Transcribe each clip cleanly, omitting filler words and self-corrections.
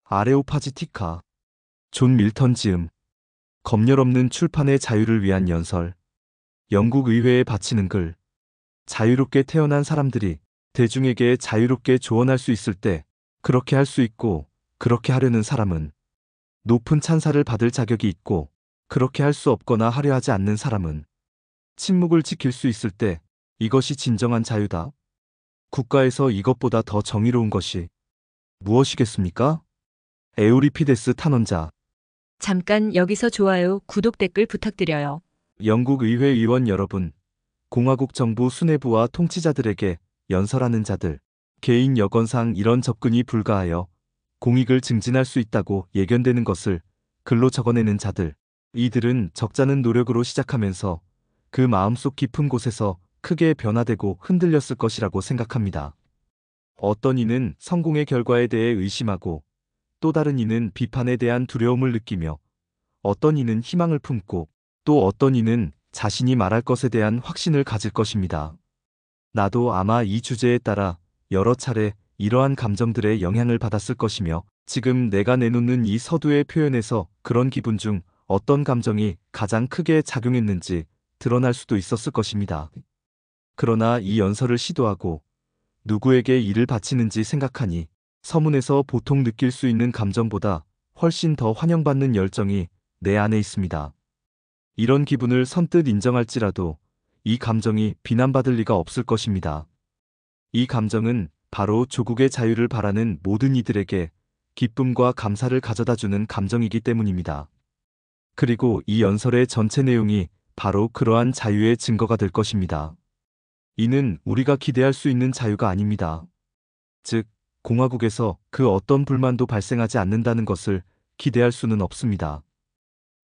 아레오파지티카, 존 밀턴 지음, 검열 없는 출판의 자유를 위한 연설, 영국 의회에 바치는 글, 자유롭게 태어난 사람들이 대중에게 자유롭게 조언할 수 있을 때 그렇게 할 수 있고, 그렇게 하려는 사람은 높은 찬사를 받을 자격이 있고, 그렇게 할 수 없거나 하려 하지 않는 사람은 침묵을 지킬 수 있을 때 이것이 진정한 자유다. 국가에서 이것보다 더 정의로운 것이 무엇이겠습니까? 에우리피데스 탄원자. 잠깐 여기서 좋아요, 구독, 댓글 부탁드려요. 영국 의회 의원 여러분, 공화국 정부 수뇌부와 통치자들에게 연설하는 자들, 개인 여건상 이런 접근이 불가하여 공익을 증진할 수 있다고 예견되는 것을 글로 적어내는 자들, 이들은 적잖은 노력으로 시작하면서 그 마음속 깊은 곳에서 크게 변화되고 흔들렸을 것이라고 생각합니다. 어떤 이는 성공의 결과에 대해 의심하고, 또 다른 이는 비판에 대한 두려움을 느끼며, 어떤 이는 희망을 품고, 또 어떤 이는 자신이 말할 것에 대한 확신을 가질 것입니다. 나도 아마 이 주제에 따라 여러 차례 이러한 감정들의 영향을 받았을 것이며, 지금 내가 내놓는 이 서두의 표현에서 그런 기분 중 어떤 감정이 가장 크게 작용했는지 드러날 수도 있었을 것입니다. 그러나 이 연설을 시도하고 누구에게 일을 바치는지 생각하니 서문에서 보통 느낄 수 있는 감정보다 훨씬 더 환영받는 열정이 내 안에 있습니다. 이런 기분을 선뜻 인정할지라도 이 감정이 비난받을 리가 없을 것입니다. 이 감정은 바로 조국의 자유를 바라는 모든 이들에게 기쁨과 감사를 가져다주는 감정이기 때문입니다. 그리고 이 연설의 전체 내용이 바로 그러한 자유의 증거가 될 것입니다. 이는 우리가 기대할 수 있는 자유가 아닙니다. 즉, 공화국에서 그 어떤 불만도 발생하지 않는다는 것을 기대할 수는 없습니다.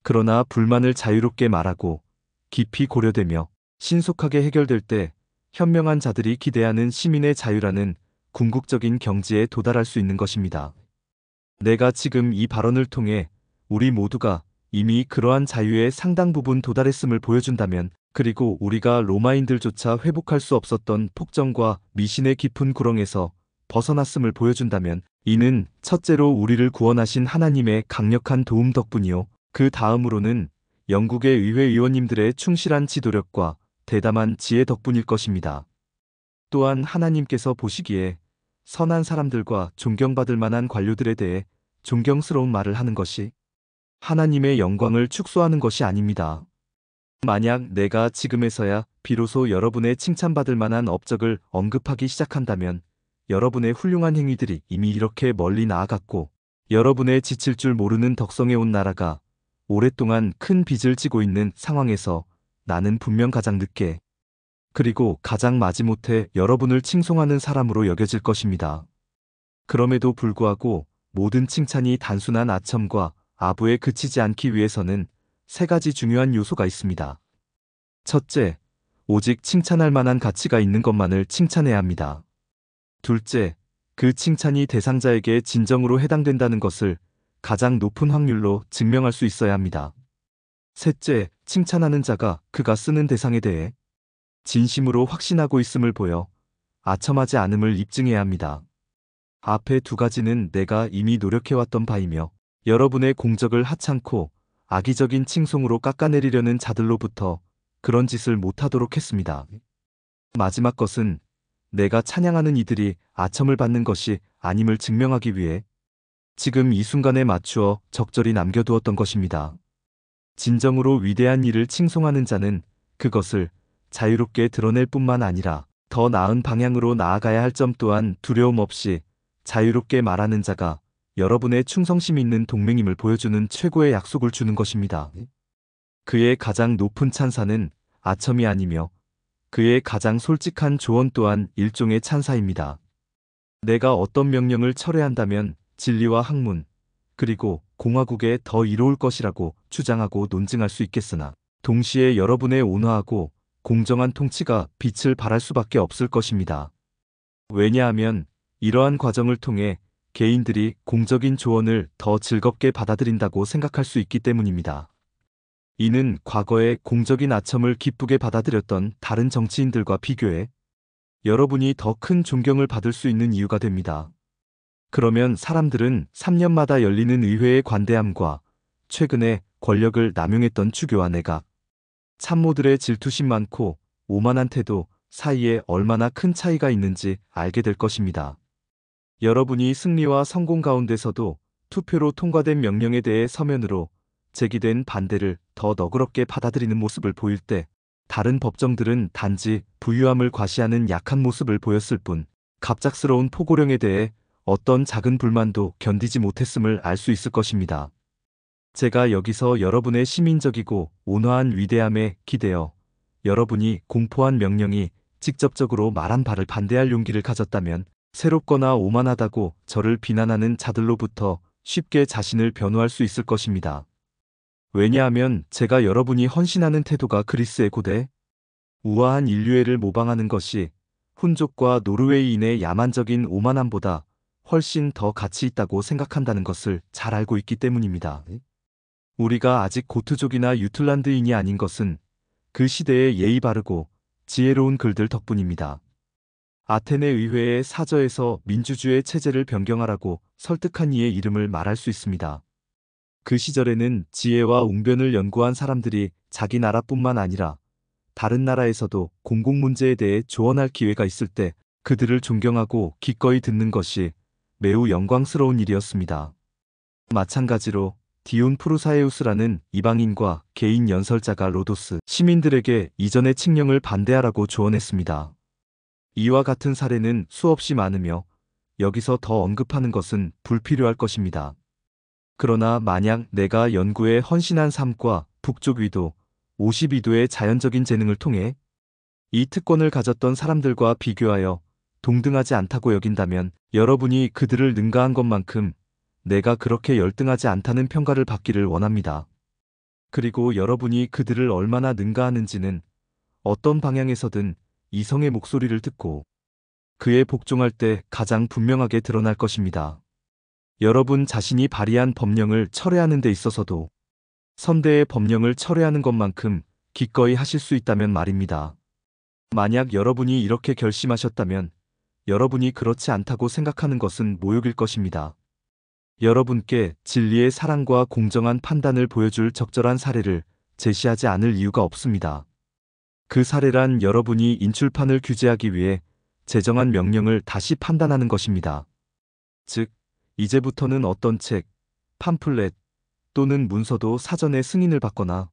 그러나 불만을 자유롭게 말하고 깊이 고려되며 신속하게 해결될 때 현명한 자들이 기대하는 시민의 자유라는 궁극적인 경지에 도달할 수 있는 것입니다. 내가 지금 이 발언을 통해 우리 모두가 이미 그러한 자유의 상당 부분 도달했음을 보여준다면, 그리고 우리가 로마인들조차 회복할 수 없었던 폭정과 미신의 깊은 구렁에서 벗어났음을 보여준다면, 이는 첫째로 우리를 구원하신 하나님의 강력한 도움 덕분이요, 그 다음으로는 영국의 의회 의원님들의 충실한 지도력과 대담한 지혜 덕분일 것입니다. 또한 하나님께서 보시기에 선한 사람들과 존경받을 만한 관료들에 대해 존경스러운 말을 하는 것이 하나님의 영광을 축소하는 것이 아닙니다. 만약 내가 지금에서야 비로소 여러분의 칭찬받을 만한 업적을 언급하기 시작한다면, 여러분의 훌륭한 행위들이 이미 이렇게 멀리 나아갔고, 여러분의 지칠 줄 모르는 덕성에 온 나라가 오랫동안 큰 빚을 지고 있는 상황에서 나는 분명 가장 늦게, 그리고 가장 마지못해 여러분을 칭송하는 사람으로 여겨질 것입니다. 그럼에도 불구하고 모든 칭찬이 단순한 아첨과 아부에 그치지 않기 위해서는 세 가지 중요한 요소가 있습니다. 첫째, 오직 칭찬할 만한 가치가 있는 것만을 칭찬해야 합니다. 둘째, 그 칭찬이 대상자에게 진정으로 해당된다는 것을 가장 높은 확률로 증명할 수 있어야 합니다. 셋째, 칭찬하는 자가 그가 쓰는 대상에 대해 진심으로 확신하고 있음을 보여 아첨하지 않음을 입증해야 합니다. 앞에 두 가지는 내가 이미 노력해왔던 바이며, 여러분의 공적을 하찮고 악의적인 칭송으로 깎아내리려는 자들로부터 그런 짓을 못하도록 했습니다. 마지막 것은 내가 찬양하는 이들이 아첨을 받는 것이 아님을 증명하기 위해 지금 이 순간에 맞추어 적절히 남겨두었던 것입니다. 진정으로 위대한 일을 칭송하는 자는 그것을 자유롭게 드러낼 뿐만 아니라 더 나은 방향으로 나아가야 할 점 또한 두려움 없이 자유롭게 말하는 자가 여러분의 충성심 있는 동맹임을 보여주는 최고의 약속을 주는 것입니다. 그의 가장 높은 찬사는 아첨이 아니며, 그의 가장 솔직한 조언 또한 일종의 찬사입니다. 내가 어떤 명령을 철회한다면 진리와 학문, 그리고 공화국에 더 이로울 것이라고 주장하고 논증할 수 있겠으나, 동시에 여러분의 온화하고 공정한 통치가 빛을 발할 수밖에 없을 것입니다. 왜냐하면 이러한 과정을 통해 개인들이 공적인 조언을 더 즐겁게 받아들인다고 생각할 수 있기 때문입니다. 이는 과거에 공적인 아첨을 기쁘게 받아들였던 다른 정치인들과 비교해 여러분이 더 큰 존경을 받을 수 있는 이유가 됩니다. 그러면 사람들은 3년마다 열리는 의회의 관대함과 최근에 권력을 남용했던 추교와 내각, 참모들의 질투심 많고 오만한 태도 사이에 얼마나 큰 차이가 있는지 알게 될 것입니다. 여러분이 승리와 성공 가운데서도 투표로 통과된 명령에 대해 서면으로 제기된 반대를 더 너그럽게 받아들이는 모습을 보일 때 다른 법정들은 단지 부유함을 과시하는 약한 모습을 보였을 뿐 갑작스러운 포고령에 대해 어떤 작은 불만도 견디지 못했음을 알 수 있을 것입니다. 제가 여기서 여러분의 시민적이고 온화한 위대함에 기대어 여러분이 공포한 명령이 직접적으로 말한 바를 반대할 용기를 가졌다면 새롭거나 오만하다고 저를 비난하는 자들로부터 쉽게 자신을 변호할 수 있을 것입니다. 왜냐하면 제가 여러분이 헌신하는 태도가 그리스의 고대 우아한 인류애를 모방하는 것이 훈족과 노르웨이인의 야만적인 오만함보다 훨씬 더 가치 있다고 생각한다는 것을 잘 알고 있기 때문입니다. 우리가 아직 고트족이나 유틀란드인이 아닌 것은 그 시대의 예의 바르고 지혜로운 글들 덕분입니다. 아테네 의회의 사저에서 민주주의 체제를 변경하라고 설득한 이의 이름을 말할 수 있습니다. 그 시절에는 지혜와 웅변을 연구한 사람들이 자기 나라뿐만 아니라 다른 나라에서도 공공 문제에 대해 조언할 기회가 있을 때 그들을 존경하고 기꺼이 듣는 것이 매우 영광스러운 일이었습니다. 마찬가지로 디온 프루사에우스라는 이방인과 개인 연설자가 로도스 시민들에게 이전의 칙령을 반대하라고 조언했습니다. 이와 같은 사례는 수없이 많으며 여기서 더 언급하는 것은 불필요할 것입니다. 그러나 만약 내가 연구에 헌신한 삶과 북쪽 위도 52도의 자연적인 재능을 통해 이 특권을 가졌던 사람들과 비교하여 동등하지 않다고 여긴다면 여러분이 그들을 능가한 것만큼 내가 그렇게 열등하지 않다는 평가를 받기를 원합니다. 그리고 여러분이 그들을 얼마나 능가하는지는 어떤 방향에서든 이성의 목소리를 듣고 그에 복종할 때 가장 분명하게 드러날 것입니다. 여러분 자신이 발의한 법령을 철회하는 데 있어서도 선대의 법령을 철회하는 것만큼 기꺼이 하실 수 있다면 말입니다. 만약 여러분이 이렇게 결심하셨다면 여러분이 그렇지 않다고 생각하는 것은 모욕일 것입니다. 여러분께 진리의 사랑과 공정한 판단을 보여줄 적절한 사례를 제시하지 않을 이유가 없습니다. 그 사례란 여러분이 인출판을 규제하기 위해 제정한 명령을 다시 판단하는 것입니다. 즉, 이제부터는 어떤 책, 팜플렛 또는 문서도 사전에 승인을 받거나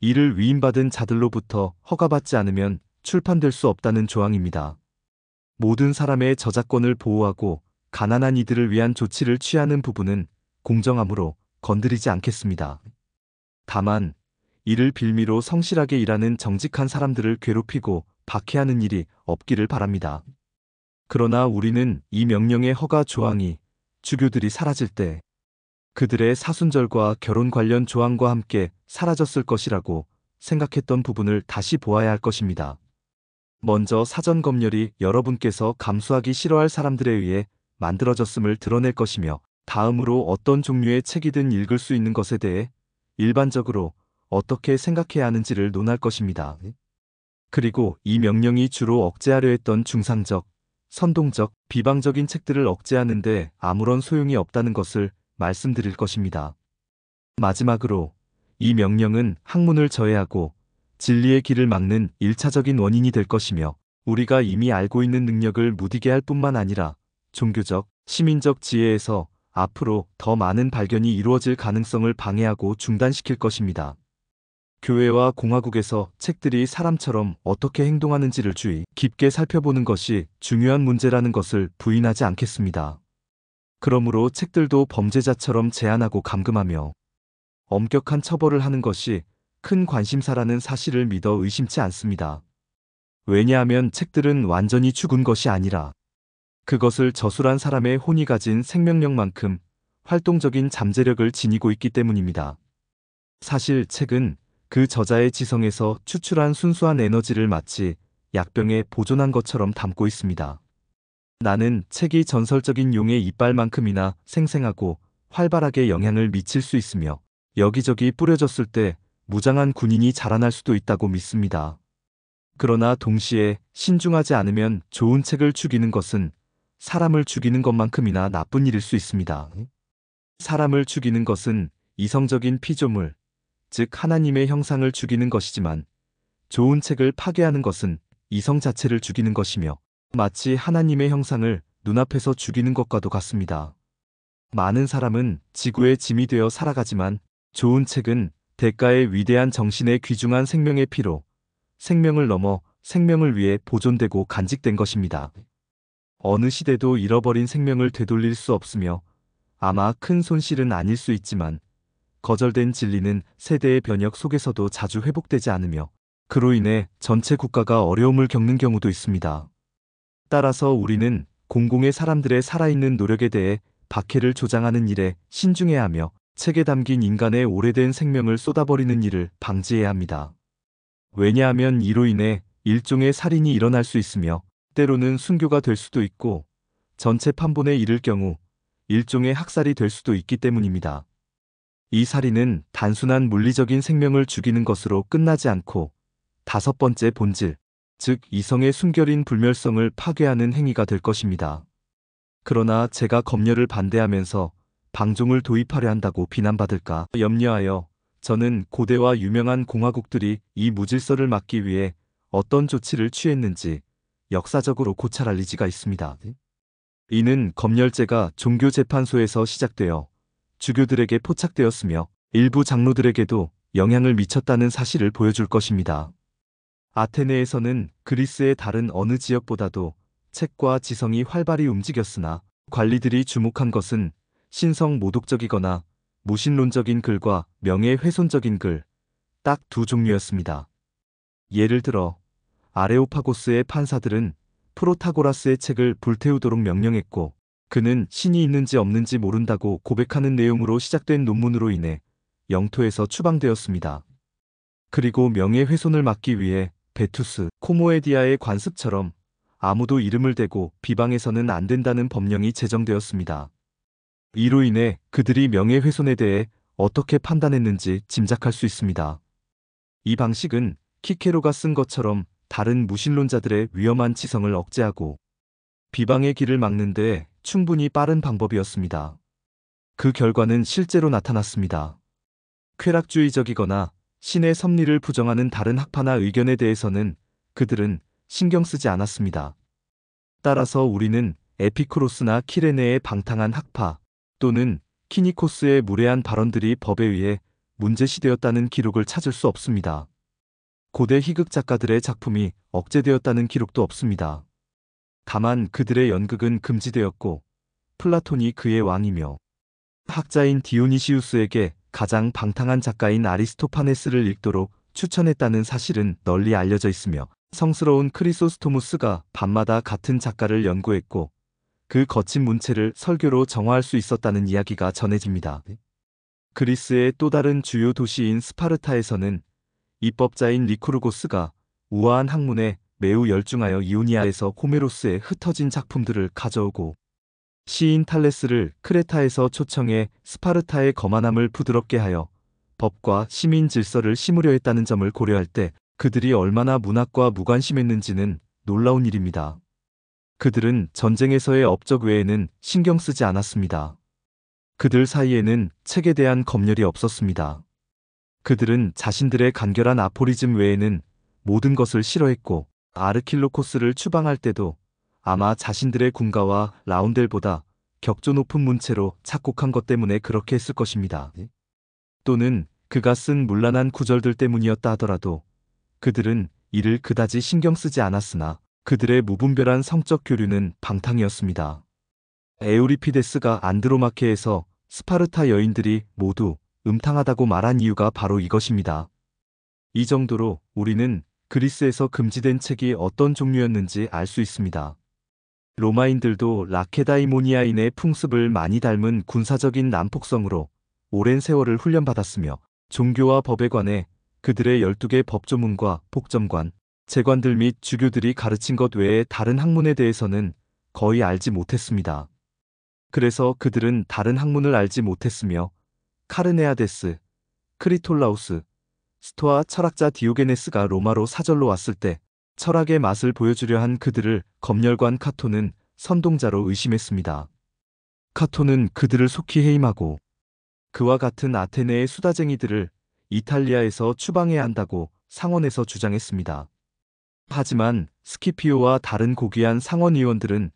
이를 위임받은 자들로부터 허가받지 않으면 출판될 수 없다는 조항입니다. 모든 사람의 저작권을 보호하고 가난한 이들을 위한 조치를 취하는 부분은 공정함으로 건드리지 않겠습니다. 다만 이를 빌미로 성실하게 일하는 정직한 사람들을 괴롭히고 박해하는 일이 없기를 바랍니다. 그러나 우리는 이 명령의 허가 조항이 주교들이 사라질 때 그들의 사순절과 결혼 관련 조항과 함께 사라졌을 것이라고 생각했던 부분을 다시 보아야 할 것입니다. 먼저 사전 검열이 여러분께서 감수하기 싫어할 사람들에 의해 만들어졌음을 드러낼 것이며 다음으로 어떤 종류의 책이든 읽을 수 있는 것에 대해 일반적으로 어떻게 생각해야 하는지를 논할 것입니다. 그리고 이 명령이 주로 억제하려 했던 중상적, 선동적, 비방적인 책들을 억제하는데 아무런 소용이 없다는 것을 말씀드릴 것입니다. 마지막으로 이 명령은 학문을 저해하고 진리의 길을 막는 1차적인 원인이 될 것이며 우리가 이미 알고 있는 능력을 무디게 할 뿐만 아니라 종교적, 시민적 지혜에서 앞으로 더 많은 발견이 이루어질 가능성을 방해하고 중단시킬 것입니다. 교회와 공화국에서 책들이 사람처럼 어떻게 행동하는지를 주의 깊게 살펴보는 것이 중요한 문제라는 것을 부인하지 않겠습니다. 그러므로 책들도 범죄자처럼 제한하고 감금하며 엄격한 처벌을 하는 것이 큰 관심사라는 사실을 믿어 의심치 않습니다. 왜냐하면 책들은 완전히 죽은 것이 아니라 그것을 저술한 사람의 혼이 가진 생명력만큼 활동적인 잠재력을 지니고 있기 때문입니다. 사실 책은 그 저자의 지성에서 추출한 순수한 에너지를 마치 약병에 보존한 것처럼 담고 있습니다. 나는 책이 전설적인 용의 이빨만큼이나 생생하고 활발하게 영향을 미칠 수 있으며 여기저기 뿌려졌을 때 무장한 군인이 자라날 수도 있다고 믿습니다. 그러나 동시에 신중하지 않으면 좋은 책을 죽이는 것은 사람을 죽이는 것만큼이나 나쁜 일일 수 있습니다. 사람을 죽이는 것은 이성적인 피조물, 즉 하나님의 형상을 죽이는 것이지만 좋은 책을 파괴하는 것은 이성 자체를 죽이는 것이며 마치 하나님의 형상을 눈앞에서 죽이는 것과도 같습니다. 많은 사람은 지구의 짐이 되어 살아가지만 좋은 책은 대가의 위대한 정신의 귀중한 생명의 피로 생명을 넘어 생명을 위해 보존되고 간직된 것입니다. 어느 시대도 잃어버린 생명을 되돌릴 수 없으며 아마 큰 손실은 아닐 수 있지만 거절된 진리는 세대의 변혁 속에서도 자주 회복되지 않으며 그로 인해 전체 국가가 어려움을 겪는 경우도 있습니다. 따라서 우리는 공공의 사람들의 살아있는 노력에 대해 박해를 조장하는 일에 신중해야 하며 책에 담긴 인간의 오래된 생명을 쏟아버리는 일을 방지해야 합니다. 왜냐하면 이로 인해 일종의 살인이 일어날 수 있으며 때로는 순교가 될 수도 있고 전체 판본에 이를 경우 일종의 학살이 될 수도 있기 때문입니다. 이 살인은 단순한 물리적인 생명을 죽이는 것으로 끝나지 않고 다섯 번째 본질, 즉 이성의 순결인 불멸성을 파괴하는 행위가 될 것입니다. 그러나 제가 검열을 반대하면서 방종을 도입하려 한다고 비난받을까 염려하여 저는 고대와 유명한 공화국들이 이 무질서를 막기 위해 어떤 조치를 취했는지 역사적으로 고찰할 의지가 있습니다. 이는 검열제가 종교재판소에서 시작되어 주교들에게 포착되었으며 일부 장로들에게도 영향을 미쳤다는 사실을 보여줄 것입니다. 아테네에서는 그리스의 다른 어느 지역보다도 책과 지성이 활발히 움직였으나 관리들이 주목한 것은 신성 모독적이거나 무신론적인 글과 명예훼손적인 글, 딱 두 종류였습니다. 예를 들어 아레오파고스의 판사들은 프로타고라스의 책을 불태우도록 명령했고 그는 신이 있는지 없는지 모른다고 고백하는 내용으로 시작된 논문으로 인해 영토에서 추방되었습니다. 그리고 명예훼손을 막기 위해 베투스, 코모에디아의 관습처럼 아무도 이름을 대고 비방해서는 안 된다는 법령이 제정되었습니다. 이로 인해 그들이 명예훼손에 대해 어떻게 판단했는지 짐작할 수 있습니다. 이 방식은 키케로가 쓴 것처럼 다른 무신론자들의 위험한 치성을 억제하고 비방의 길을 막는 데 충분히 빠른 방법이었습니다. 그 결과는 실제로 나타났습니다. 쾌락주의적이거나 신의 섭리를 부정하는 다른 학파나 의견에 대해서는 그들은 신경 쓰지 않았습니다. 따라서 우리는 에피쿠로스나 키레네의 방탕한 학파 또는 키니코스의 무례한 발언들이 법에 의해 문제시되었다는 기록을 찾을 수 없습니다. 고대 희극 작가들의 작품이 억제되었다는 기록도 없습니다. 다만 그들의 연극은 금지되었고 플라톤이 그의 왕이며 학자인 디오니시우스에게 가장 방탕한 작가인 아리스토파네스를 읽도록 추천했다는 사실은 널리 알려져 있으며 성스러운 크리소스토무스가 밤마다 같은 작가를 연구했고 그 거친 문체를 설교로 정화할 수 있었다는 이야기가 전해집니다. 그리스의 또 다른 주요 도시인 스파르타에서는 입법자인 리쿠르고스가 우아한 학문에 매우 열중하여 이오니아에서 호메로스의 흩어진 작품들을 가져오고 시인 탈레스를 크레타에서 초청해 스파르타의 거만함을 부드럽게 하여 법과 시민 질서를 심으려 했다는 점을 고려할 때 그들이 얼마나 문학과 무관심했는지는 놀라운 일입니다. 그들은 전쟁에서의 업적 외에는 신경 쓰지 않았습니다. 그들 사이에는 책에 대한 검열이 없었습니다. 그들은 자신들의 간결한 아포리즘 외에는 모든 것을 싫어했고 아르킬로코스를 추방할 때도 아마 자신들의 군가와 라운델보다 격조 높은 문체로 착곡한 것 때문에 그렇게 했을 것입니다. 또는 그가 쓴 문란한 구절들 때문이었다 하더라도 그들은 이를 그다지 신경 쓰지 않았으나 그들의 무분별한 성적 교류는 방탕이었습니다. 에우리피데스가 안드로마케에서 스파르타 여인들이 모두 음탕하다고 말한 이유가 바로 이것입니다. 이 정도로 우리는 그리스에서 금지된 책이 어떤 종류였는지 알 수 있습니다. 로마인들도 라케다이모니아인의 풍습을 많이 닮은 군사적인 난폭성으로 오랜 세월을 훈련받았으며 종교와 법에 관해 그들의 12개 법조문과 복점관, 재관들 및 주교들이 가르친 것 외에 다른 학문에 대해서는 거의 알지 못했습니다. 그래서 그들은 다른 학문을 알지 못했으며 카르네아데스, 크리톨라우스, 스토아 철학자 디오게네스가 로마로 사절로 왔을 때 철학의 맛을 보여주려 한 그들을 검열관 카토는 선동자로 의심했습니다. 카토는 그들을 속히 해임하고 그와 같은 아테네의 수다쟁이들을 이탈리아에서 추방해야 한다고 상원에서 주장했습니다. 하지만 스키피오와 다른 고귀한 상원 의원들은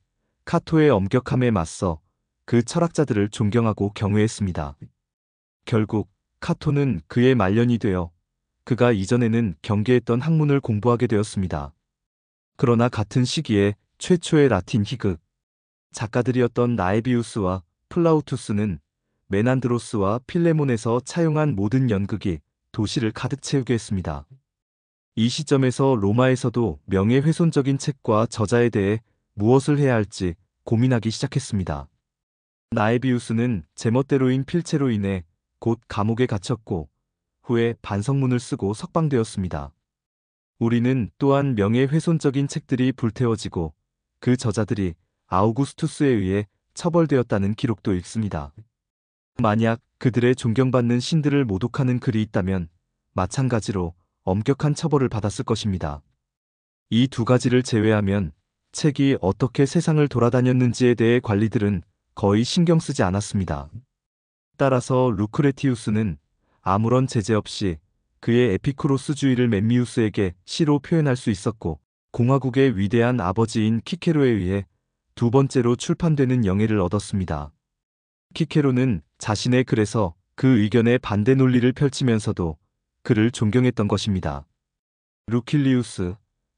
카토의 엄격함에 맞서 그 철학자들을 존경하고 경외했습니다. 결국 카토는 그의 말년이 되어 그가 이전에는 경계했던 학문을 공부하게 되었습니다. 그러나 같은 시기에 최초의 라틴 희극 작가들이었던 나에비우스와 플라우투스는 메난드로스와 필레몬에서 차용한 모든 연극이 도시를 가득 채우게 했습니다. 이 시점에서 로마에서도 명예훼손적인 책과 저자에 대해 무엇을 해야 할지 고민하기 시작했습니다. 나에비우스는 제멋대로인 필체로 인해 곧 감옥에 갇혔고 후에 반성문을 쓰고 석방되었습니다. 우리는 또한 명예훼손적인 책들이 불태워지고 그 저자들이 아우구스투스에 의해 처벌되었다는 기록도 읽습니다. 만약 그들의 존경받는 신들을 모독하는 글이 있다면 마찬가지로 엄격한 처벌을 받았을 것입니다. 이 두 가지를 제외하면 책이 어떻게 세상을 돌아다녔는지에 대해 관리들은 거의 신경 쓰지 않았습니다. 따라서 루크레티우스는 아무런 제재 없이 그의 에피쿠로스주의를 멤미우스에게 시로 표현할 수 있었고 공화국의 위대한 아버지인 키케로에 의해 두 번째로 출판되는 영예를 얻었습니다. 키케로는 자신의 글에서 그 의견에 반대 논리를 펼치면서도 그를 존경했던 것입니다. 루킬리우스,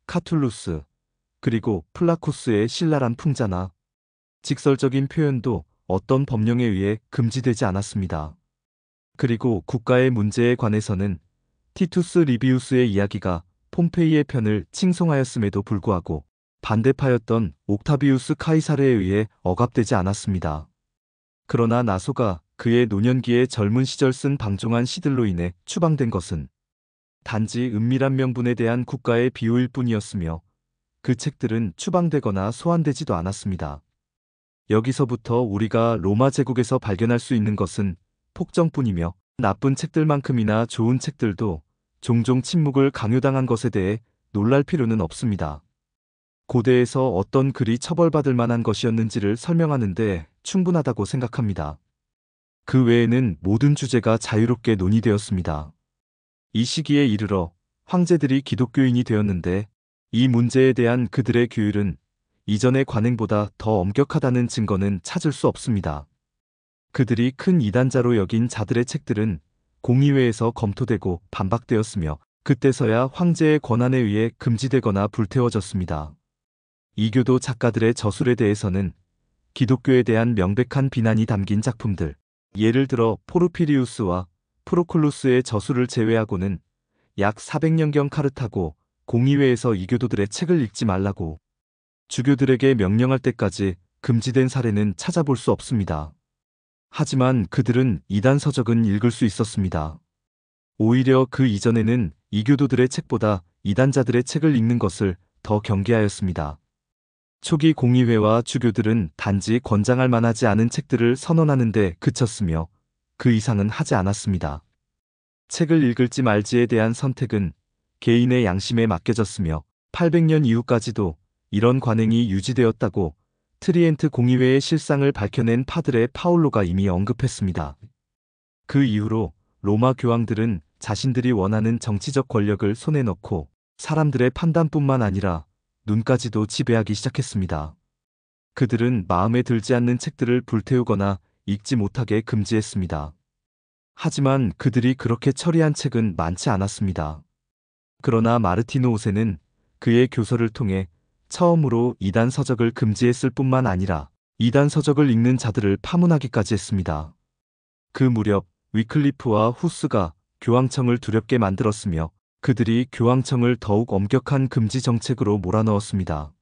카툴루스, 그리고 플라코스의 신랄한 풍자나 직설적인 표현도 어떤 법령에 의해 금지되지 않았습니다. 그리고 국가의 문제에 관해서는 티투스 리비우스의 이야기가 폼페이의 편을 칭송하였음에도 불구하고 반대파였던 옥타비우스 카이사르에 의해 억압되지 않았습니다. 그러나 나소가 그의 노년기에 젊은 시절 쓴 방종한 시들로 인해 추방된 것은 단지 은밀한 명분에 대한 국가의 비호일 뿐이었으며 그 책들은 추방되거나 소환되지도 않았습니다. 여기서부터 우리가 로마 제국에서 발견할 수 있는 것은 폭정뿐이며 나쁜 책들만큼이나 좋은 책들도 종종 침묵을 강요당한 것에 대해 놀랄 필요는 없습니다. 고대에서 어떤 글이 처벌받을 만한 것이었는지를 설명하는 데 충분하다고 생각합니다. 그 외에는 모든 주제가 자유롭게 논의되었습니다. 이 시기에 이르러 황제들이 기독교인이 되었는데 이 문제에 대한 그들의 규율은 이전의 관행보다 더 엄격하다는 증거는 찾을 수 없습니다. 그들이 큰 이단자로 여긴 자들의 책들은 공의회에서 검토되고 반박되었으며 그때서야 황제의 권한에 의해 금지되거나 불태워졌습니다. 이교도 작가들의 저술에 대해서는 기독교에 대한 명백한 비난이 담긴 작품들, 예를 들어 포르피리우스와 프로클루스의 저술을 제외하고는 약 400년경 카르타고 공의회에서 이교도들의 책을 읽지 말라고 주교들에게 명령할 때까지 금지된 사례는 찾아볼 수 없습니다. 하지만 그들은 이단 서적은 읽을 수 있었습니다. 오히려 그 이전에는 이교도들의 책보다 이단자들의 책을 읽는 것을 더 경계하였습니다. 초기 공의회와 주교들은 단지 권장할 만하지 않은 책들을 선언하는 데 그쳤으며 그 이상은 하지 않았습니다. 책을 읽을지 말지에 대한 선택은 개인의 양심에 맡겨졌으며 800년 이후까지도 이런 관행이 유지되었다고 트리엔트 공의회의 실상을 밝혀낸 파드레 파올로가 이미 언급했습니다. 그 이후로 로마 교황들은 자신들이 원하는 정치적 권력을 손에 넣고 사람들의 판단뿐만 아니라 눈까지도 지배하기 시작했습니다. 그들은 마음에 들지 않는 책들을 불태우거나 읽지 못하게 금지했습니다. 하지만 그들이 그렇게 처리한 책은 많지 않았습니다. 그러나 마르티노 5세는 그의 교서를 통해 처음으로 이단 서적을 금지했을 뿐만 아니라 이단 서적을 읽는 자들을 파문하기까지 했습니다. 그 무렵 위클리프와 후스가 교황청을 두렵게 만들었으며 그들이 교황청을 더욱 엄격한 금지 정책으로 몰아넣었습니다.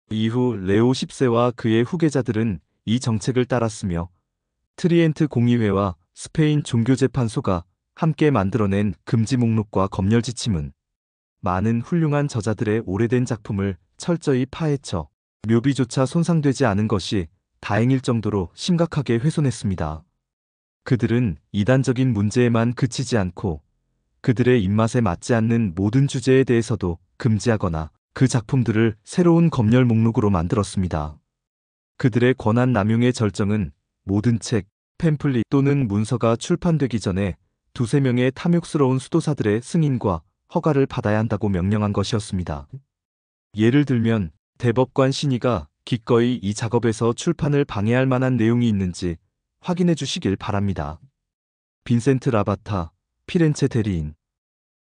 이후 레오 10세와 그의 후계자들은 이 정책을 따랐으며 트리엔트 공의회와 스페인 종교재판소가 함께 만들어낸 금지 목록과 검열 지침은 많은 훌륭한 저자들의 오래된 작품을 철저히 파헤쳐 묘비조차 손상되지 않은 것이 다행일 정도로 심각하게 훼손했습니다. 그들은 이단적인 문제에만 그치지 않고 그들의 입맛에 맞지 않는 모든 주제에 대해서도 금지하거나 그 작품들을 새로운 검열 목록으로 만들었습니다. 그들의 권한 남용의 절정은 모든 책, 팸플릿 또는 문서가 출판되기 전에 두세 명의 탐욕스러운 수도사들의 승인과 허가를 받아야 한다고 명령한 것이었습니다. 예를 들면 대법관 신이가 기꺼이 이 작업에서 출판을 방해할 만한 내용이 있는지 확인해 주시길 바랍니다. 빈센트 라바타, 피렌체 대리인.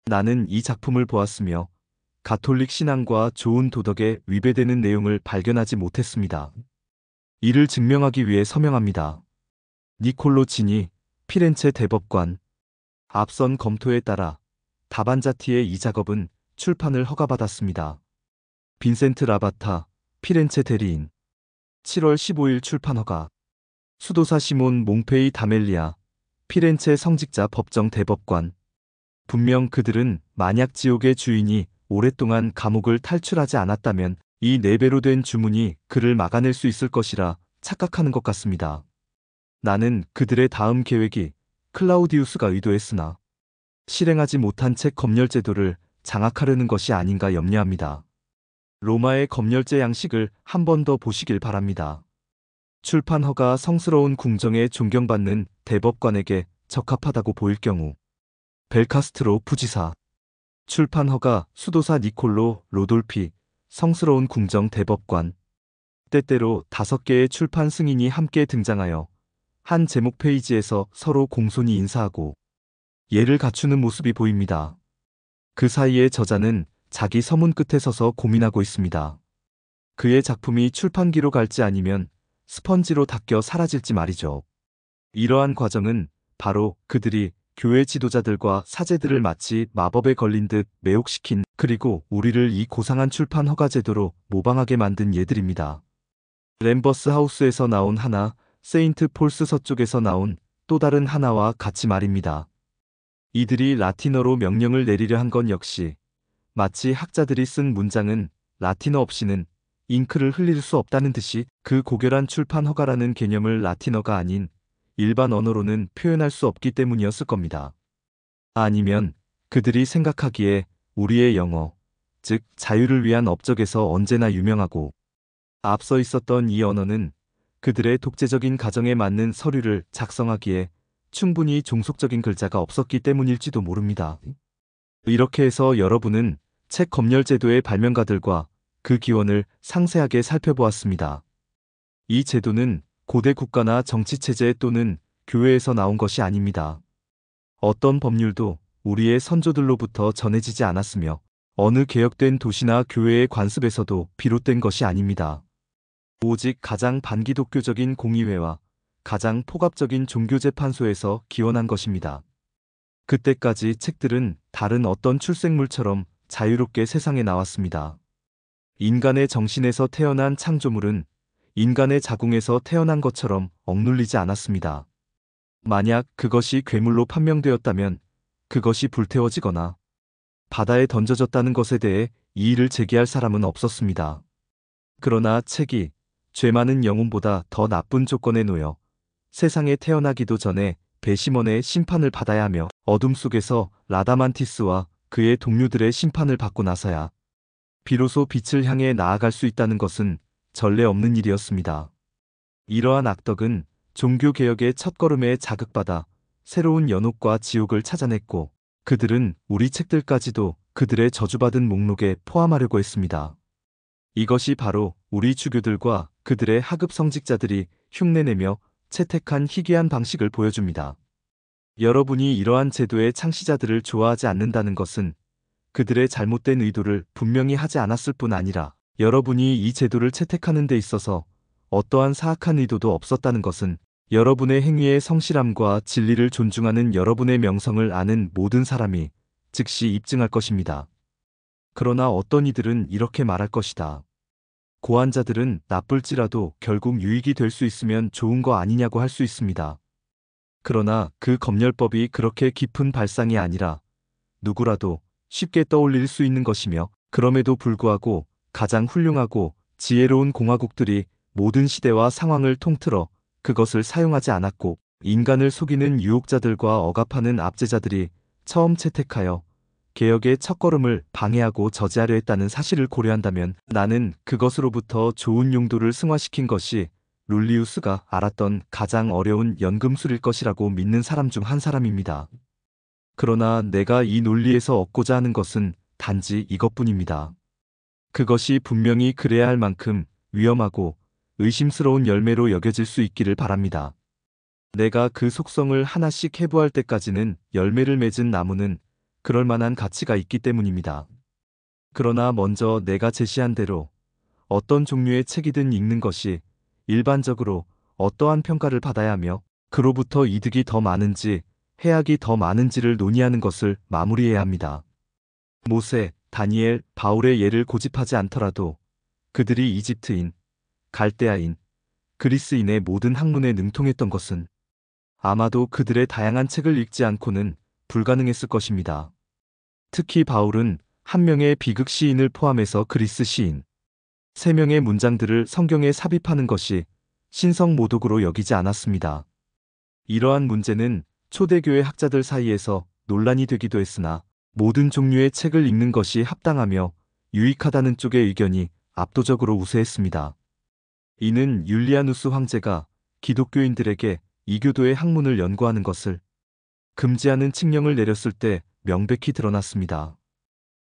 나는 이 작품을 보았으며 가톨릭 신앙과 좋은 도덕에 위배되는 내용을 발견하지 못했습니다. 이를 증명하기 위해 서명합니다. 니콜로 지니, 피렌체 대법관. 앞선 검토에 따라 다반자티의 이 작업은 출판을 허가받았습니다. 빈센트 라바타, 피렌체 대리인. 7월 15일 출판 허가. 수도사 시몬 몽페이 다멜리아, 피렌체 성직자 법정 대법관. 분명 그들은 만약 지옥의 주인이 오랫동안 감옥을 탈출하지 않았다면 이 4배로 된 주문이 그를 막아낼 수 있을 것이라 착각하는 것 같습니다. 나는 그들의 다음 계획이 클라우디우스가 의도했으나 실행하지 못한 책 검열 제도를 장악하려는 것이 아닌가 염려합니다. 로마의 검열제 양식을 한 번 더 보시길 바랍니다. 출판 허가 성스러운 궁정에 존경받는 대법관에게 적합하다고 보일 경우 벨카스트로 부지사. 출판 허가 수도사 니콜로 로돌피, 성스러운 궁정 대법관. 때때로 5개의 출판 승인이 함께 등장하여 한 제목 페이지에서 서로 공손히 인사하고 예를 갖추는 모습이 보입니다. 그 사이에 저자는 자기 서문 끝에 서서 고민하고 있습니다. 그의 작품이 출판기로 갈지 아니면 스펀지로 닦여 사라질지 말이죠. 이러한 과정은 바로 그들이 교회 지도자들과 사제들을 마치 마법에 걸린 듯 매혹시킨, 그리고 우리를 이 고상한 출판 허가 제도로 모방하게 만든 예들입니다. 램버스 하우스에서 나온 하나, 세인트 폴스 서쪽에서 나온 또 다른 하나와 같이 말입니다. 이들이 라틴어로 명령을 내리려 한 건 역시 마치 학자들이 쓴 문장은 라틴어 없이는 잉크를 흘릴 수 없다는 듯이 그 고결한 출판 허가라는 개념을 라틴어가 아닌 일반 언어로는 표현할 수 없기 때문이었을 겁니다. 아니면 그들이 생각하기에 우리의 영어, 즉 자유를 위한 업적에서 언제나 유명하고 앞서 있었던 이 언어는 그들의 독재적인 가정에 맞는 서류를 작성하기에 충분히 종속적인 글자가 없었기 때문일지도 모릅니다. 이렇게 해서 여러분은 책 검열 제도의 발명가들과 그 기원을 상세하게 살펴보았습니다. 이 제도는 고대 국가나 정치체제 또는 교회에서 나온 것이 아닙니다. 어떤 법률도 우리의 선조들로부터 전해지지 않았으며 어느 개혁된 도시나 교회의 관습에서도 비롯된 것이 아닙니다. 오직 가장 반기독교적인 공의회와 가장 폭압적인 종교재판소에서 기원한 것입니다. 그때까지 책들은 다른 어떤 출생물처럼 자유롭게 세상에 나왔습니다. 인간의 정신에서 태어난 창조물은 인간의 자궁에서 태어난 것처럼 억눌리지 않았습니다. 만약 그것이 괴물로 판명되었다면 그것이 불태워지거나 바다에 던져졌다는 것에 대해 이의를 제기할 사람은 없었습니다. 그러나 책이 죄 많은 영혼보다 더 나쁜 조건에 놓여 세상에 태어나기도 전에 배심원의 심판을 받아야 하며 어둠 속에서 라다만티스와 그의 동료들의 심판을 받고 나서야 비로소 빛을 향해 나아갈 수 있다는 것은 전례 없는 일이었습니다. 이러한 악덕은 종교개혁의 첫걸음에 자극받아 새로운 연옥과 지옥을 찾아냈고 그들은 우리 책들까지도 그들의 저주받은 목록에 포함하려고 했습니다. 이것이 바로 우리 주교들과 그들의 하급 성직자들이 흉내내며 채택한 희귀한 방식을 보여줍니다. 여러분이 이러한 제도의 창시자들을 좋아하지 않는다는 것은 그들의 잘못된 의도를 분명히 하지 않았을 뿐 아니라 여러분이 이 제도를 채택하는 데 있어서 어떠한 사악한 의도도 없었다는 것은 여러분의 행위의 성실함과 진리를 존중하는 여러분의 명성을 아는 모든 사람이 즉시 입증할 것입니다. 그러나 어떤 이들은 이렇게 말할 것이다. 고환자들은 나쁠지라도 결국 유익이 될 수 있으면 좋은 거 아니냐고 할 수 있습니다. 그러나 그 검열법이 그렇게 깊은 발상이 아니라 누구라도 쉽게 떠올릴 수 있는 것이며 그럼에도 불구하고 가장 훌륭하고 지혜로운 공화국들이 모든 시대와 상황을 통틀어 그것을 사용하지 않았고 인간을 속이는 유혹자들과 억압하는 압제자들이 처음 채택하여 개혁의 첫걸음을 방해하고 저지하려 했다는 사실을 고려한다면 나는 그것으로부터 좋은 용도를 승화시킨 것이 룰리우스가 알았던 가장 어려운 연금술일 것이라고 믿는 사람 중 한 사람입니다. 그러나 내가 이 논리에서 얻고자 하는 것은 단지 이것뿐입니다. 그것이 분명히 그래야 할 만큼 위험하고 의심스러운 열매로 여겨질 수 있기를 바랍니다. 내가 그 속성을 하나씩 해부할 때까지는 열매를 맺은 나무는 그럴 만한 가치가 있기 때문입니다. 그러나 먼저 내가 제시한 대로 어떤 종류의 책이든 읽는 것이 일반적으로 어떠한 평가를 받아야 하며 그로부터 이득이 더 많은지 해악이 더 많은지를 논의하는 것을 마무리해야 합니다. 모세, 다니엘, 바울의 예를 고집하지 않더라도 그들이 이집트인, 갈대아인, 그리스인의 모든 학문에 능통했던 것은 아마도 그들의 다양한 책을 읽지 않고는 불가능했을 것입니다. 특히 바울은 한 명의 비극 시인을 포함해서 그리스 시인, 3명의 문장들을 성경에 삽입하는 것이 신성 모독으로 여기지 않았습니다. 이러한 문제는 초대교회 학자들 사이에서 논란이 되기도 했으나 모든 종류의 책을 읽는 것이 합당하며 유익하다는 쪽의 의견이 압도적으로 우세했습니다. 이는 율리아누스 황제가 기독교인들에게 이교도의 학문을 연구하는 것을 금지하는 칙령을 내렸을 때 명백히 드러났습니다.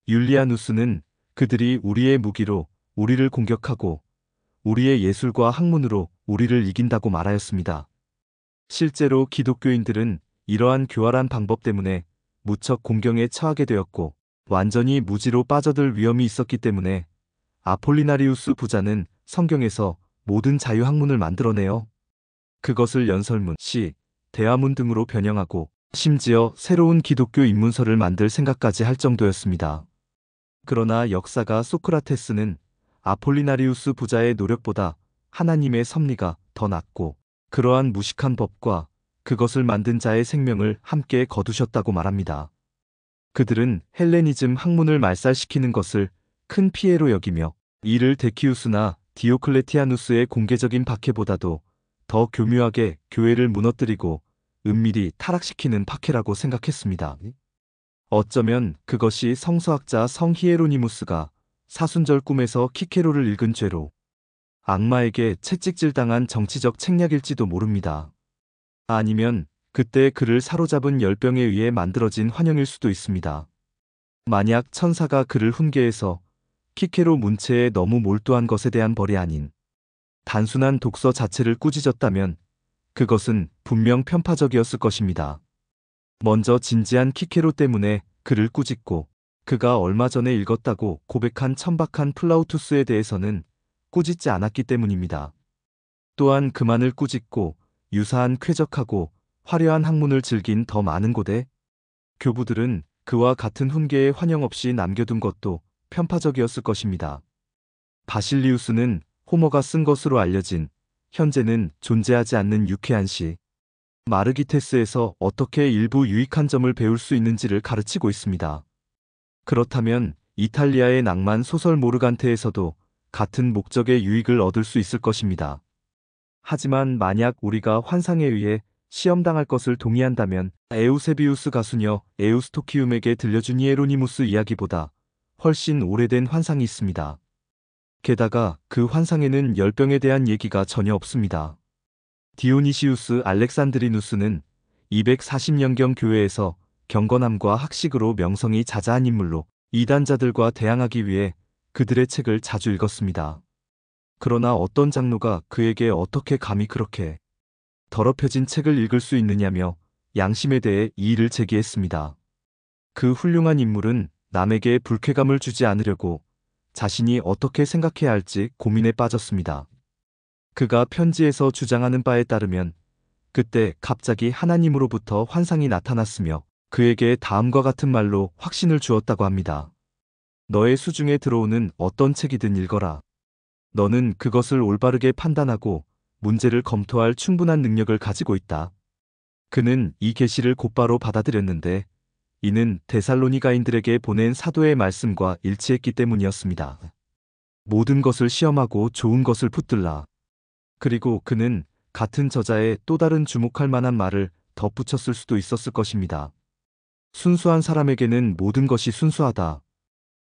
율리아누스는 그들이 우리의 무기로 우리를 공격하고 우리의 예술과 학문으로 우리를 이긴다고 말하였습니다. 실제로 기독교인들은 이러한 교활한 방법 때문에 무척 공경에 처하게 되었고 완전히 무지로 빠져들 위험이 있었기 때문에 아폴리나리우스 부자는 성경에서 모든 자유학문을 만들어내어 그것을 연설문, 시, 대화문 등으로 변형하고 심지어 새로운 기독교 입문서를 만들 생각까지 할 정도였습니다. 그러나 역사가 소크라테스는 아폴리나리우스 부자의 노력보다 하나님의 섭리가 더 낫고 그러한 무식한 법과 그것을 만든 자의 생명을 함께 거두셨다고 말합니다. 그들은 헬레니즘 학문을 말살시키는 것을 큰 피해로 여기며 이를 데키우스나 디오클레티아누스의 공개적인 박해보다도 더 교묘하게 교회를 무너뜨리고 은밀히 타락시키는 박해라고 생각했습니다. 어쩌면 그것이 성서학자 성 히에로니무스가 사순절 꿈에서 키케로를 읽은 죄로 악마에게 채찍질당한 정치적 책략일지도 모릅니다. 아니면 그때 그를 사로잡은 열병에 의해 만들어진 환영일 수도 있습니다. 만약 천사가 그를 훈계해서 키케로 문체에 너무 몰두한 것에 대한 벌이 아닌 단순한 독서 자체를 꾸짖었다면 그것은 분명 편파적이었을 것입니다. 먼저 진지한 키케로 때문에 그를 꾸짖고 그가 얼마 전에 읽었다고 고백한 천박한 플라우투스에 대해서는 꾸짖지 않았기 때문입니다. 또한 그만을 꾸짖고 유사한 쾌적하고 화려한 학문을 즐긴 더 많은 고대 교부들은 그와 같은 훈계에 환영 없이 남겨둔 것도 편파적이었을 것입니다. 바실리우스는 호머가 쓴 것으로 알려진 현재는 존재하지 않는 유쾌한 시 마르기테스에서 어떻게 일부 유익한 점을 배울 수 있는지를 가르치고 있습니다. 그렇다면 이탈리아의 낭만 소설 모르간테에서도 같은 목적의 유익을 얻을 수 있을 것입니다. 하지만 만약 우리가 환상에 의해 시험당할 것을 동의한다면 에우세비우스 가수녀 에우스토키움에게 들려준 히에로니무스 이야기보다 훨씬 오래된 환상이 있습니다. 게다가 그 환상에는 열병에 대한 얘기가 전혀 없습니다. 디오니시우스 알렉산드리누스는 240년경 교회에서 경건함과 학식으로 명성이 자자한 인물로 이단자들과 대항하기 위해 그들의 책을 자주 읽었습니다. 그러나 어떤 장로가 그에게 어떻게 감히 그렇게 더럽혀진 책을 읽을 수 있느냐며 양심에 대해 이의를 제기했습니다. 그 훌륭한 인물은 남에게 불쾌감을 주지 않으려고 자신이 어떻게 생각해야 할지 고민에 빠졌습니다. 그가 편지에서 주장하는 바에 따르면 그때 갑자기 하나님으로부터 환상이 나타났으며 그에게 다음과 같은 말로 확신을 주었다고 합니다. 너의 수중에 들어오는 어떤 책이든 읽어라. 너는 그것을 올바르게 판단하고 문제를 검토할 충분한 능력을 가지고 있다. 그는 이 계시를 곧바로 받아들였는데 이는 데살로니가인들에게 보낸 사도의 말씀과 일치했기 때문이었습니다. 모든 것을 시험하고 좋은 것을 붙들라. 그리고 그는 같은 저자의 또 다른 주목할 만한 말을 덧붙였을 수도 있었을 것입니다. 순수한 사람에게는 모든 것이 순수하다.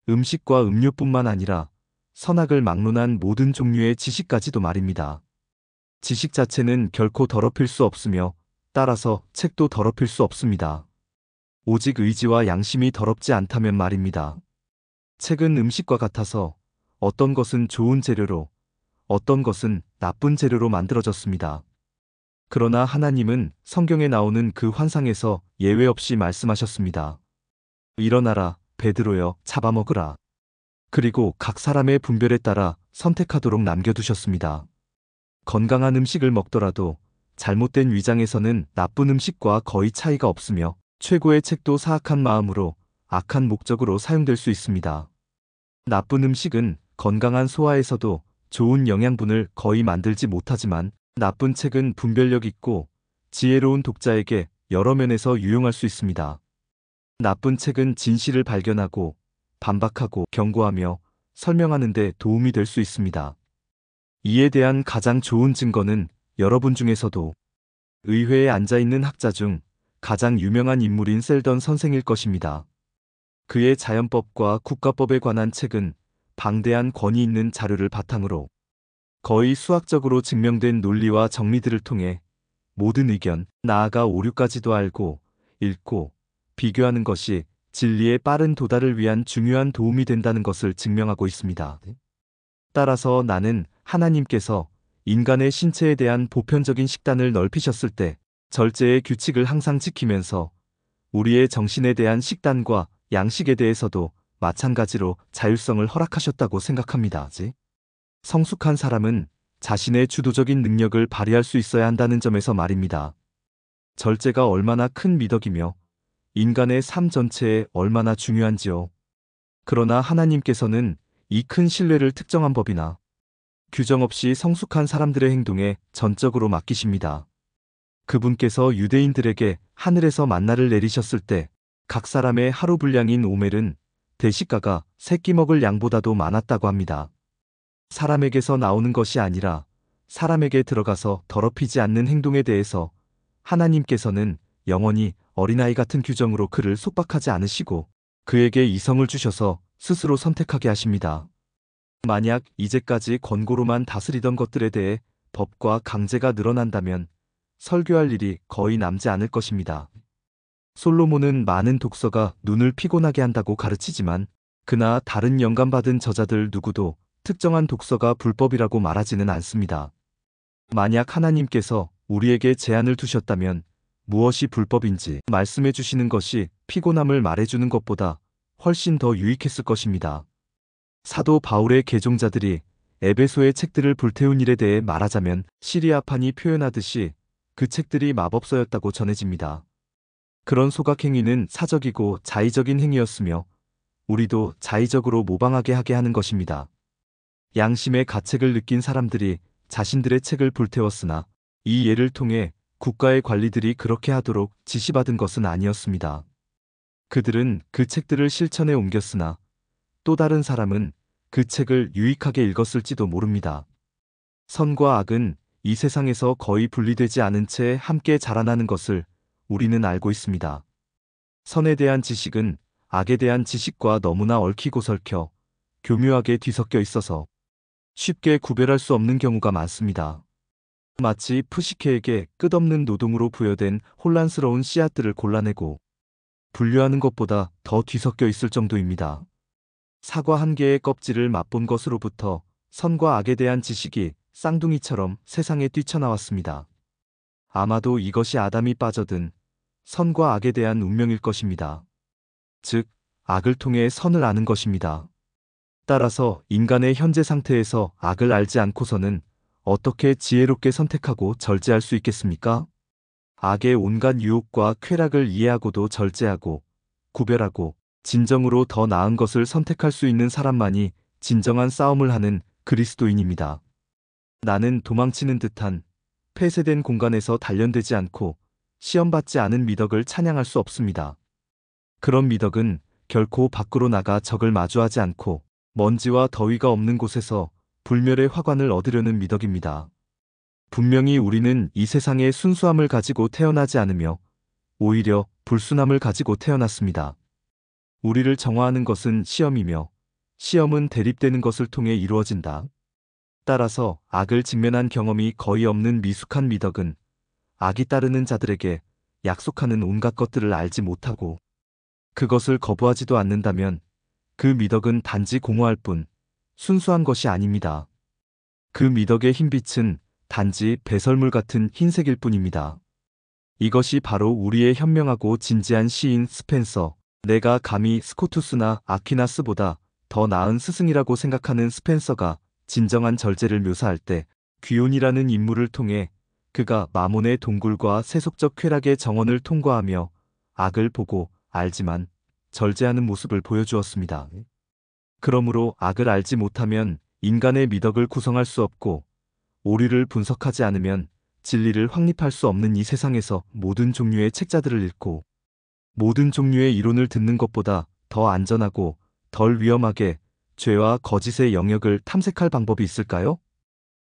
음식과 음료뿐만 아니라 선악을 막론한 모든 종류의 지식까지도 말입니다. 지식 자체는 결코 더럽힐 수 없으며 따라서 책도 더럽힐 수 없습니다. 오직 의지와 양심이 더럽지 않다면 말입니다. 책은 음식과 같아서 어떤 것은 좋은 재료로, 어떤 것은 나쁜 재료로 만들어졌습니다. 그러나 하나님은 성경에 나오는 그 환상에서 예외 없이 말씀하셨습니다. 일어나라, 베드로여, 잡아먹으라. 그리고 각 사람의 분별에 따라 선택하도록 남겨두셨습니다. 건강한 음식을 먹더라도 잘못된 위장에서는 나쁜 음식과 거의 차이가 없으며 최고의 책도 사악한 마음으로 악한 목적으로 사용될 수 있습니다. 나쁜 음식은 건강한 소화에서도 좋은 영양분을 거의 만들지 못하지만 나쁜 책은 분별력 있고 지혜로운 독자에게 여러 면에서 유용할 수 있습니다. 나쁜 책은 진실을 발견하고 반박하고 경고하며 설명하는 데 도움이 될 수 있습니다. 이에 대한 가장 좋은 증거는 여러분 중에서도 의회에 앉아있는 학자 중 가장 유명한 인물인 셀던 선생일 것입니다. 그의 자연법과 국가법에 관한 책은 방대한 권위 있는 자료를 바탕으로 거의 수학적으로 증명된 논리와 정리들을 통해 모든 의견, 나아가 오류까지도 알고, 읽고, 비교하는 것이 진리의 빠른 도달을 위한 중요한 도움이 된다는 것을 증명하고 있습니다. 따라서 나는 하나님께서 인간의 신체에 대한 보편적인 식단을 넓히셨을 때 절제의 규칙을 항상 지키면서 우리의 정신에 대한 식단과 양식에 대해서도 마찬가지로 자율성을 허락하셨다고 생각합니다. 성숙한 사람은 자신의 주도적인 능력을 발휘할 수 있어야 한다는 점에서 말입니다. 절제가 얼마나 큰 미덕이며 인간의 삶 전체에 얼마나 중요한지요. 그러나 하나님께서는 이 큰 신뢰를 특정한 법이나 규정 없이 성숙한 사람들의 행동에 전적으로 맡기십니다. 그분께서 유대인들에게 하늘에서 만나를 내리셨을 때 각 사람의 하루 분량인 오멜은 대식가가 새끼 먹을 양보다도 많았다고 합니다. 사람에게서 나오는 것이 아니라 사람에게 들어가서 더럽히지 않는 행동에 대해서 하나님께서는 영원히 어린아이 같은 규정으로 그를 속박하지 않으시고 그에게 이성을 주셔서 스스로 선택하게 하십니다. 만약 이제까지 권고로만 다스리던 것들에 대해 법과 강제가 늘어난다면 설교할 일이 거의 남지 않을 것입니다. 솔로몬은 많은 독서가 눈을 피곤하게 한다고 가르치지만 그나 다른 영감받은 저자들 누구도 특정한 독서가 불법이라고 말하지는 않습니다. 만약 하나님께서 우리에게 제한을 두셨다면 무엇이 불법인지 말씀해 주시는 것이 피곤함을 말해주는 것보다 훨씬 더 유익했을 것입니다. 사도 바울의 개종자들이 에베소의 책들을 불태운 일에 대해 말하자면 시리아판이 표현하듯이 그 책들이 마법서였다고 전해집니다. 그런 소각행위는 사적이고 자의적인 행위였으며 우리도 자의적으로 모방하게 하게 하는 것입니다. 양심의 가책을 느낀 사람들이 자신들의 책을 불태웠으나 이 예를 통해 국가의 관리들이 그렇게 하도록 지시받은 것은 아니었습니다. 그들은 그 책들을 실천에 옮겼으나 또 다른 사람은 그 책을 유익하게 읽었을지도 모릅니다. 선과 악은 이 세상에서 거의 분리되지 않은 채 함께 자라나는 것을 우리는 알고 있습니다. 선에 대한 지식은 악에 대한 지식과 너무나 얽히고 설켜 교묘하게 뒤섞여 있어서 쉽게 구별할 수 없는 경우가 많습니다. 마치 푸시케에게 끝없는 노동으로 부여된 혼란스러운 씨앗들을 골라내고 분류하는 것보다 더 뒤섞여 있을 정도입니다. 사과 한 개의 껍질을 맛본 것으로부터 선과 악에 대한 지식이 쌍둥이처럼 세상에 뛰쳐나왔습니다. 아마도 이것이 아담이 빠져든 선과 악에 대한 운명일 것입니다. 즉, 악을 통해 선을 아는 것입니다. 따라서 인간의 현재 상태에서 악을 알지 않고서는 어떻게 지혜롭게 선택하고 절제할 수 있겠습니까? 악의 온갖 유혹과 쾌락을 이해하고도 절제하고 구별하고 진정으로 더 나은 것을 선택할 수 있는 사람만이 진정한 싸움을 하는 그리스도인입니다. 나는 도망치는 듯한 폐쇄된 공간에서 단련되지 않고 시험받지 않은 미덕을 찬양할 수 없습니다. 그런 미덕은 결코 밖으로 나가 적을 마주하지 않고 먼지와 더위가 없는 곳에서 불멸의 화관을 얻으려는 미덕입니다. 분명히 우리는 이 세상의 순수함을 가지고 태어나지 않으며 오히려 불순함을 가지고 태어났습니다. 우리를 정화하는 것은 시험이며 시험은 대립되는 것을 통해 이루어진다. 따라서 악을 직면한 경험이 거의 없는 미숙한 미덕은 악이 따르는 자들에게 약속하는 온갖 것들을 알지 못하고 그것을 거부하지도 않는다면 그 미덕은 단지 공허할 뿐 순수한 것이 아닙니다. 그 미덕의 흰빛은 단지 배설물 같은 흰색일 뿐입니다. 이것이 바로 우리의 현명하고 진지한 시인 스펜서, 내가 감히 스코투스나 아퀴나스보다 더 나은 스승이라고 생각하는 스펜서가 진정한 절제를 묘사할 때 귀온이라는 인물을 통해 그가 마몬의 동굴과 세속적 쾌락의 정원을 통과하며 악을 보고 알지만 절제하는 모습을 보여주었습니다. 그러므로 악을 알지 못하면 인간의 미덕을 구성할 수 없고 오류를 분석하지 않으면 진리를 확립할 수 없는 이 세상에서 모든 종류의 책자들을 읽고 모든 종류의 이론을 듣는 것보다 더 안전하고 덜 위험하게 죄와 거짓의 영역을 탐색할 방법이 있을까요?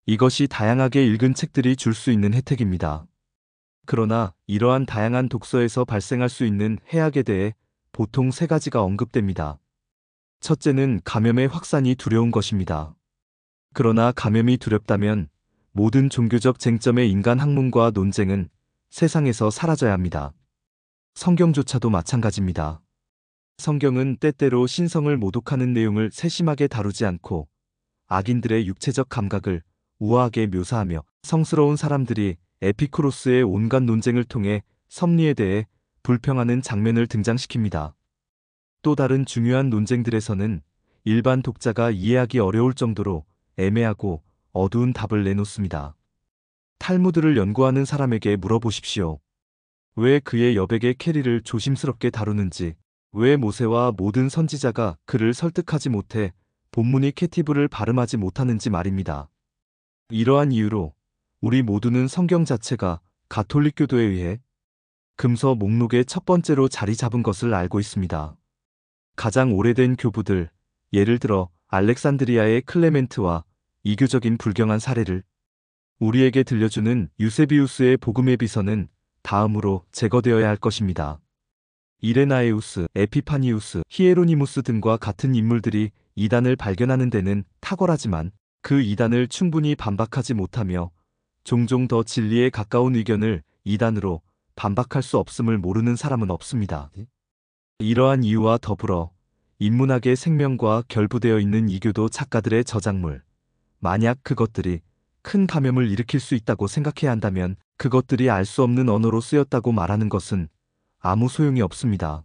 이것이 다양하게 읽은 책들이 줄 수 있는 혜택입니다. 그러나 이러한 다양한 독서에서 발생할 수 있는 해악에 대해 보통 세 가지가 언급됩니다. 첫째는 감염의 확산이 두려운 것입니다. 그러나 감염이 두렵다면 모든 종교적 쟁점의 인간 학문과 논쟁은 세상에서 사라져야 합니다. 성경조차도 마찬가지입니다. 성경은 때때로 신성을 모독하는 내용을 세심하게 다루지 않고 악인들의 육체적 감각을 우아하게 묘사하며 성스러운 사람들이 에피쿠로스의 온갖 논쟁을 통해 섭리에 대해 불평하는 장면을 등장시킵니다. 또 다른 중요한 논쟁들에서는 일반 독자가 이해하기 어려울 정도로 애매하고 어두운 답을 내놓습니다. 탈무드를 연구하는 사람에게 물어보십시오. 왜 그의 여백의 캐리를 조심스럽게 다루는지, 왜 모세와 모든 선지자가 그를 설득하지 못해 본문이 케티브를 발음하지 못하는지 말입니다. 이러한 이유로 우리 모두는 성경 자체가 가톨릭교도에 의해 금서 목록의 첫 번째로 자리 잡은 것을 알고 있습니다. 가장 오래된 교부들, 예를 들어 알렉산드리아의 클레멘트와 이교적인 불경한 사례를 우리에게 들려주는 유세비우스의 복음의 비서는 다음으로 제거되어야 할 것입니다. 이레나에우스, 에피파니우스, 히에로니무스 등과 같은 인물들이 이단을 발견하는 데는 탁월하지만 그 이단을 충분히 반박하지 못하며 종종 더 진리에 가까운 의견을 이단으로 반박할 수 없음을 모르는 사람은 없습니다. 이러한 이유와 더불어 인문학의 생명과 결부되어 있는 이교도 작가들의 저작물, 만약 그것들이 큰 감염을 일으킬 수 있다고 생각해야 한다면 그것들이 알 수 없는 언어로 쓰였다고 말하는 것은 아무 소용이 없습니다.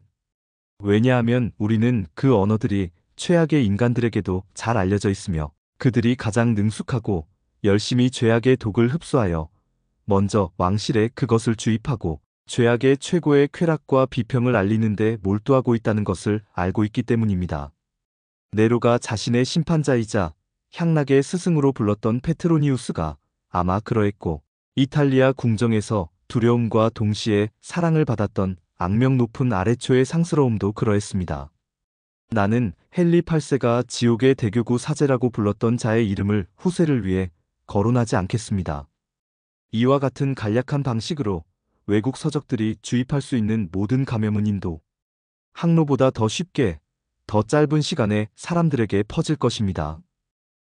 왜냐하면 우리는 그 언어들이 최악의 인간들에게도 잘 알려져 있으며 그들이 가장 능숙하고 열심히 죄악의 독을 흡수하여 먼저 왕실에 그것을 주입하고 죄악의 최고의 쾌락과 비평을 알리는데 몰두하고 있다는 것을 알고 있기 때문입니다. 네로가 자신의 심판자이자 향락의 스승으로 불렀던 페트로니우스가 아마 그러했고 이탈리아 궁정에서 두려움과 동시에 사랑을 받았던 악명 높은 아레초의 상스러움도 그러했습니다. 나는 헨리 8세가 지옥의 대교구 사제라고 불렀던 자의 이름을 후세를 위해 거론하지 않겠습니다. 이와 같은 간략한 방식으로 외국 서적들이 주입할 수 있는 모든 감염은 인도 항로보다 더 쉽게, 더 짧은 시간에 사람들에게 퍼질 것입니다.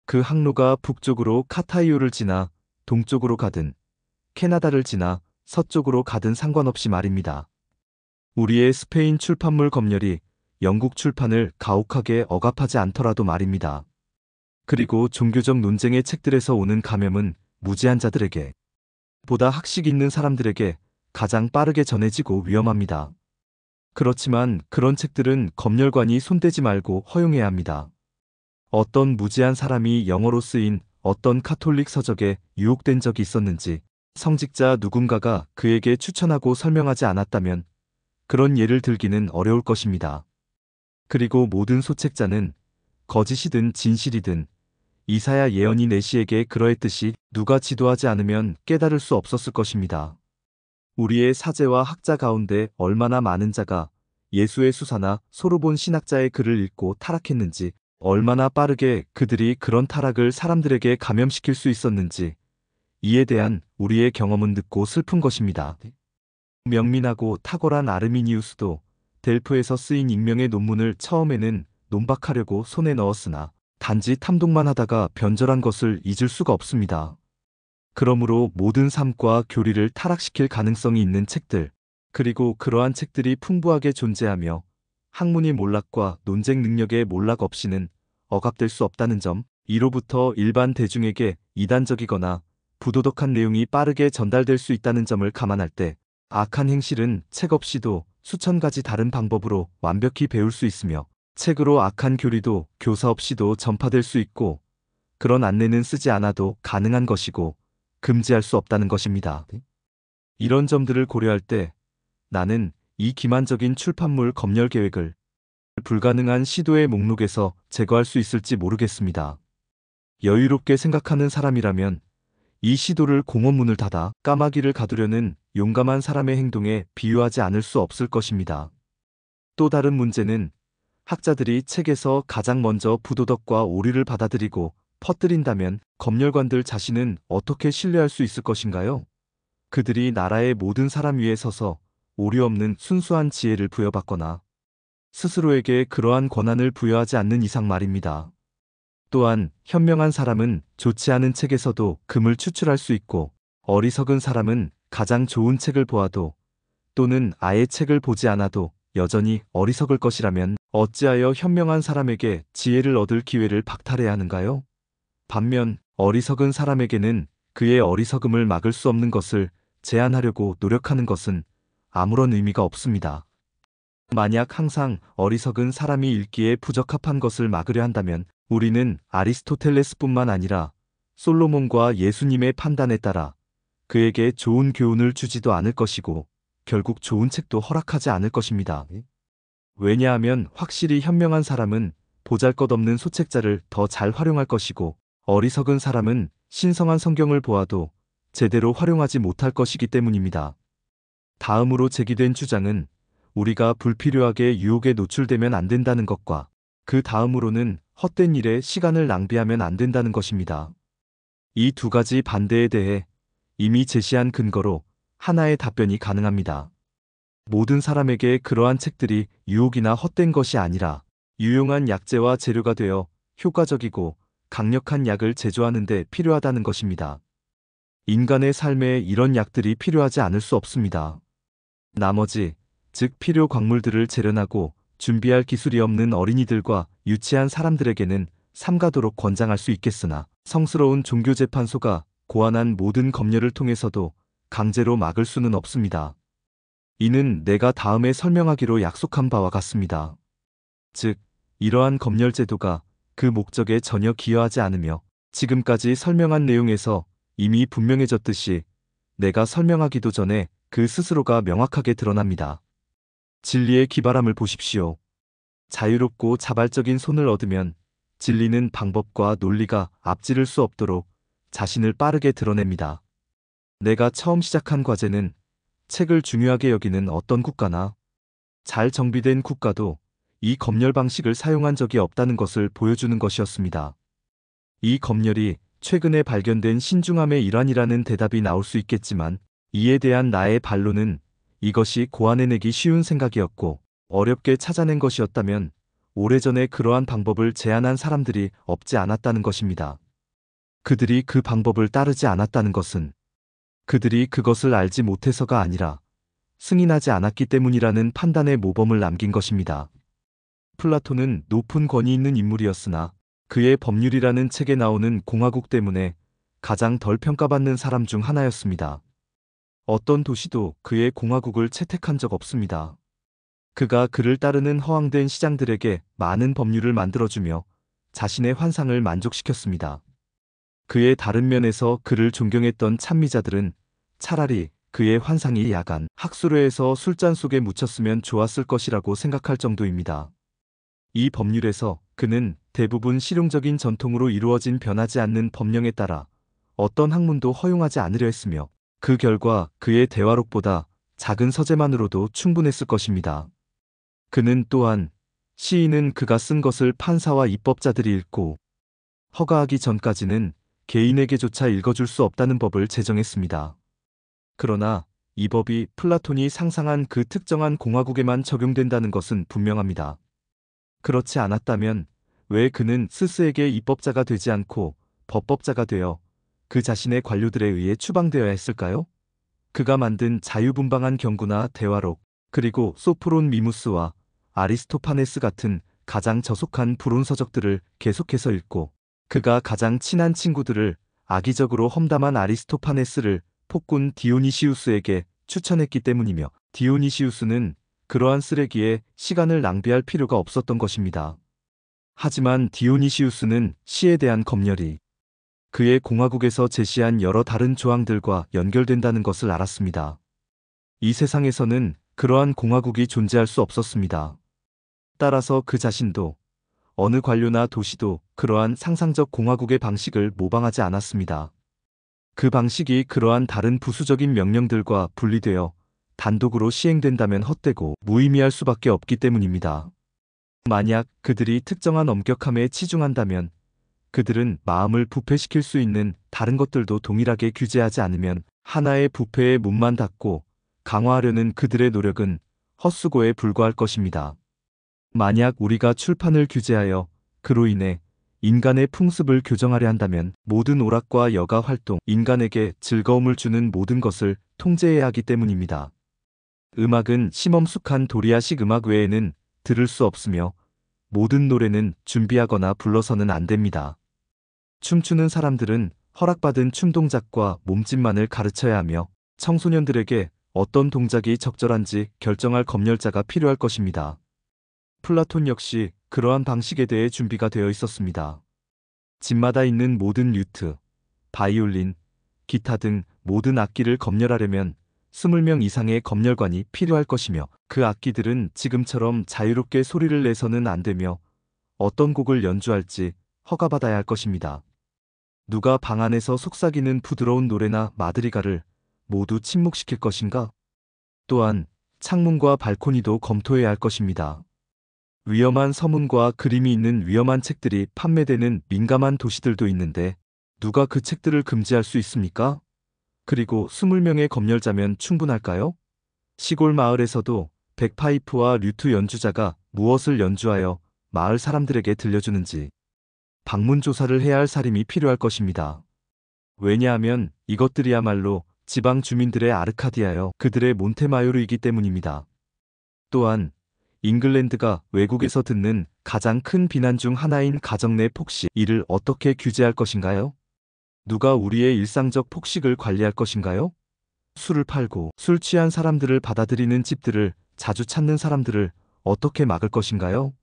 그 항로가 북쪽으로 카타이오를 지나 동쪽으로 가든 캐나다를 지나 서쪽으로 가든 상관없이 말입니다. 우리의 스페인 출판물 검열이 영국 출판을 가혹하게 억압하지 않더라도 말입니다. 그리고 종교적 논쟁의 책들에서 오는 감염은 무지한 자들에게 보다 학식 있는 사람들에게 가장 빠르게 전해지고 위험합니다. 그렇지만 그런 책들은 검열관이 손대지 말고 허용해야 합니다. 어떤 무지한 사람이 영어로 쓰인 어떤 카톨릭 서적에 유혹된 적이 있었는지 성직자 누군가가 그에게 추천하고 설명하지 않았다면 그런 예를 들기는 어려울 것입니다. 그리고 모든 소책자는 거짓이든 진실이든 이사야 예언이 내시에게 그러했듯이 누가 지도하지 않으면 깨달을 수 없었을 것입니다. 우리의 사제와 학자 가운데 얼마나 많은 자가 예수의 수사나 소르본 신학자의 글을 읽고 타락했는지, 얼마나 빠르게 그들이 그런 타락을 사람들에게 감염시킬 수 있었는지, 이에 대한 우리의 경험은 늦고 슬픈 것입니다. 명민하고 탁월한 아르미니우스도 델프에서 쓰인 익명의 논문을 처음에는 논박하려고 손에 넣었으나 단지 탐독만 하다가 변절한 것을 잊을 수가 없습니다. 그러므로 모든 삶과 교리를 타락시킬 가능성이 있는 책들, 그리고 그러한 책들이 풍부하게 존재하며 학문의 몰락과 논쟁 능력의 몰락 없이는 억압될 수 없다는 점, 이로부터 일반 대중에게 이단적이거나 부도덕한 내용이 빠르게 전달될 수 있다는 점을 감안할 때 악한 행실은 책 없이도 수천 가지 다른 방법으로 완벽히 배울 수 있으며 책으로 악한 교리도 교사 없이도 전파될 수 있고 그런 안내는 쓰지 않아도 가능한 것이고 금지할 수 없다는 것입니다. 이런 점들을 고려할 때 나는 이 기만적인 출판물 검열 계획을 불가능한 시도의 목록에서 제거할 수 있을지 모르겠습니다. 여유롭게 생각하는 사람이라면 이 시도를 공원문을 닫아 까마귀를 가두려는 용감한 사람의 행동에 비유하지 않을 수 없을 것입니다. 또 다른 문제는 학자들이 책에서 가장 먼저 부도덕과 오류를 받아들이고 퍼뜨린다면 검열관들 자신은 어떻게 신뢰할 수 있을 것인가요? 그들이 나라의 모든 사람 위에 서서 오류 없는 순수한 지혜를 부여받거나 스스로에게 그러한 권한을 부여하지 않는 이상 말입니다. 또한 현명한 사람은 좋지 않은 책에서도 금을 추출할 수 있고 어리석은 사람은 가장 좋은 책을 보아도 또는 아예 책을 보지 않아도 여전히 어리석을 것이라면 어찌하여 현명한 사람에게 지혜를 얻을 기회를 박탈해야 하는가요? 반면 어리석은 사람에게는 그의 어리석음을 막을 수 없는 것을 제한하려고 노력하는 것은 아무런 의미가 없습니다. 만약 항상 어리석은 사람이 읽기에 부적합한 것을 막으려 한다면 우리는 아리스토텔레스뿐만 아니라 솔로몬과 예수님의 판단에 따라 그에게 좋은 교훈을 주지도 않을 것이고 결국 좋은 책도 허락하지 않을 것입니다. 왜냐하면 확실히 현명한 사람은 보잘것없는 소책자를 더 잘 활용할 것이고 어리석은 사람은 신성한 성경을 보아도 제대로 활용하지 못할 것이기 때문입니다. 다음으로 제기된 주장은 우리가 불필요하게 유혹에 노출되면 안 된다는 것과 그 다음으로는 헛된 일에 시간을 낭비하면 안 된다는 것입니다. 이 두 가지 반대에 대해 이미 제시한 근거로 하나의 답변이 가능합니다. 모든 사람에게 그러한 책들이 유혹이나 헛된 것이 아니라 유용한 약재와 재료가 되어 효과적이고 강력한 약을 제조하는 데 필요하다는 것입니다. 인간의 삶에 이런 약들이 필요하지 않을 수 없습니다. 나머지, 즉 필요 광물들을 재련하고 준비할 기술이 없는 어린이들과 유치한 사람들에게는 삼가도록 권장할 수 있겠으나 성스러운 종교재판소가 고안한 모든 검열을 통해서도 강제로 막을 수는 없습니다. 이는 내가 다음에 설명하기로 약속한 바와 같습니다. 즉, 이러한 검열 제도가 그 목적에 전혀 기여하지 않으며 지금까지 설명한 내용에서 이미 분명해졌듯이 내가 설명하기도 전에 그 스스로가 명확하게 드러납니다. 진리의 기발함을 보십시오. 자유롭고 자발적인 손을 얻으면 진리는 방법과 논리가 앞지를 수 없도록 자신을 빠르게 드러냅니다. 내가 처음 시작한 과제는 책을 중요하게 여기는 어떤 국가나 잘 정비된 국가도 이 검열 방식을 사용한 적이 없다는 것을 보여주는 것이었습니다. 이 검열이 최근에 발견된 신중함의 일환이라는 대답이 나올 수 있겠지만 이에 대한 나의 반론은 이것이 고안해내기 쉬운 생각이었고 어렵게 찾아낸 것이었다면 오래전에 그러한 방법을 제안한 사람들이 없지 않았다는 것입니다. 그들이 그 방법을 따르지 않았다는 것은 그들이 그것을 알지 못해서가 아니라 승인하지 않았기 때문이라는 판단의 모범을 남긴 것입니다. 플라톤은 높은 권위 있는 인물이었으나 그의 법률이라는 책에 나오는 공화국 때문에 가장 덜 평가받는 사람 중 하나였습니다. 어떤 도시도 그의 공화국을 채택한 적 없습니다. 그가 그를 따르는 허황된 시장들에게 많은 법률을 만들어주며 자신의 환상을 만족시켰습니다. 그의 다른 면에서 그를 존경했던 찬미자들은 차라리 그의 환상이 야간 학술회에서 술잔 속에 묻혔으면 좋았을 것이라고 생각할 정도입니다. 이 법률에서 그는 대부분 실용적인 전통으로 이루어진 변하지 않는 법령에 따라 어떤 학문도 허용하지 않으려 했으며 그 결과 그의 대화록보다 작은 서재만으로도 충분했을 것입니다. 그는 또한 시인은 그가 쓴 것을 판사와 입법자들이 읽고 허가하기 전까지는 개인에게조차 읽어줄 수 없다는 법을 제정했습니다. 그러나 이 법이 플라톤이 상상한 그 특정한 공화국에만 적용된다는 것은 분명합니다. 그렇지 않았다면 왜 그는 스스에게 입법자가 되지 않고 법법자가 되어 그 자신의 관료들에 의해 추방되어야 했을까요? 그가 만든 자유분방한 경구나 대화록, 그리고 소프론 미무스와 아리스토파네스 같은 가장 저속한 불온서적들을 계속해서 읽고 그가 가장 친한 친구들을 악의적으로 험담한 아리스토파네스를 폭군 디오니시우스에게 추천했기 때문이며 디오니시우스는 그러한 쓰레기에 시간을 낭비할 필요가 없었던 것입니다. 하지만 디오니시우스는 시에 대한 검열이 그의 공화국에서 제시한 여러 다른 조항들과 연결된다는 것을 알았습니다. 이 세상에서는 그러한 공화국이 존재할 수 없었습니다. 따라서 그 자신도 어느 관료나 도시도 그러한 상상적 공화국의 방식을 모방하지 않았습니다. 그 방식이 그러한 다른 부수적인 명령들과 분리되어 단독으로 시행된다면 헛되고 무의미할 수밖에 없기 때문입니다. 만약 그들이 특정한 엄격함에 치중한다면 그들은 마음을 부패시킬 수 있는 다른 것들도 동일하게 규제하지 않으면 하나의 부패의 문만 닫고 강화하려는 그들의 노력은 헛수고에 불과할 것입니다. 만약 우리가 출판을 규제하여 그로 인해 인간의 풍습을 교정하려 한다면 모든 오락과 여가 활동, 인간에게 즐거움을 주는 모든 것을 통제해야 하기 때문입니다. 음악은 심엄숙한 도리아식 음악 외에는 들을 수 없으며 모든 노래는 준비하거나 불러서는 안 됩니다. 춤추는 사람들은 허락받은 춤 동작과 몸짓만을 가르쳐야 하며 청소년들에게 어떤 동작이 적절한지 결정할 검열자가 필요할 것입니다. 플라톤 역시 그러한 방식에 대해 준비가 되어 있었습니다. 집마다 있는 모든 류트, 바이올린, 기타 등 모든 악기를 검열하려면 20명 이상의 검열관이 필요할 것이며 그 악기들은 지금처럼 자유롭게 소리를 내서는 안 되며 어떤 곡을 연주할지 허가받아야 할 것입니다. 누가 방 안에서 속삭이는 부드러운 노래나 마드리가를 모두 침묵시킬 것인가? 또한 창문과 발코니도 검토해야 할 것입니다. 위험한 서문과 그림이 있는 위험한 책들이 판매되는 민감한 도시들도 있는데 누가 그 책들을 금지할 수 있습니까? 그리고 20명의 검열자면 충분할까요? 시골 마을에서도 백파이프와 류트 연주자가 무엇을 연주하여 마을 사람들에게 들려주는지 방문 조사를 해야 할 사림이 필요할 것입니다. 왜냐하면 이것들이야말로 지방 주민들의 아르카디아여 그들의 몬테마요르이기 때문입니다. 또한 잉글랜드가 외국에서 듣는 가장 큰 비난 중 하나인 가정 내 폭식, 이를 어떻게 규제할 것인가요? 누가 우리의 일상적 폭식을 관리할 것인가요? 술을 팔고 술 취한 사람들을 받아들이는 집들을 자주 찾는 사람들을 어떻게 막을 것인가요?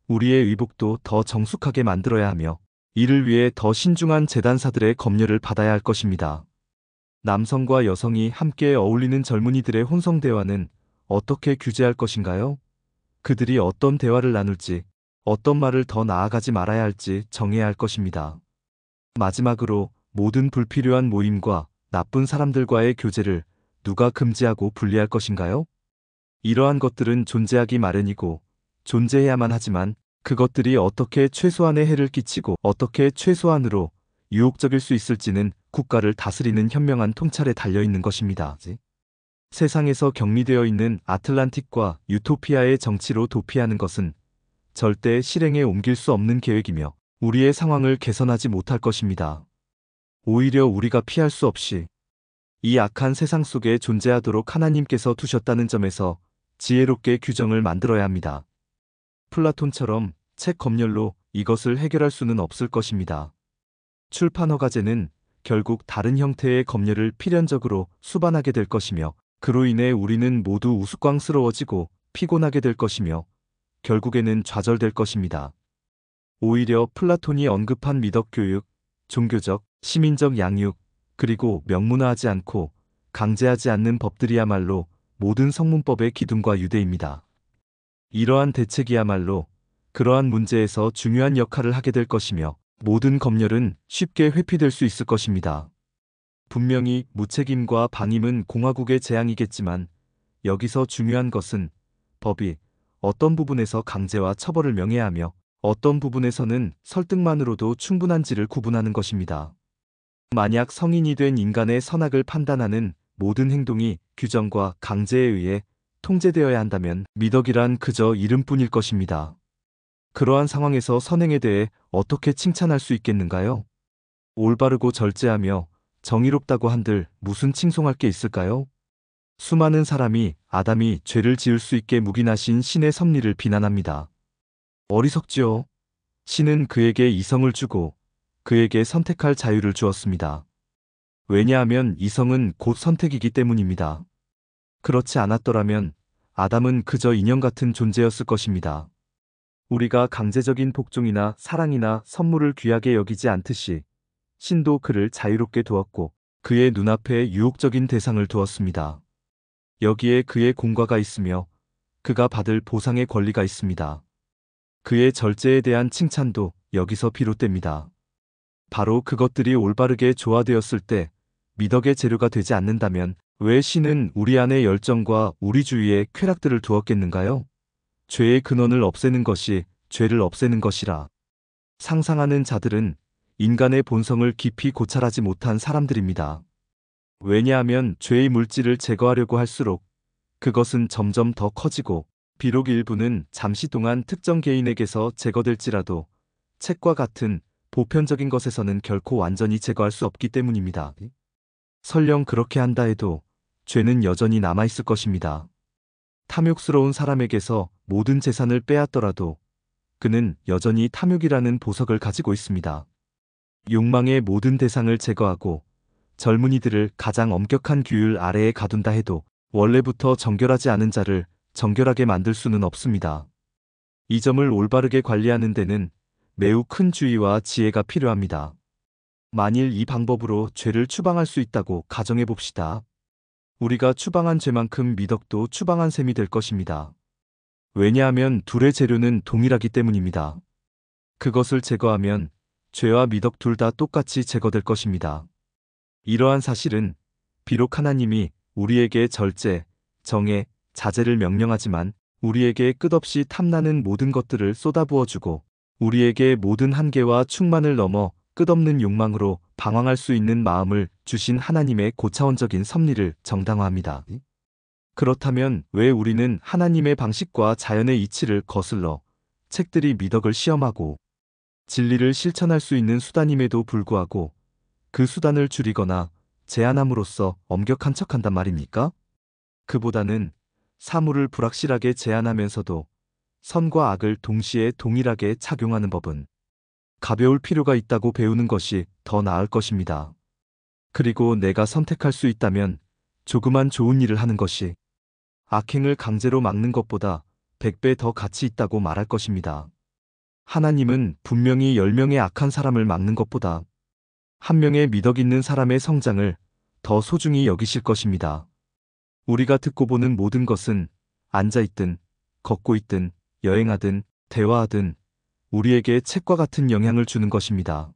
우리의 의복도 더 정숙하게 만들어야 하며 이를 위해 더 신중한 재단사들의 검열을 받아야 할 것입니다. 남성과 여성이 함께 어울리는 젊은이들의 혼성 대화는 어떻게 규제할 것인가요? 그들이 어떤 대화를 나눌지, 어떤 말을 더 나아가지 말아야 할지 정해야 할 것입니다. 마지막으로 모든 불필요한 모임과 나쁜 사람들과의 교제를 누가 금지하고 분리할 것인가요? 이러한 것들은 존재하기 마련이고 존재해야만 하지만 그것들이 어떻게 최소한의 해를 끼치고 어떻게 최소한으로 유혹적일 수 있을지는 국가를 다스리는 현명한 통찰에 달려있는 것입니다. 세상에서 격리되어 있는 아틀란틱과 유토피아의 정치로 도피하는 것은 절대 실행에 옮길 수 없는 계획이며 우리의 상황을 개선하지 못할 것입니다. 오히려 우리가 피할 수 없이 이 악한 세상 속에 존재하도록 하나님께서 두셨다는 점에서 지혜롭게 규정을 만들어야 합니다. 플라톤처럼 책 검열로 이것을 해결할 수는 없을 것입니다. 출판 허가제는 결국 다른 형태의 검열을 필연적으로 수반하게 될 것이며 그로 인해 우리는 모두 우스꽝스러워지고 피곤하게 될 것이며 결국에는 좌절될 것입니다. 오히려 플라톤이 언급한 미덕 교육, 종교적, 시민적 양육, 그리고 명문화하지 않고 강제하지 않는 법들이야말로 모든 성문법의 기둥과 유대입니다. 이러한 대책이야말로 그러한 문제에서 중요한 역할을 하게 될 것이며 모든 검열은 쉽게 회피될 수 있을 것입니다. 분명히 무책임과 방임은 공화국의 재앙이겠지만 여기서 중요한 것은 법이 어떤 부분에서 강제와 처벌을 명해야 하며 어떤 부분에서는 설득만으로도 충분한지를 구분하는 것입니다. 만약 성인이 된 인간의 선악을 판단하는 모든 행동이 규정과 강제에 의해 통제되어야 한다면 미덕이란 그저 이름뿐일 것입니다. 그러한 상황에서 선행에 대해 어떻게 칭찬할 수 있겠는가요? 올바르고 절제하며 정의롭다고 한들 무슨 칭송할 게 있을까요? 수많은 사람이 아담이 죄를 지을 수 있게 묵인하신 신의 섭리를 비난합니다. 어리석지요. 신은 그에게 이성을 주고 그에게 선택할 자유를 주었습니다. 왜냐하면 이성은 곧 선택이기 때문입니다. 그렇지 않았더라면 아담은 그저 인형 같은 존재였을 것입니다. 우리가 강제적인 복종이나 사랑이나 선물을 귀하게 여기지 않듯이 신도 그를 자유롭게 두었고 그의 눈앞에 유혹적인 대상을 두었습니다. 여기에 그의 공과가 있으며 그가 받을 보상의 권리가 있습니다. 그의 절제에 대한 칭찬도 여기서 비롯됩니다. 바로 그것들이 올바르게 조화되었을 때 미덕의 재료가 되지 않는다면 왜 신은 우리 안의 열정과 우리 주위에 쾌락들을 두었겠는가요? 죄의 근원을 없애는 것이 죄를 없애는 것이라. 상상하는 자들은 인간의 본성을 깊이 고찰하지 못한 사람들입니다. 왜냐하면 죄의 물질을 제거하려고 할수록 그것은 점점 더 커지고 비록 일부는 잠시 동안 특정 개인에게서 제거될지라도 책과 같은 보편적인 것에서는 결코 완전히 제거할 수 없기 때문입니다. 설령 그렇게 한다 해도 죄는 여전히 남아있을 것입니다. 탐욕스러운 사람에게서 모든 재산을 빼앗더라도 그는 여전히 탐욕이라는 보석을 가지고 있습니다. 욕망의 모든 대상을 제거하고 젊은이들을 가장 엄격한 규율 아래에 가둔다 해도 원래부터 정결하지 않은 자를 정결하게 만들 수는 없습니다. 이 점을 올바르게 관리하는 데는 매우 큰 주의와 지혜가 필요합니다. 만일 이 방법으로 죄를 추방할 수 있다고 가정해 봅시다. 우리가 추방한 죄만큼 미덕도 추방한 셈이 될 것입니다. 왜냐하면 둘의 재료는 동일하기 때문입니다. 그것을 제거하면 죄와 미덕 둘 다 똑같이 제거될 것입니다. 이러한 사실은 비록 하나님이 우리에게 절제, 정애, 자제를 명령하지만 우리에게 끝없이 탐나는 모든 것들을 쏟아부어주고 우리에게 모든 한계와 충만을 넘어 끝없는 욕망으로 방황할 수 있는 마음을 주신 하나님의 고차원적인 섭리를 정당화합니다. 그렇다면 왜 우리는 하나님의 방식과 자연의 이치를 거슬러 책들이 미덕을 시험하고 진리를 실천할 수 있는 수단임에도 불구하고 그 수단을 줄이거나 제한함으로써 엄격한 척한단 말입니까? 그보다는 사물을 불확실하게 제한하면서도 선과 악을 동시에 동일하게 착용하는 법은 가벼울 필요가 있다고 배우는 것이 더 나을 것입니다. 그리고 내가 선택할 수 있다면 조그만 좋은 일을 하는 것이 악행을 강제로 막는 것보다 100배 더 가치 있다고 말할 것입니다. 하나님은 분명히 10명의 악한 사람을 막는 것보다 한 명의 미덕 있는 사람의 성장을 더 소중히 여기실 것입니다. 우리가 듣고 보는 모든 것은 앉아있든 걷고 있든 여행하든 대화하든 우리에게 책과 같은 영향을 주는 것입니다.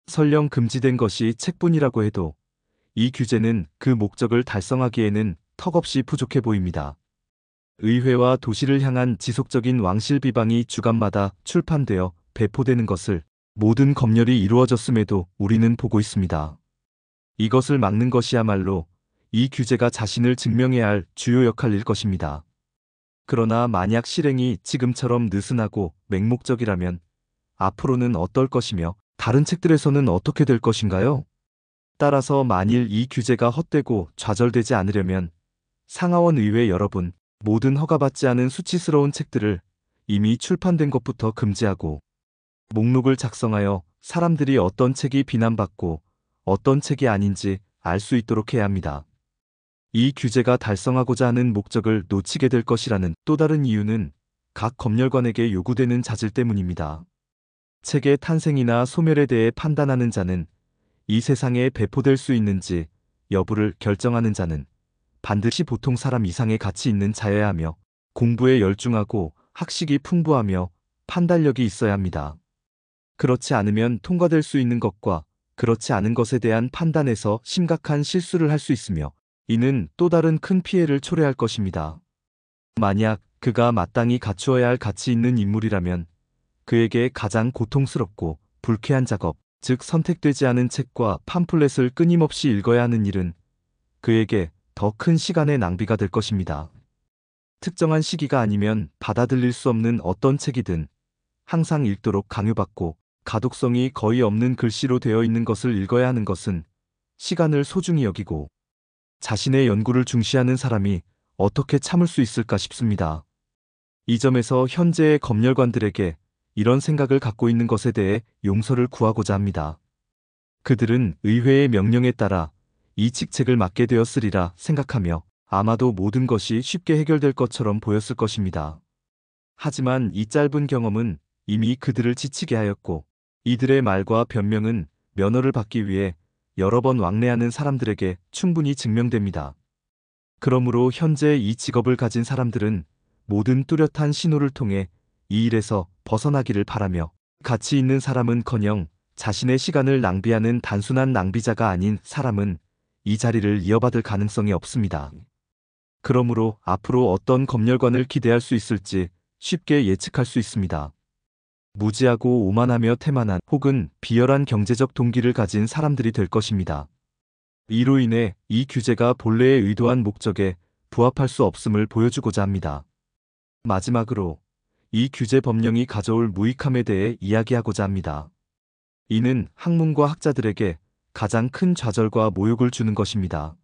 설령 금지된 것이 책뿐이라고 해도 이 규제는 그 목적을 달성하기에는 턱없이 부족해 보입니다. 의회와 도시를 향한 지속적인 왕실 비방이 주간마다 출판되어 배포되는 것을 모든 검열이 이루어졌음에도 우리는 보고 있습니다. 이것을 막는 것이야말로 이 규제가 자신을 증명해야 할 주요 역할일 것입니다. 그러나 만약 실행이 지금처럼 느슨하고 맹목적이라면 앞으로는 어떨 것이며 다른 책들에서는 어떻게 될 것인가요? 따라서 만일 이 규제가 헛되고 좌절되지 않으려면 상하원 의회 여러분, 모든 허가받지 않은 수치스러운 책들을 이미 출판된 것부터 금지하고 목록을 작성하여 사람들이 어떤 책이 비난받고 어떤 책이 아닌지 알 수 있도록 해야 합니다. 이 규제가 달성하고자 하는 목적을 놓치게 될 것이라는 또 다른 이유는 각 검열관에게 요구되는 자질 때문입니다. 책의 탄생이나 소멸에 대해 판단하는 자는 이 세상에 배포될 수 있는지 여부를 결정하는 자는 반드시 보통 사람 이상의 가치 있는 자여야 하며 공부에 열중하고 학식이 풍부하며 판단력이 있어야 합니다. 그렇지 않으면 통과될 수 있는 것과 그렇지 않은 것에 대한 판단에서 심각한 실수를 할 수 있으며 이는 또 다른 큰 피해를 초래할 것입니다. 만약 그가 마땅히 갖추어야 할 가치 있는 인물이라면 그에게 가장 고통스럽고 불쾌한 작업, 즉 선택되지 않은 책과 팜플렛을 끊임없이 읽어야 하는 일은 그에게 더 큰 시간의 낭비가 될 것입니다. 특정한 시기가 아니면 받아들일 수 없는 어떤 책이든 항상 읽도록 강요받고 가독성이 거의 없는 글씨로 되어 있는 것을 읽어야 하는 것은 시간을 소중히 여기고 자신의 연구를 중시하는 사람이 어떻게 참을 수 있을까 싶습니다. 이 점에서 현재의 검열관들에게 이런 생각을 갖고 있는 것에 대해 용서를 구하고자 합니다. 그들은 의회의 명령에 따라 이 직책을 맡게 되었으리라 생각하며 아마도 모든 것이 쉽게 해결될 것처럼 보였을 것입니다. 하지만 이 짧은 경험은 이미 그들을 지치게 하였고 이들의 말과 변명은 면허를 받기 위해 여러 번 왕래하는 사람들에게 충분히 증명됩니다. 그러므로 현재 이 직업을 가진 사람들은 모든 뚜렷한 신호를 통해 이 일에서 벗어나기를 바라며 가치 있는 사람은커녕 자신의 시간을 낭비하는 단순한 낭비자가 아닌 사람은 이 자리를 이어받을 가능성이 없습니다. 그러므로 앞으로 어떤 검열관을 기대할 수 있을지 쉽게 예측할 수 있습니다. 무지하고 오만하며 태만한 혹은 비열한 경제적 동기를 가진 사람들이 될 것입니다. 이로 인해 이 규제가 본래의 의도한 목적에 부합할 수 없음을 보여주고자 합니다. 마지막으로 이 규제 법령이 가져올 무익함에 대해 이야기하고자 합니다. 이는 학문과 학자들에게 가장 큰 좌절과 모욕을 주는 것입니다.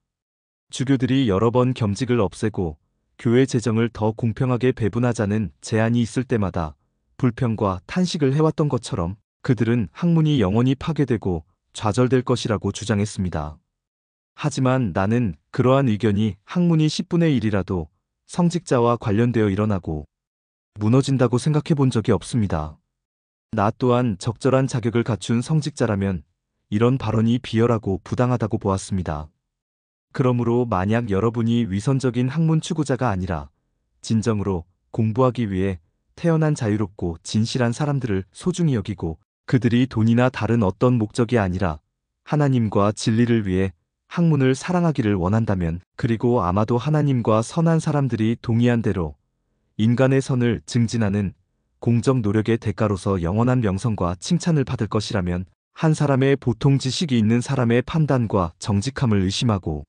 주교들이 여러 번 겸직을 없애고 교회 재정을 더 공평하게 배분하자는 제안이 있을 때마다 불평과 탄식을 해왔던 것처럼 그들은 학문이 영원히 파괴되고 좌절될 것이라고 주장했습니다. 하지만 나는 그러한 의견이 학문이 10분의 1이라도 성직자와 관련되어 일어나고 무너진다고 생각해 본 적이 없습니다. 나 또한 적절한 자격을 갖춘 성직자라면 이런 발언이 비열하고 부당하다고 보았습니다. 그러므로 만약 여러분이 위선적인 학문 추구자가 아니라 진정으로 공부하기 위해 태어난 자유롭고 진실한 사람들을 소중히 여기고 그들이 돈이나 다른 어떤 목적이 아니라 하나님과 진리를 위해 학문을 사랑하기를 원한다면 그리고 아마도 하나님과 선한 사람들이 동의한 대로 인간의 선을 증진하는 공적 노력의 대가로서 영원한 명성과 칭찬을 받을 것이라면 한 사람의 보통 지식이 있는 사람의 판단과 정직함을 의심하고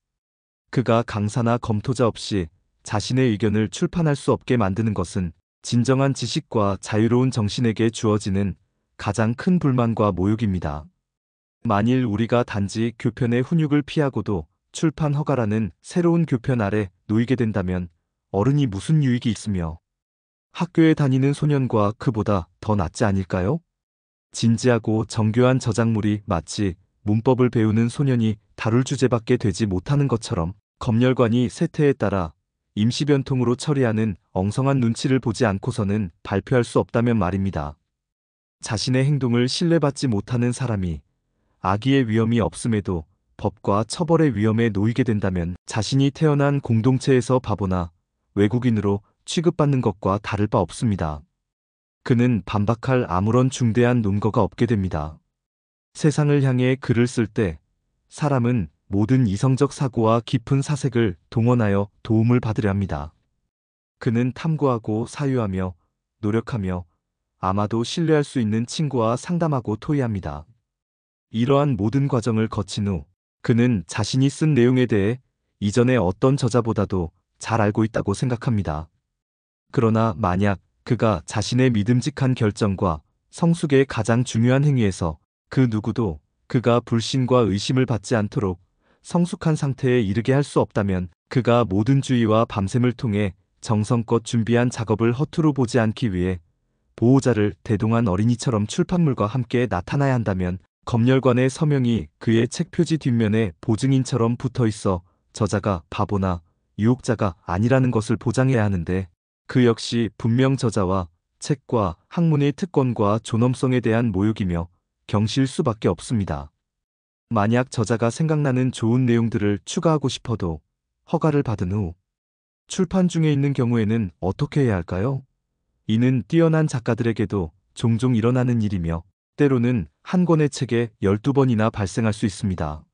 그가 강사나 검토자 없이 자신의 의견을 출판할 수 없게 만드는 것은 진정한 지식과 자유로운 정신에게 주어지는 가장 큰 불만과 모욕입니다. 만일 우리가 단지 교편의 훈육을 피하고도 출판 허가라는 새로운 교편 아래 놓이게 된다면 어른이 무슨 유익이 있으며 학교에 다니는 소년과 그보다 더 낫지 않을까요? 진지하고 정교한 저작물이 마치 문법을 배우는 소년이 다룰 주제밖에 되지 못하는 것처럼 검열관이 세태에 따라 임시변통으로 처리하는 엉성한 눈치를 보지 않고서는 발표할 수 없다면 말입니다. 자신의 행동을 신뢰받지 못하는 사람이 악의의 위험이 없음에도 법과 처벌의 위험에 놓이게 된다면 자신이 태어난 공동체에서 바보나 외국인으로 취급받는 것과 다를 바 없습니다. 그는 반박할 아무런 중대한 논거가 없게 됩니다. 세상을 향해 글을 쓸 때 사람은 모든 이성적 사고와 깊은 사색을 동원하여 도움을 받으려 합니다. 그는 탐구하고 사유하며 노력하며 아마도 신뢰할 수 있는 친구와 상담하고 토의합니다. 이러한 모든 과정을 거친 후 그는 자신이 쓴 내용에 대해 이전의 어떤 저자보다도 잘 알고 있다고 생각합니다. 그러나 만약 그가 자신의 믿음직한 결정과 성숙의 가장 중요한 행위에서 그 누구도 그가 불신과 의심을 받지 않도록 성숙한 상태에 이르게 할 수 없다면 그가 모든 주의와 밤샘을 통해 정성껏 준비한 작업을 허투루 보지 않기 위해 보호자를 대동한 어린이처럼 출판물과 함께 나타나야 한다면 검열관의 서명이 그의 책 표지 뒷면에 보증인처럼 붙어 있어 저자가 바보나 유혹자가 아니라는 것을 보장해야 하는데 그 역시 분명 저자와 책과 학문의 특권과 존엄성에 대한 모욕이며 경시일 수밖에 없습니다. 만약 저자가 생각나는 좋은 내용들을 추가하고 싶어도 허가를 받은 후 출판 중에 있는 경우에는 어떻게 해야 할까요? 이는 뛰어난 작가들에게도 종종 일어나는 일이며 때로는 한 권의 책에 12번이나 발생할 수 있습니다.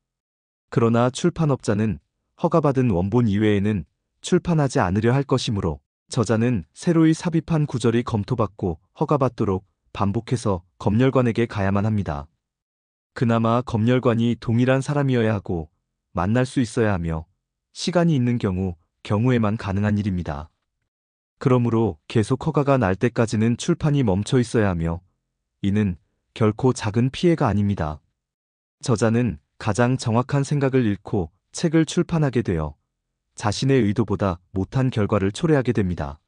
그러나 출판업자는 허가받은 원본 이외에는 출판하지 않으려 할 것이므로 저자는 새로이 삽입한 구절이 검토받고 허가받도록 반복해서 검열관에게 가야만 합니다. 그나마 검열관이 동일한 사람이어야 하고 만날 수 있어야 하며 시간이 있는 경우에만 가능한 일입니다. 그러므로 계속 허가가 날 때까지는 출판이 멈춰 있어야 하며 이는 결코 작은 피해가 아닙니다. 저자는 가장 정확한 생각을 잃고 책을 출판하게 되어 자신의 의도보다 못한 결과를 초래하게 됩니다.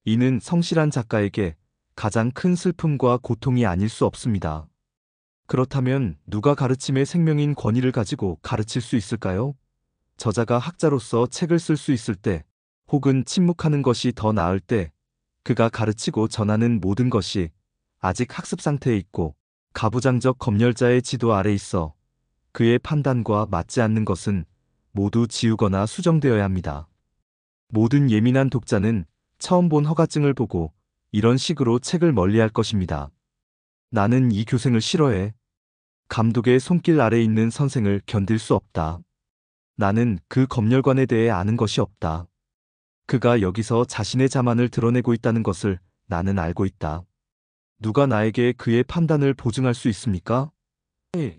이는 성실한 작가에게 가장 큰 슬픔과 고통이 아닐 수 없습니다. 그렇다면 누가 가르침의 생명인 권위를 가지고 가르칠 수 있을까요? 저자가 학자로서 책을 쓸 수 있을 때, 혹은 침묵하는 것이 더 나을 때, 그가 가르치고 전하는 모든 것이 아직 학습 상태에 있고 가부장적 검열자의 지도 아래 있어 그의 판단과 맞지 않는 것은 모두 지우거나 수정되어야 합니다. 모든 예민한 독자는 처음 본 허가증을 보고 이런 식으로 책을 멀리할 것입니다. 나는 이 교생을 싫어해. 감독의 손길 아래 있는 선생을 견딜 수 없다. 나는 그 검열관에 대해 아는 것이 없다. 그가 여기서 자신의 자만을 드러내고 있다는 것을 나는 알고 있다. 누가 나에게 그의 판단을 보증할 수 있습니까?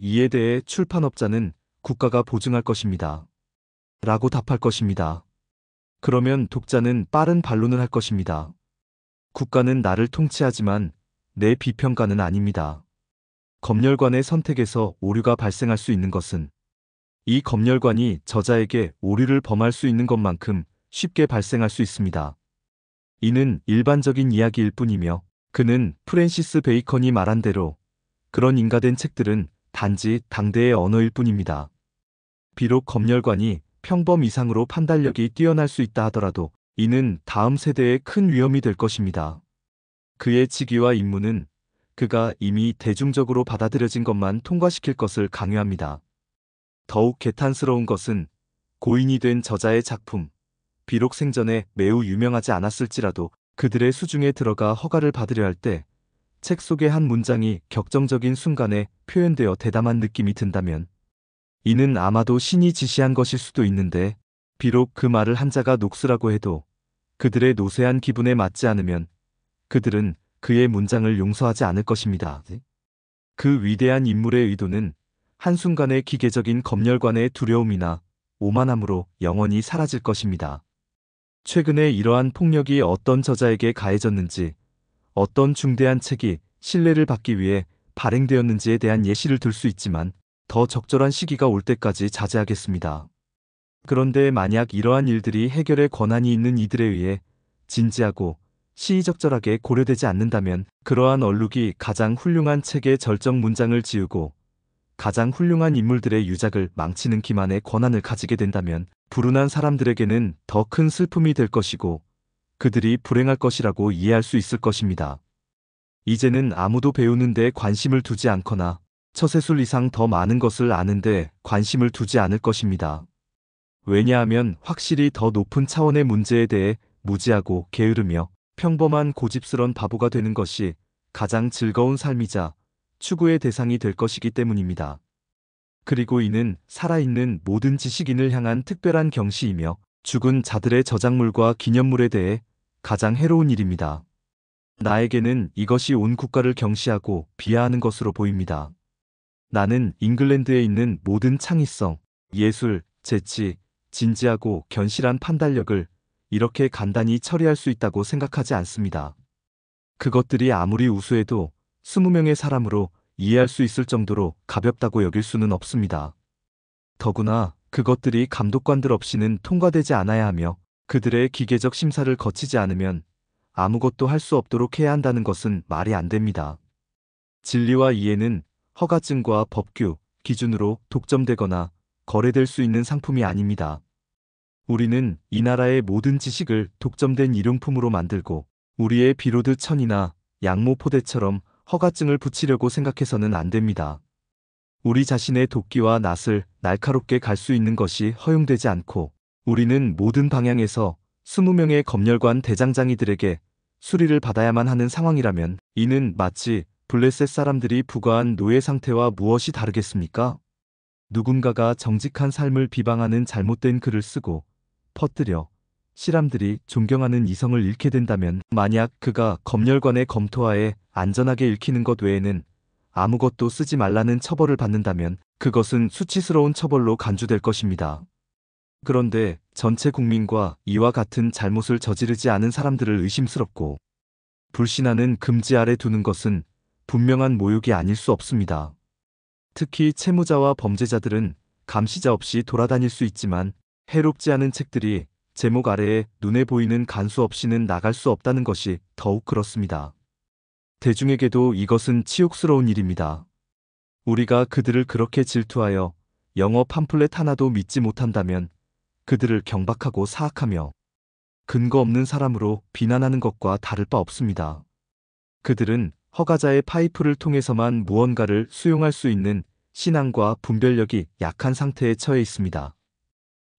이에 대해 출판업자는 국가가 보증할 것입니다. 라고 답할 것입니다. 그러면 독자는 빠른 반론을 할 것입니다. 국가는 나를 통치하지만 내 비평가는 아닙니다. 검열관의 선택에서 오류가 발생할 수 있는 것은 이 검열관이 저자에게 오류를 범할 수 있는 것만큼 쉽게 발생할 수 있습니다. 이는 일반적인 이야기일 뿐이며 그는 프랜시스 베이컨이 말한 대로 그런 인가된 책들은 단지 당대의 언어일 뿐입니다. 비록 검열관이 평범 이상으로 판단력이 뛰어날 수 있다 하더라도 이는 다음 세대에 큰 위험이 될 것입니다. 그의 직위와 임무는 그가 이미 대중적으로 받아들여진 것만 통과시킬 것을 강요합니다. 더욱 개탄스러운 것은 고인이 된 저자의 작품, 비록 생전에 매우 유명하지 않았을지라도 그들의 수중에 들어가 허가를 받으려 할 때 책 속의 한 문장이 격정적인 순간에 표현되어 대담한 느낌이 든다면 이는 아마도 신이 지시한 것일 수도 있는데 비록 그 말을 한 자가 녹쓰라고 해도 그들의 노쇠한 기분에 맞지 않으면 그들은 그의 문장을 용서하지 않을 것입니다. 그 위대한 인물의 의도는 한순간의 기계적인 검열관의 두려움이나 오만함으로 영원히 사라질 것입니다. 최근에 이러한 폭력이 어떤 저자에게 가해졌는지, 어떤 중대한 책이 신뢰를 받기 위해 발행되었는지에 대한 예시를 들 수 있지만 더 적절한 시기가 올 때까지 자제하겠습니다. 그런데 만약 이러한 일들이 해결의 권한이 있는 이들에 의해 진지하고 시의적절하게 고려되지 않는다면 그러한 얼룩이 가장 훌륭한 책의 절정 문장을 지우고 가장 훌륭한 인물들의 유작을 망치는 기만의 권한을 가지게 된다면 불운한 사람들에게는 더 큰 슬픔이 될 것이고 그들이 불행할 것이라고 이해할 수 있을 것입니다. 이제는 아무도 배우는 데 관심을 두지 않거나 처세술 이상 더 많은 것을 아는데 관심을 두지 않을 것입니다. 왜냐하면 확실히 더 높은 차원의 문제에 대해 무지하고 게으르며 평범한 고집스런 바보가 되는 것이 가장 즐거운 삶이자 추구의 대상이 될 것이기 때문입니다. 그리고 이는 살아있는 모든 지식인을 향한 특별한 경시이며 죽은 자들의 저작물과 기념물에 대해 가장 해로운 일입니다. 나에게는 이것이 온 국가를 경시하고 비하하는 것으로 보입니다. 나는 잉글랜드에 있는 모든 창의성, 예술, 재치, 진지하고 견실한 판단력을 이렇게 간단히 처리할 수 있다고 생각하지 않습니다. 그것들이 아무리 우수해도 20명의 사람으로 이해할 수 있을 정도로 가볍다고 여길 수는 없습니다. 더구나 그것들이 감독관들 없이는 통과되지 않아야 하며 그들의 기계적 심사를 거치지 않으면 아무것도 할 수 없도록 해야 한다는 것은 말이 안 됩니다. 진리와 이해는 허가증과 법규, 기준으로 독점되거나 거래될 수 있는 상품이 아닙니다. 우리는 이 나라의 모든 지식을 독점된 일용품으로 만들고 우리의 비로드 천이나 양모 포대처럼 허가증을 붙이려고 생각해서는 안 됩니다. 우리 자신의 도끼와 낫을 날카롭게 갈 수 있는 것이 허용되지 않고 우리는 모든 방향에서 20명의 검열관 대장장이들에게 수리를 받아야만 하는 상황이라면 이는 마치 블레셋 사람들이 부과한 노예 상태와 무엇이 다르겠습니까? 누군가가 정직한 삶을 비방하는 잘못된 글을 쓰고 퍼뜨려 시람들이 존경하는 이성을 잃게 된다면 만약 그가 검열관의 검토하에 안전하게 읽히는 것 외에는 아무것도 쓰지 말라는 처벌을 받는다면 그것은 수치스러운 처벌로 간주될 것입니다. 그런데 전체 국민과 이와 같은 잘못을 저지르지 않은 사람들을 의심스럽고 불신하는 금지 아래 두는 것은 분명한 모욕이 아닐 수 없습니다. 특히 채무자와 범죄자들은 감시자 없이 돌아다닐 수 있지만 해롭지 않은 책들이 제목 아래에 눈에 보이는 간수 없이는 나갈 수 없다는 것이 더욱 그렇습니다. 대중에게도 이것은 치욕스러운 일입니다. 우리가 그들을 그렇게 질투하여 영어 팜플렛 하나도 믿지 못한다면 그들을 경박하고 사악하며 근거 없는 사람으로 비난하는 것과 다를 바 없습니다. 그들은 허가자의 파이프를 통해서만 무언가를 수용할 수 있는 신앙과 분별력이 약한 상태에 처해 있습니다.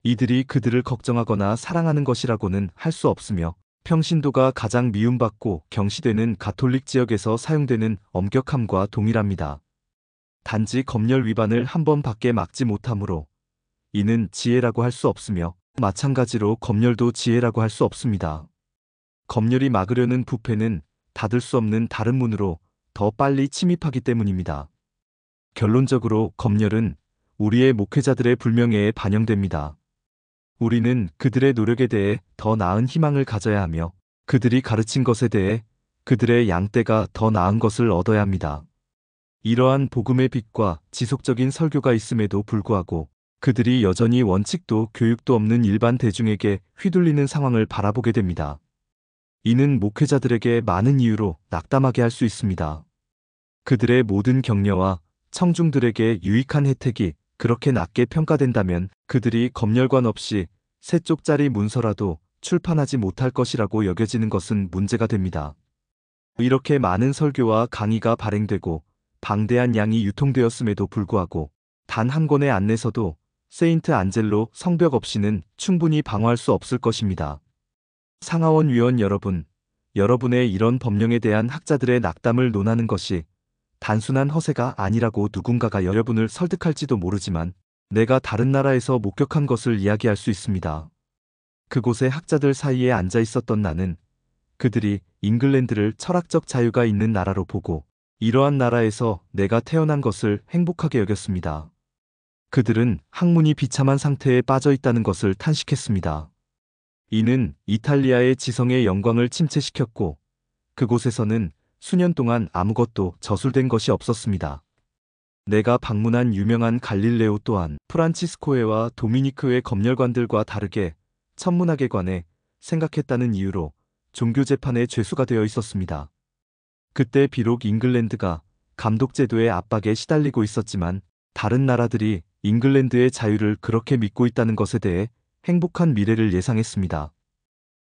이들이 그들을 걱정하거나 사랑하는 것이라고는 할 수 없으며 평신도가 가장 미움받고 경시되는 가톨릭 지역에서 사용되는 엄격함과 동일합니다. 단지 검열 위반을 한 번밖에 막지 못하므로 이는 지혜라고 할 수 없으며 마찬가지로 검열도 지혜라고 할 수 없습니다. 검열이 막으려는 부패는 닫을 수 없는 다른 문으로 더 빨리 침입하기 때문입니다. 결론적으로 검열은 우리의 목회자들의 불명예에 반영됩니다. 우리는 그들의 노력에 대해 더 나은 희망을 가져야 하며 그들이 가르친 것에 대해 그들의 양떼가 더 나은 것을 얻어야 합니다. 이러한 복음의 빛과 지속적인 설교가 있음에도 불구하고 그들이 여전히 원칙도 교육도 없는 일반 대중에게 휘둘리는 상황을 바라보게 됩니다. 이는 목회자들에게 많은 이유로 낙담하게 할 수 있습니다. 그들의 모든 격려와 청중들에게 유익한 혜택이 그렇게 낮게 평가된다면 그들이 검열관 없이 3쪽짜리 문서라도 출판하지 못할 것이라고 여겨지는 것은 문제가 됩니다. 이렇게 많은 설교와 강의가 발행되고 방대한 양이 유통되었음에도 불구하고 단 한 권의 안내서도 세인트 안젤로 성벽 없이는 충분히 방어할 수 없을 것입니다. 상하원 위원 여러분, 여러분의 이런 법령에 대한 학자들의 낙담을 논하는 것이 단순한 허세가 아니라고 누군가가 여러분을 설득할지도 모르지만 내가 다른 나라에서 목격한 것을 이야기할 수 있습니다. 그곳의 학자들 사이에 앉아 있었던 나는 그들이 잉글랜드를 철학적 자유가 있는 나라로 보고 이러한 나라에서 내가 태어난 것을 행복하게 여겼습니다. 그들은 학문이 비참한 상태에 빠져 있다는 것을 탄식했습니다. 이는 이탈리아의 지성의 영광을 침체시켰고 그곳에서는 수년 동안 아무것도 저술된 것이 없었습니다. 내가 방문한 유명한 갈릴레오 또한 프란치스코회와 도미니크회 검열관들과 다르게 천문학에 관해 생각했다는 이유로 종교재판의 죄수가 되어 있었습니다. 그때 비록 잉글랜드가 감독제도의 압박에 시달리고 있었지만 다른 나라들이 잉글랜드의 자유를 그렇게 믿고 있다는 것에 대해 행복한 미래를 예상했습니다.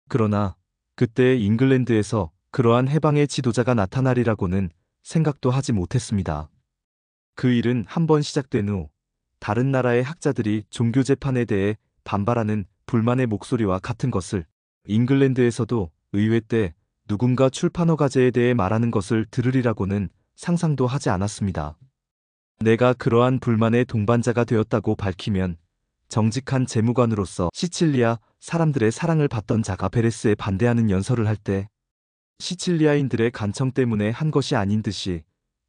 그러나 그때 잉글랜드에서 그러한 해방의 지도자가 나타나리라고는 생각도 하지 못했습니다. 그 일은 한번 시작된 후 다른 나라의 학자들이 종교재판에 대해 반발하는 불만의 목소리와 같은 것을 잉글랜드에서도 의회 때 누군가 출판허가제에 대해 말하는 것을 들으리라고는 상상도 하지 않았습니다. 내가 그러한 불만의 동반자가 되었다고 밝히면 정직한 재무관으로서 시칠리아 사람들의 사랑을 받던 자가 베레스에 반대하는 연설을 할 때 시칠리아인들의 간청 때문에 한 것이 아닌 듯이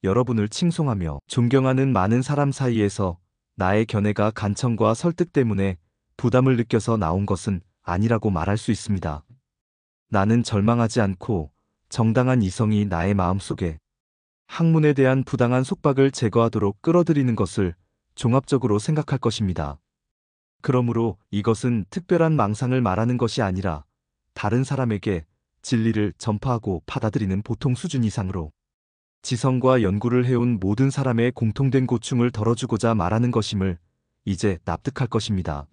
여러분을 칭송하며 존경하는 많은 사람 사이에서 나의 견해가 간청과 설득 때문에 부담을 느껴서 나온 것은 아니라고 말할 수 있습니다. 나는 절망하지 않고 정당한 이성이 나의 마음속에 학문에 대한 부당한 속박을 제거하도록 끌어들이는 것을 종합적으로 생각할 것입니다. 그러므로 이것은 특별한 망상을 말하는 것이 아니라 다른 사람에게 진리를 전파하고 받아들이는 보통 수준 이상으로 지성과 연구를 해온 모든 사람의 공통된 고충을 덜어주고자 말하는 것임을 이제 납득할 것입니다.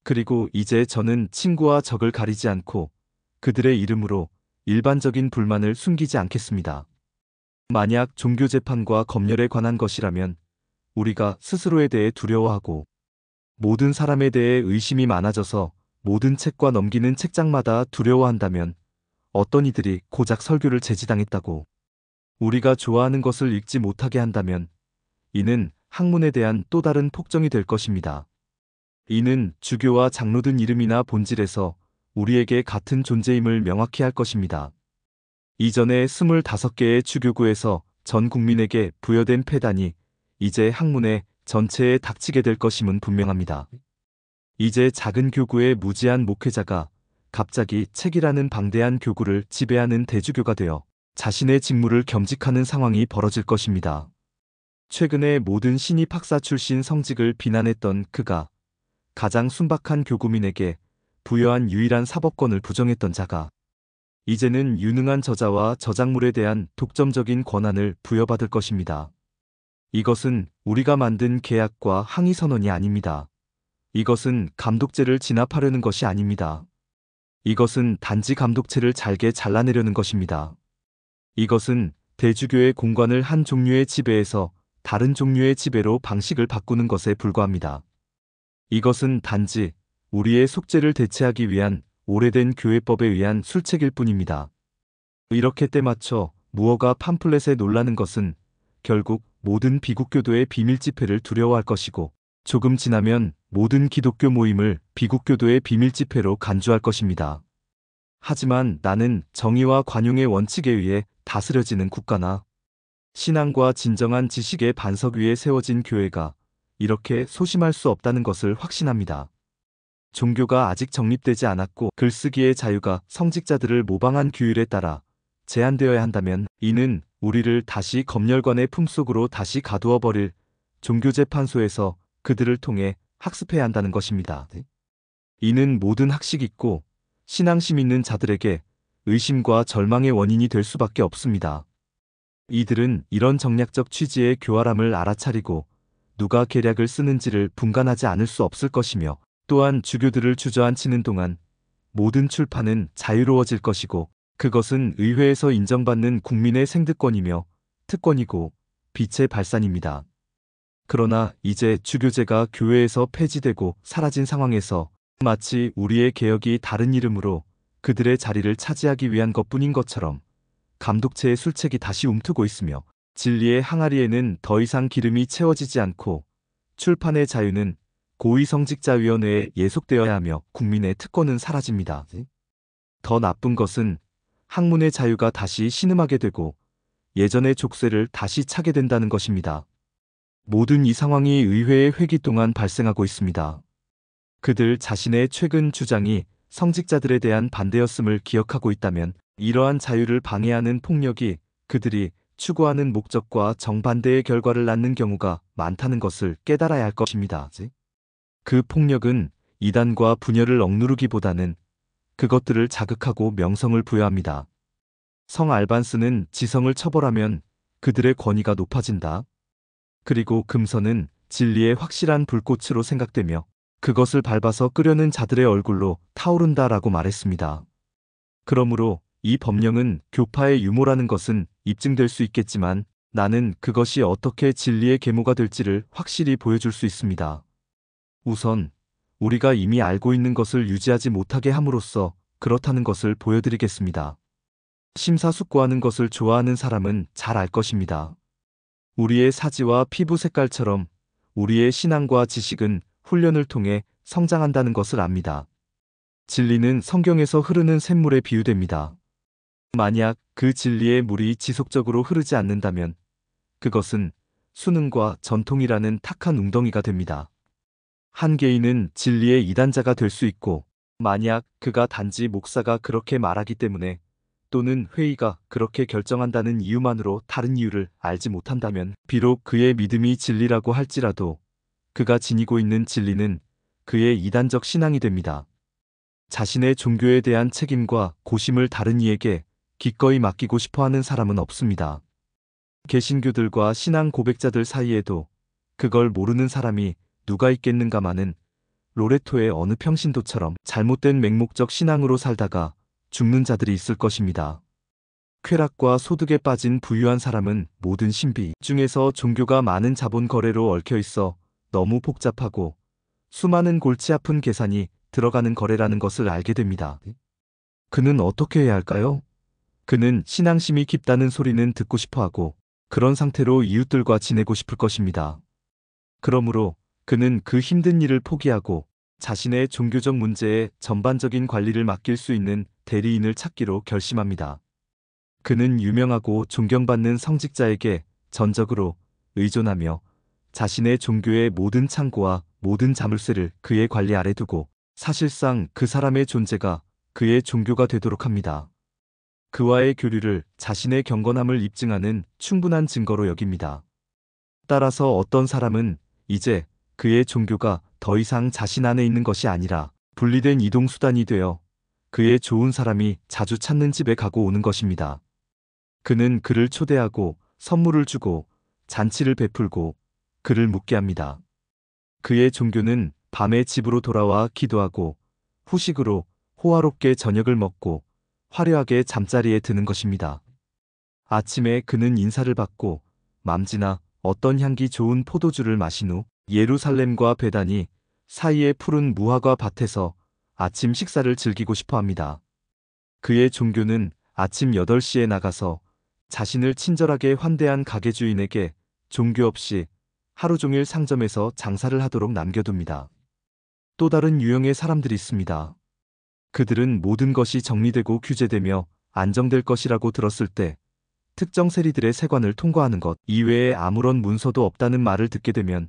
그리고 이제 저는 친구와 적을 가리지 않고 그들의 이름으로 일반적인 불만을 숨기지 않겠습니다. 만약 종교재판과 검열에 관한 것이라면 우리가 스스로에 대해 두려워하고 모든 사람에 대해 의심이 많아져서 모든 책과 넘기는 책장마다 두려워한다면 어떤 이들이 고작 설교를 제지당했다고 우리가 좋아하는 것을 읽지 못하게 한다면 이는 학문에 대한 또 다른 폭정이 될 것입니다. 이는 주교와 장로든 이름이나 본질에서 우리에게 같은 존재임을 명확히 할 것입니다. 이전에 25개의 주교구에서 전 국민에게 부여된 폐단이 이제 학문의 전체에 닥치게 될 것임은 분명합니다. 이제 작은 교구의 무지한 목회자가 갑자기 책이라는 방대한 교구를 지배하는 대주교가 되어 자신의 직무를 겸직하는 상황이 벌어질 것입니다. 최근에 모든 신입 학사 출신 성직을 비난했던 그가 가장 순박한 교구민에게 부여한 유일한 사법권을 부정했던 자가 이제는 유능한 저자와 저작물에 대한 독점적인 권한을 부여받을 것입니다. 이것은 우리가 만든 계약과 항의 선언이 아닙니다. 이것은 감독제를 진압하려는 것이 아닙니다. 이것은 단지 감독체를 잘게 잘라내려는 것입니다. 이것은 대주교의 공관을 한 종류의 지배에서 다른 종류의 지배로 방식을 바꾸는 것에 불과합니다. 이것은 단지 우리의 속죄를 대체하기 위한 오래된 교회법에 의한 술책일 뿐입니다. 이렇게 때맞춰 무어가 팜플렛에 놀라는 것은 결국 모든 비국교도의 비밀 집회를 두려워할 것이고 조금 지나면 모든 기독교 모임을 비국교도의 비밀 집회로 간주할 것입니다. 하지만 나는 정의와 관용의 원칙에 의해 다스려지는 국가나 신앙과 진정한 지식의 반석 위에 세워진 교회가 이렇게 소심할 수 없다는 것을 확신합니다. 종교가 아직 정립되지 않았고 글쓰기의 자유가 성직자들을 모방한 규율에 따라 제한되어야 한다면 이는 우리를 다시 검열관의 품속으로 다시 가두어 버릴 종교재판소에서 그들을 통해 학습해야 한다는 것입니다. 이는 모든 학식 있고 신앙심 있는 자들에게 의심과 절망의 원인이 될 수밖에 없습니다. 이들은 이런 정략적 취지의 교활함을 알아차리고 누가 계략을 쓰는지를 분간하지 않을 수 없을 것이며 또한 주교들을 주저앉히는 동안 모든 출판은 자유로워질 것이고 그것은 의회에서 인정받는 국민의 생득권이며 특권이고 빛의 발산입니다. 그러나 이제 주교제가 교회에서 폐지되고 사라진 상황에서 마치 우리의 개혁이 다른 이름으로 그들의 자리를 차지하기 위한 것뿐인 것처럼 감독체의 술책이 다시 움트고 있으며 진리의 항아리에는 더 이상 기름이 채워지지 않고 출판의 자유는 고위성직자위원회에 예속되어야 하며 국민의 특권은 사라집니다. 더 나쁜 것은 학문의 자유가 다시 신음하게 되고 예전의 족쇄를 다시 차게 된다는 것입니다. 모든 이 상황이 의회의 회기 동안 발생하고 있습니다. 그들 자신의 최근 주장이 성직자들에 대한 반대였음을 기억하고 있다면 이러한 자유를 방해하는 폭력이 그들이 추구하는 목적과 정반대의 결과를 낳는 경우가 많다는 것을 깨달아야 할 것입니다. 그 폭력은 이단과 분열을 억누르기보다는 그것들을 자극하고 명성을 부여합니다. 성 알반스는 지성을 처벌하면 그들의 권위가 높아진다. 그리고 금선은 진리의 확실한 불꽃으로 생각되며 그것을 밟아서 끄려는 자들의 얼굴로 타오른다라고 말했습니다. 그러므로 이 법령은 교파의 유모라는 것은 입증될 수 있겠지만 나는 그것이 어떻게 진리의 계모가 될지를 확실히 보여줄 수 있습니다. 우선 우리가 이미 알고 있는 것을 유지하지 못하게 함으로써 그렇다는 것을 보여드리겠습니다. 심사숙고하는 것을 좋아하는 사람은 잘 알 것입니다. 우리의 사지와 피부 색깔처럼 우리의 신앙과 지식은 훈련을 통해 성장한다는 것을 압니다. 진리는 성경에서 흐르는 샘물에 비유됩니다. 만약 그 진리의 물이 지속적으로 흐르지 않는다면 그것은 수능과 전통이라는 탁한 웅덩이가 됩니다. 한 개인은 진리의 이단자가 될 수 있고 만약 그가 단지 목사가 그렇게 말하기 때문에 또는 회의가 그렇게 결정한다는 이유만으로 다른 이유를 알지 못한다면 비록 그의 믿음이 진리라고 할지라도 그가 지니고 있는 진리는 그의 이단적 신앙이 됩니다. 자신의 종교에 대한 책임과 고심을 다른 이에게 기꺼이 맡기고 싶어하는 사람은 없습니다. 개신교들과 신앙 고백자들 사이에도 그걸 모르는 사람이 누가 있겠는가마는 로레토의 어느 평신도처럼 잘못된 맹목적 신앙으로 살다가 죽는 자들이 있을 것입니다. 쾌락과 소득에 빠진 부유한 사람은 모든 신비 중에서 종교가 많은 자본 거래로 얽혀 있어 너무 복잡하고 수많은 골치 아픈 계산이 들어가는 거래라는 것을 알게 됩니다. 그는 어떻게 해야 할까요? 그는 신앙심이 깊다는 소리는 듣고 싶어하고 그런 상태로 이웃들과 지내고 싶을 것입니다. 그러므로 그는 그 힘든 일을 포기하고 자신의 종교적 문제에 전반적인 관리를 맡길 수 있는 대리인을 찾기로 결심합니다. 그는 유명하고 존경받는 성직자에게 전적으로 의존하며 자신의 종교의 모든 창고와 모든 자물쇠를 그의 관리 아래 두고 사실상 그 사람의 존재가 그의 종교가 되도록 합니다. 그와의 교류를 자신의 경건함을 입증하는 충분한 증거로 여깁니다. 따라서 어떤 사람은 이제 그의 종교가 더 이상 자신 안에 있는 것이 아니라 분리된 이동수단이 되어 그의 좋은 사람이 자주 찾는 집에 가고 오는 것입니다. 그는 그를 초대하고 선물을 주고 잔치를 베풀고 그를 묵게 합니다. 그의 종교는 밤에 집으로 돌아와 기도하고 후식으로 호화롭게 저녁을 먹고 화려하게 잠자리에 드는 것입니다. 아침에 그는 인사를 받고 맘지나 어떤 향기 좋은 포도주를 마신 후 예루살렘과 베다니 사이의 푸른 무화과 밭에서 아침 식사를 즐기고 싶어 합니다. 그의 종교는 아침 8시에 나가서 자신을 친절하게 환대한 가게 주인에게 종교 없이 하루 종일 상점에서 장사를 하도록 남겨둡니다. 또 다른 유형의 사람들이 있습니다. 그들은 모든 것이 정리되고 규제되며 안정될 것이라고 들었을 때 특정 세리들의 세관을 통과하는 것 이외에 아무런 문서도 없다는 말을 듣게 되면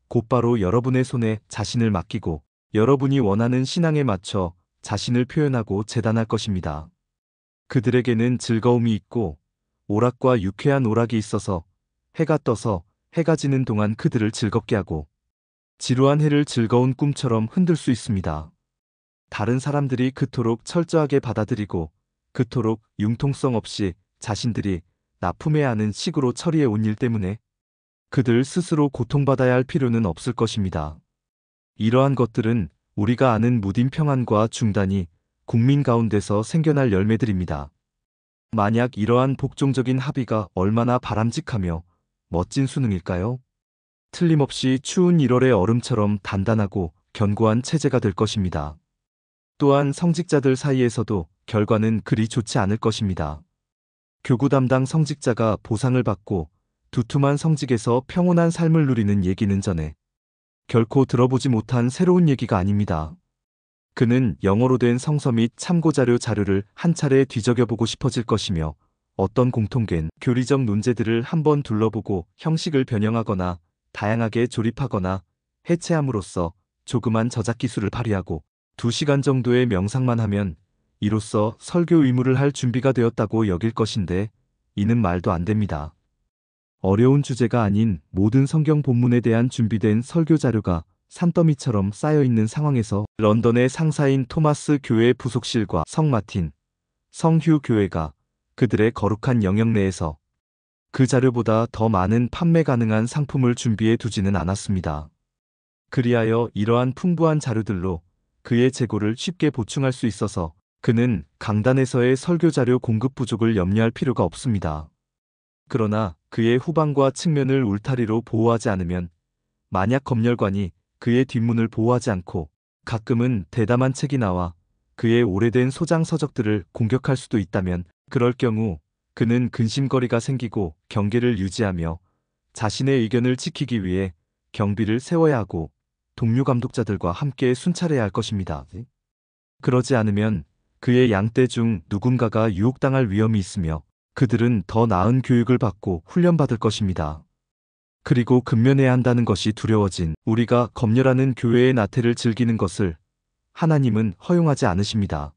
곧바로 여러분의 손에 자신을 맡기고 여러분이 원하는 신앙에 맞춰 자신을 표현하고 재단할 것입니다. 그들에게는 즐거움이 있고 오락과 유쾌한 오락이 있어서 해가 떠서 해가 지는 동안 그들을 즐겁게 하고 지루한 해를 즐거운 꿈처럼 흔들 수 있습니다. 다른 사람들이 그토록 철저하게 받아들이고 그토록 융통성 없이 자신들이 납품해야 하는 식으로 처리해 온 일 때문에 그들 스스로 고통받아야 할 필요는 없을 것입니다. 이러한 것들은 우리가 아는 무딘 평안과 중단이 국민 가운데서 생겨날 열매들입니다. 만약 이러한 복종적인 합의가 얼마나 바람직하며 멋진 수능일까요? 틀림없이 추운 1월의 얼음처럼 단단하고 견고한 체제가 될 것입니다. 또한 성직자들 사이에서도 결과는 그리 좋지 않을 것입니다. 교구 담당 성직자가 보상을 받고 두툼한 성직에서 평온한 삶을 누리는 얘기는 전에 결코 들어보지 못한 새로운 얘기가 아닙니다. 그는 영어로 된 성서 및 참고자료를 한 차례 뒤적여보고 싶어질 것이며 어떤 공통된 교리적 논제들을 한번 둘러보고 형식을 변형하거나 다양하게 조립하거나 해체함으로써 조그만 저작 기술을 발휘하고 2시간 정도의 명상만 하면 이로써 설교 의무를 할 준비가 되었다고 여길 것인데 이는 말도 안 됩니다. 어려운 주제가 아닌 모든 성경 본문에 대한 준비된 설교 자료가 산더미처럼 쌓여있는 상황에서 런던의 상사인 토마스 교회 부속실과 성 마틴, 성휴 교회가 그들의 거룩한 영역 내에서 그 자료보다 더 많은 판매 가능한 상품을 준비해 두지는 않았습니다. 그리하여 이러한 풍부한 자료들로 그의 재고를 쉽게 보충할 수 있어서 그는 강단에서의 설교 자료 공급 부족을 염려할 필요가 없습니다. 그러나 그의 후방과 측면을 울타리로 보호하지 않으면 만약 검열관이 그의 뒷문을 보호하지 않고 가끔은 대담한 책이 나와 그의 오래된 소장 서적들을 공격할 수도 있다면 그럴 경우 그는 근심거리가 생기고 경계를 유지하며 자신의 의견을 지키기 위해 경비를 세워야 하고 동료 감독자들과 함께 순찰해야 할 것입니다. 그러지 않으면 그의 양떼 중 누군가가 유혹당할 위험이 있으며 그들은 더 나은 교육을 받고 훈련받을 것입니다. 그리고 근면해야 한다는 것이 두려워진 우리가 검열하는 교회의 나태를 즐기는 것을 하나님은 허용하지 않으십니다.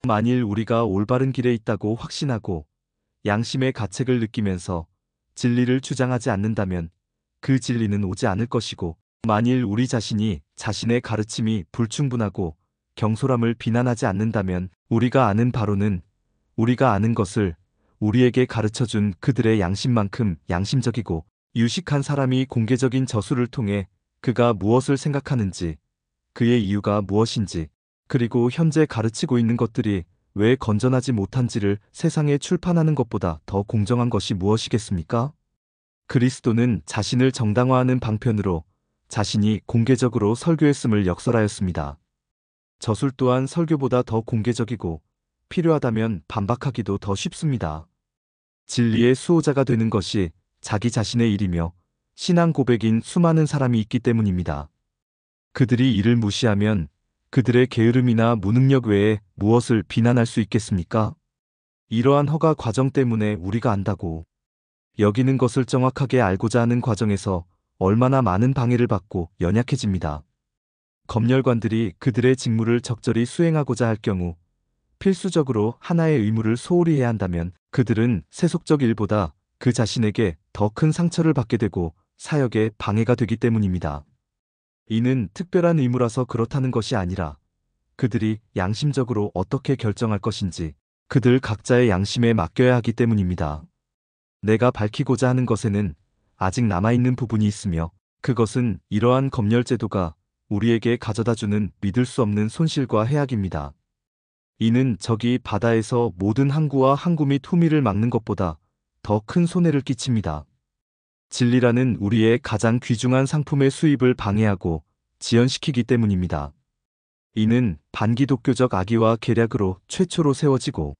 만일 우리가 올바른 길에 있다고 확신하고 양심의 가책을 느끼면서 진리를 주장하지 않는다면 그 진리는 오지 않을 것이고 만일 우리 자신이 자신의 가르침이 불충분하고 경솔함을 비난하지 않는다면 우리가 아는 바로는 우리가 아는 것을 우리에게 가르쳐준 그들의 양심만큼 양심적이고 유식한 사람이 공개적인 저술을 통해 그가 무엇을 생각하는지 그의 이유가 무엇인지 그리고 현재 가르치고 있는 것들이 왜 건전하지 못한지를 세상에 출판하는 것보다 더 공정한 것이 무엇이겠습니까? 그리스도는 자신을 정당화하는 방편으로 자신이 공개적으로 설교했음을 역설하였습니다. 저술 또한 설교보다 더 공개적이고 필요하다면 반박하기도 더 쉽습니다. 진리의 수호자가 되는 것이 자기 자신의 일이며 신앙 고백인 수많은 사람이 있기 때문입니다. 그들이 이를 무시하면 그들의 게으름이나 무능력 외에 무엇을 비난할 수 있겠습니까? 이러한 허가 과정 때문에 우리가 안다고 여기는 것을 정확하게 알고자 하는 과정에서 얼마나 많은 방해를 받고 연약해집니다. 검열관들이 그들의 직무를 적절히 수행하고자 할 경우 필수적으로 하나의 의무를 소홀히 해야 한다면 그들은 세속적 일보다 그 자신에게 더 큰 상처를 받게 되고 사역에 방해가 되기 때문입니다. 이는 특별한 의무라서 그렇다는 것이 아니라 그들이 양심적으로 어떻게 결정할 것인지 그들 각자의 양심에 맡겨야 하기 때문입니다. 내가 밝히고자 하는 것에는 아직 남아있는 부분이 있으며 그것은 이러한 검열제도가 우리에게 가져다주는 믿을 수 없는 손실과 해악입니다. 이는 저기 바다에서 모든 항구와 항구 및 후미를 막는 것보다 더 큰 손해를 끼칩니다. 진리라는 우리의 가장 귀중한 상품의 수입을 방해하고 지연시키기 때문입니다. 이는 반기독교적 악의와 계략으로 최초로 세워지고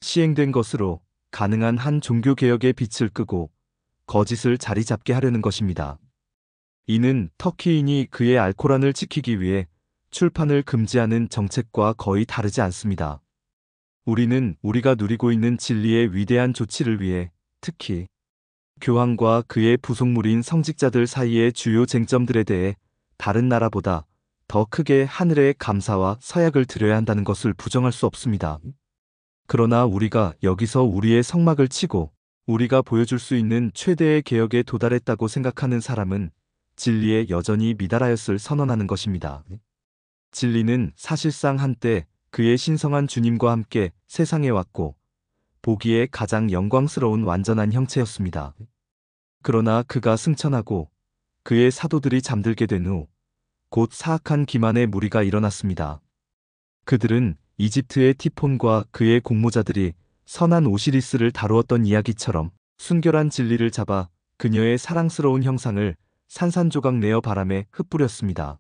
시행된 것으로 가능한 한 종교개혁의 빛을 끄고 거짓을 자리 잡게 하려는 것입니다. 이는 터키인이 그의 알코란을 지키기 위해 출판을 금지하는 정책과 거의 다르지 않습니다. 우리는 우리가 누리고 있는 진리의 위대한 조치를 위해 특히 교황과 그의 부속물인 성직자들 사이의 주요 쟁점들에 대해 다른 나라보다 더 크게 하늘의 감사와 서약을 드려야 한다는 것을 부정할 수 없습니다. 그러나 우리가 여기서 우리의 성막을 치고 우리가 보여줄 수 있는 최대의 개혁에 도달했다고 생각하는 사람은 진리에 여전히 미달하였을 선언하는 것입니다. 진리는 사실상 한때 그의 신성한 주님과 함께 세상에 왔고 보기에 가장 영광스러운 완전한 형체였습니다. 그러나 그가 승천하고 그의 사도들이 잠들게 된 후 곧 사악한 기만의 무리가 일어났습니다. 그들은 이집트의 티폰과 그의 공모자들이 선한 오시리스를 다루었던 이야기처럼 순결한 진리를 잡아 그녀의 사랑스러운 형상을 산산조각 내어 바람에 흩뿌렸습니다.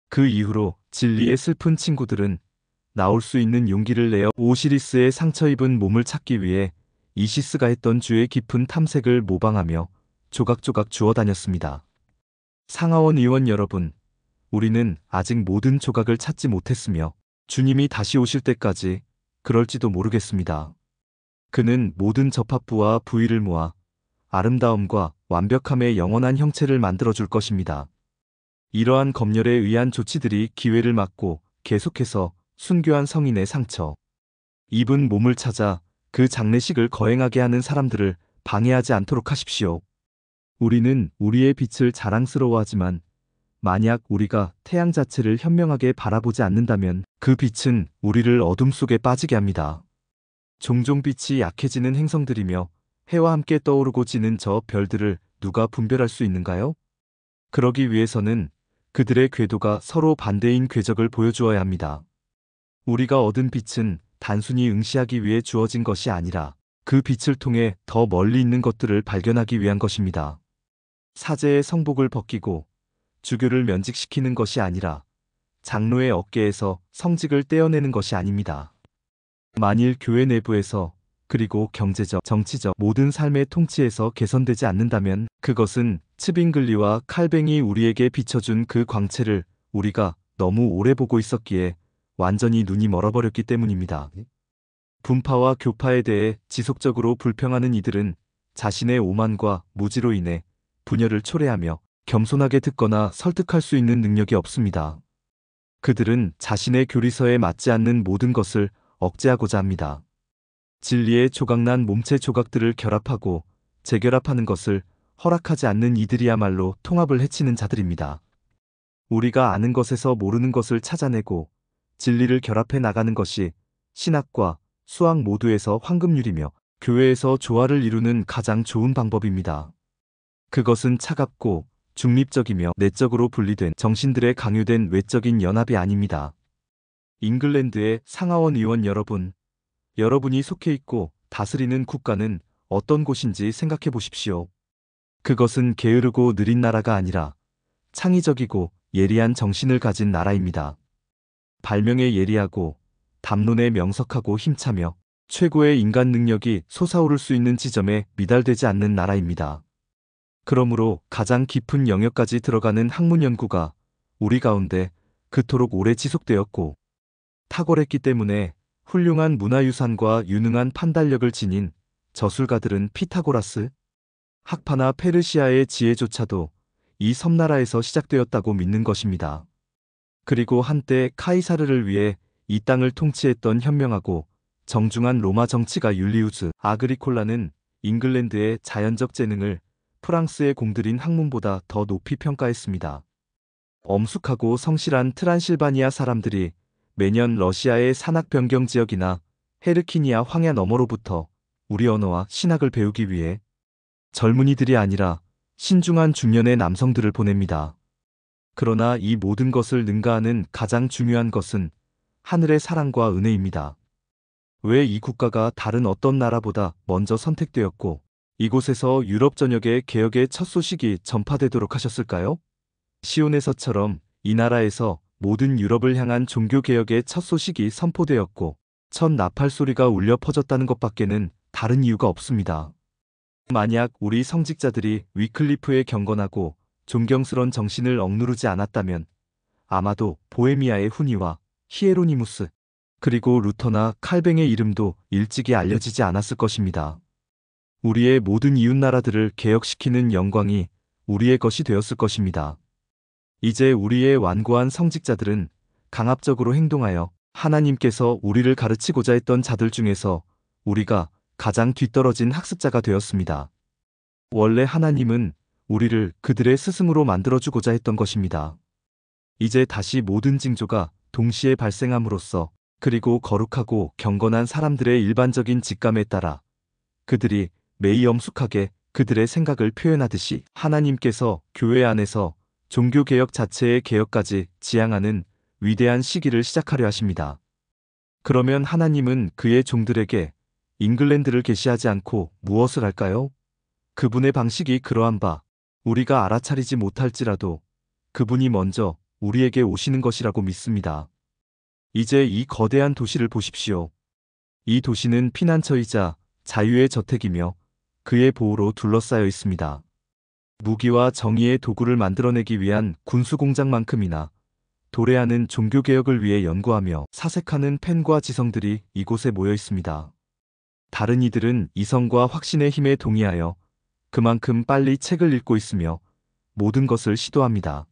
그 이후로 진리의 슬픈 친구들은 나올 수 있는 용기를 내어 오시리스의 상처 입은 몸을 찾기 위해 이시스가 했던 주의 깊은 탐색을 모방하며 조각조각 주워 다녔습니다. 상하원 의원 여러분, 우리는 아직 모든 조각을 찾지 못했으며 주님이 다시 오실 때까지 그럴지도 모르겠습니다. 그는 모든 접합부와 부위를 모아 아름다움과 완벽함의 영원한 형체를 만들어줄 것입니다. 이러한 검열에 의한 조치들이 기회를 막고 계속해서 순교한 성인의 상처, 입은 몸을 찾아 그 장례식을 거행하게 하는 사람들을 방해하지 않도록 하십시오. 우리는 우리의 빛을 자랑스러워하지만 만약 우리가 태양 자체를 현명하게 바라보지 않는다면 그 빛은 우리를 어둠 속에 빠지게 합니다. 종종 빛이 약해지는 행성들이며 해와 함께 떠오르고 지는 저 별들을 누가 분별할 수 있는가요? 그러기 위해서는 그들의 궤도가 서로 반대인 궤적을 보여주어야 합니다. 우리가 얻은 빛은 단순히 응시하기 위해 주어진 것이 아니라 그 빛을 통해 더 멀리 있는 것들을 발견하기 위한 것입니다. 사제의 성복을 벗기고 주교를 면직시키는 것이 아니라 장로의 어깨에서 성직을 떼어내는 것이 아닙니다. 만일 교회 내부에서 그리고 경제적, 정치적 모든 삶의 통치에서 개선되지 않는다면 그것은 츠빙글리와 칼뱅이 우리에게 비춰준 그 광채를 우리가 너무 오래 보고 있었기에 완전히 눈이 멀어버렸기 때문입니다. 분파와 교파에 대해 지속적으로 불평하는 이들은 자신의 오만과 무지로 인해 분열을 초래하며 겸손하게 듣거나 설득할 수 있는 능력이 없습니다. 그들은 자신의 교리서에 맞지 않는 모든 것을 억제하고자 합니다. 진리의 조각난 몸체 조각들을 결합하고 재결합하는 것을 허락하지 않는 이들이야말로 통합을 해치는 자들입니다. 우리가 아는 것에서 모르는 것을 찾아내고 진리를 결합해 나가는 것이 신학과 수학 모두에서 황금률이며 교회에서 조화를 이루는 가장 좋은 방법입니다. 그것은 차갑고 중립적이며 내적으로 분리된 정신들의 강요된 외적인 연합이 아닙니다. 잉글랜드의 상하원 의원 여러분, 여러분이 속해 있고 다스리는 국가는 어떤 곳인지 생각해 보십시오. 그것은 게으르고 느린 나라가 아니라 창의적이고 예리한 정신을 가진 나라입니다. 발명에 예리하고 담론에 명석하고 힘차며 최고의 인간 능력이 솟아오를 수 있는 지점에 미달되지 않는 나라입니다. 그러므로 가장 깊은 영역까지 들어가는 학문 연구가 우리 가운데 그토록 오래 지속되었고 탁월했기 때문에 훌륭한 문화유산과 유능한 판단력을 지닌 저술가들은 피타고라스, 학파나 페르시아의 지혜조차도 이 섬나라에서 시작되었다고 믿는 것입니다. 그리고 한때 카이사르를 위해 이 땅을 통치했던 현명하고 정중한 로마 정치가 율리우스 아그리콜라는 잉글랜드의 자연적 재능을 프랑스의 공들인 학문보다 더 높이 평가했습니다. 엄숙하고 성실한 트란실바니아 사람들이 매년 러시아의 산악 변경 지역이나 헤르키니아 황야 너머로부터 우리 언어와 신학을 배우기 위해 젊은이들이 아니라 신중한 중년의 남성들을 보냅니다. 그러나 이 모든 것을 능가하는 가장 중요한 것은 하늘의 사랑과 은혜입니다. 왜 이 국가가 다른 어떤 나라보다 먼저 선택되었고 이곳에서 유럽 전역에 개혁의 첫 소식이 전파되도록 하셨을까요? 시온에서처럼 이 나라에서 모든 유럽을 향한 종교개혁의 첫 소식이 선포되었고 첫 나팔 소리가 울려 퍼졌다는 것밖에는 다른 이유가 없습니다. 만약 우리 성직자들이 위클리프의 경건하고 존경스런 정신을 억누르지 않았다면 아마도 보헤미아의 후니와 히에로니무스 그리고 루터나 칼뱅의 이름도 일찍이 알려지지 않았을 것입니다. 우리의 모든 이웃나라들을 개혁시키는 영광이 우리의 것이 되었을 것입니다. 이제 우리의 완고한 성직자들은 강압적으로 행동하여 하나님께서 우리를 가르치고자 했던 자들 중에서 우리가 가장 뒤떨어진 학습자가 되었습니다. 원래 하나님은 우리를 그들의 스승으로 만들어주고자 했던 것입니다. 이제 다시 모든 징조가 동시에 발생함으로써 그리고 거룩하고 경건한 사람들의 일반적인 직감에 따라 그들이 매이 엄숙하게 그들의 생각을 표현하듯이 하나님께서 교회 안에서 종교개혁 자체의 개혁까지 지향하는 위대한 시기를 시작하려 하십니다. 그러면 하나님은 그의 종들에게 잉글랜드를 계시하지 않고 무엇을 할까요? 그분의 방식이 그러한 바 우리가 알아차리지 못할지라도 그분이 먼저 우리에게 오시는 것이라고 믿습니다. 이제 이 거대한 도시를 보십시오. 이 도시는 피난처이자 자유의 저택이며 그의 보호로 둘러싸여 있습니다. 무기와 정의의 도구를 만들어내기 위한 군수공장만큼이나 도래하는 종교개혁을 위해 연구하며 사색하는 펜과 지성들이 이곳에 모여 있습니다. 다른 이들은 이성과 확신의 힘에 동의하여 그만큼 빨리 책을 읽고 있으며 모든 것을 시도합니다.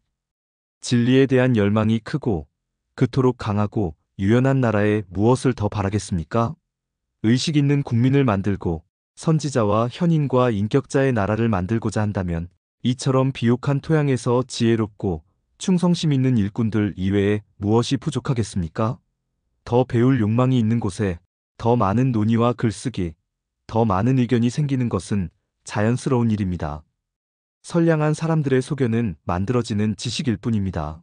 진리에 대한 열망이 크고 그토록 강하고 유연한 나라에 무엇을 더 바라겠습니까? 의식 있는 국민을 만들고 선지자와 현인과 인격자의 나라를 만들고자 한다면 이처럼 비옥한 토양에서 지혜롭고 충성심 있는 일꾼들 이외에 무엇이 부족하겠습니까? 더 배울 욕망이 있는 곳에 더 많은 논의와 글쓰기, 더 많은 의견이 생기는 것은 자연스러운 일입니다. 선량한 사람들의 소견은 만들어지는 지식일 뿐입니다.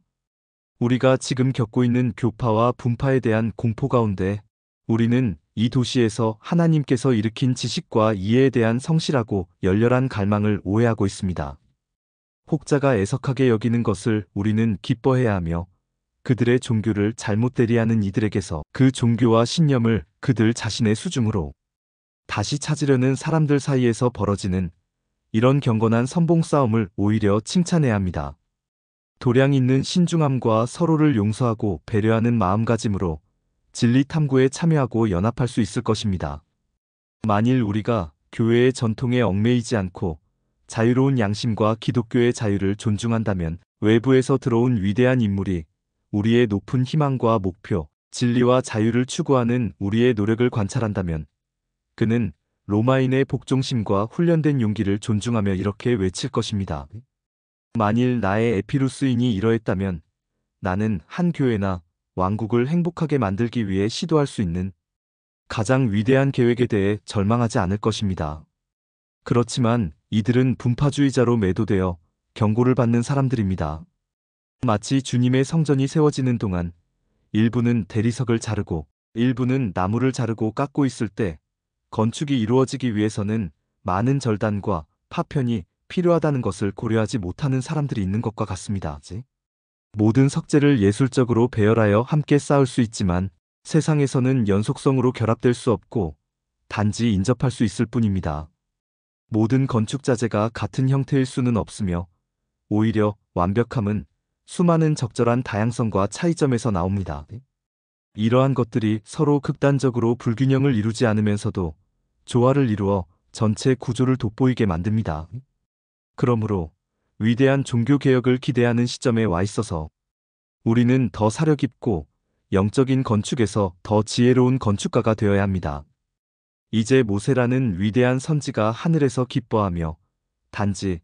우리가 지금 겪고 있는 교파와 분파에 대한 공포 가운데 우리는 이 도시에서 하나님께서 일으킨 지식과 이해에 대한 성실하고 열렬한 갈망을 오해하고 있습니다. 혹자가 애석하게 여기는 것을 우리는 기뻐해야 하며 그들의 종교를 잘못 대리하는 이들에게서 그 종교와 신념을 그들 자신의 수중으로 다시 찾으려는 사람들 사이에서 벌어지는 이런 경건한 선봉 싸움을 오히려 칭찬해야 합니다. 도량 있는 신중함과 서로를 용서하고 배려하는 마음가짐으로 진리 탐구에 참여하고 연합할 수 있을 것입니다. 만일 우리가 교회의 전통에 얽매이지 않고 자유로운 양심과 기독교의 자유를 존중한다면 외부에서 들어온 위대한 인물이 우리의 높은 희망과 목표, 진리와 자유를 추구하는 우리의 노력을 관찰한다면 그는 로마인의 복종심과 훈련된 용기를 존중하며 이렇게 외칠 것입니다. 만일 나의 에피루스인이 이러했다면 나는 한 교회나 왕국을 행복하게 만들기 위해 시도할 수 있는 가장 위대한 계획에 대해 절망하지 않을 것입니다. 그렇지만 이들은 분파주의자로 매도되어 경고를 받는 사람들입니다. 마치 주님의 성전이 세워지는 동안 일부는 대리석을 자르고 일부는 나무를 자르고 깎고 있을 때 건축이 이루어지기 위해서는 많은 절단과 파편이 필요하다는 것을 고려하지 못하는 사람들이 있는 것과 같습니다. 모든 석재를 예술적으로 배열하여 함께 쌓을 수 있지만 세상에서는 연속성으로 결합될 수 없고 단지 인접할 수 있을 뿐입니다. 모든 건축 자재가 같은 형태일 수는 없으며 오히려 완벽함은 수많은 적절한 다양성과 차이점에서 나옵니다. 이러한 것들이 서로 극단적으로 불균형을 이루지 않으면서도 조화를 이루어 전체 구조를 돋보이게 만듭니다. 그러므로 위대한 종교개혁을 기대하는 시점에 와 있어서 우리는 더 사려 깊고 영적인 건축에서 더 지혜로운 건축가가 되어야 합니다. 이제 모세라는 위대한 선지가 하늘에서 기뻐하며 단지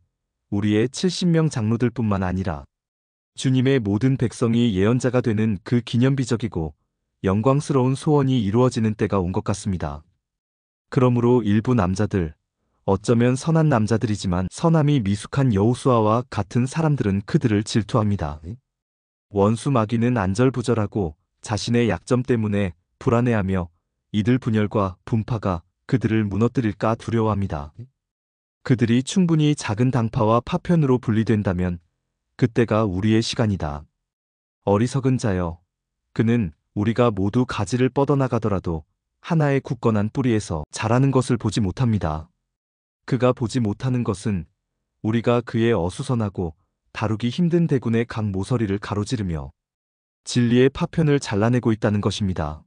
우리의 70명 장로들뿐만 아니라 주님의 모든 백성이 예언자가 되는 그 기념비적이고 영광스러운 소원이 이루어지는 때가 온 것 같습니다. 그러므로 일부 남자들, 어쩌면 선한 남자들이지만 선함이 미숙한 여호수아와 같은 사람들은 그들을 질투합니다. 원수 마귀는 안절부절하고 자신의 약점 때문에 불안해하며 이들 분열과 분파가 그들을 무너뜨릴까 두려워합니다. 그들이 충분히 작은 당파와 파편으로 분리된다면 그때가 우리의 시간이다. 어리석은 자여, 그는 우리가 모두 가지를 뻗어나가더라도 하나의 굳건한 뿌리에서 자라는 것을 보지 못합니다. 그가 보지 못하는 것은 우리가 그의 어수선하고 다루기 힘든 대군의 각 모서리를 가로지르며 진리의 파편을 잘라내고 있다는 것입니다.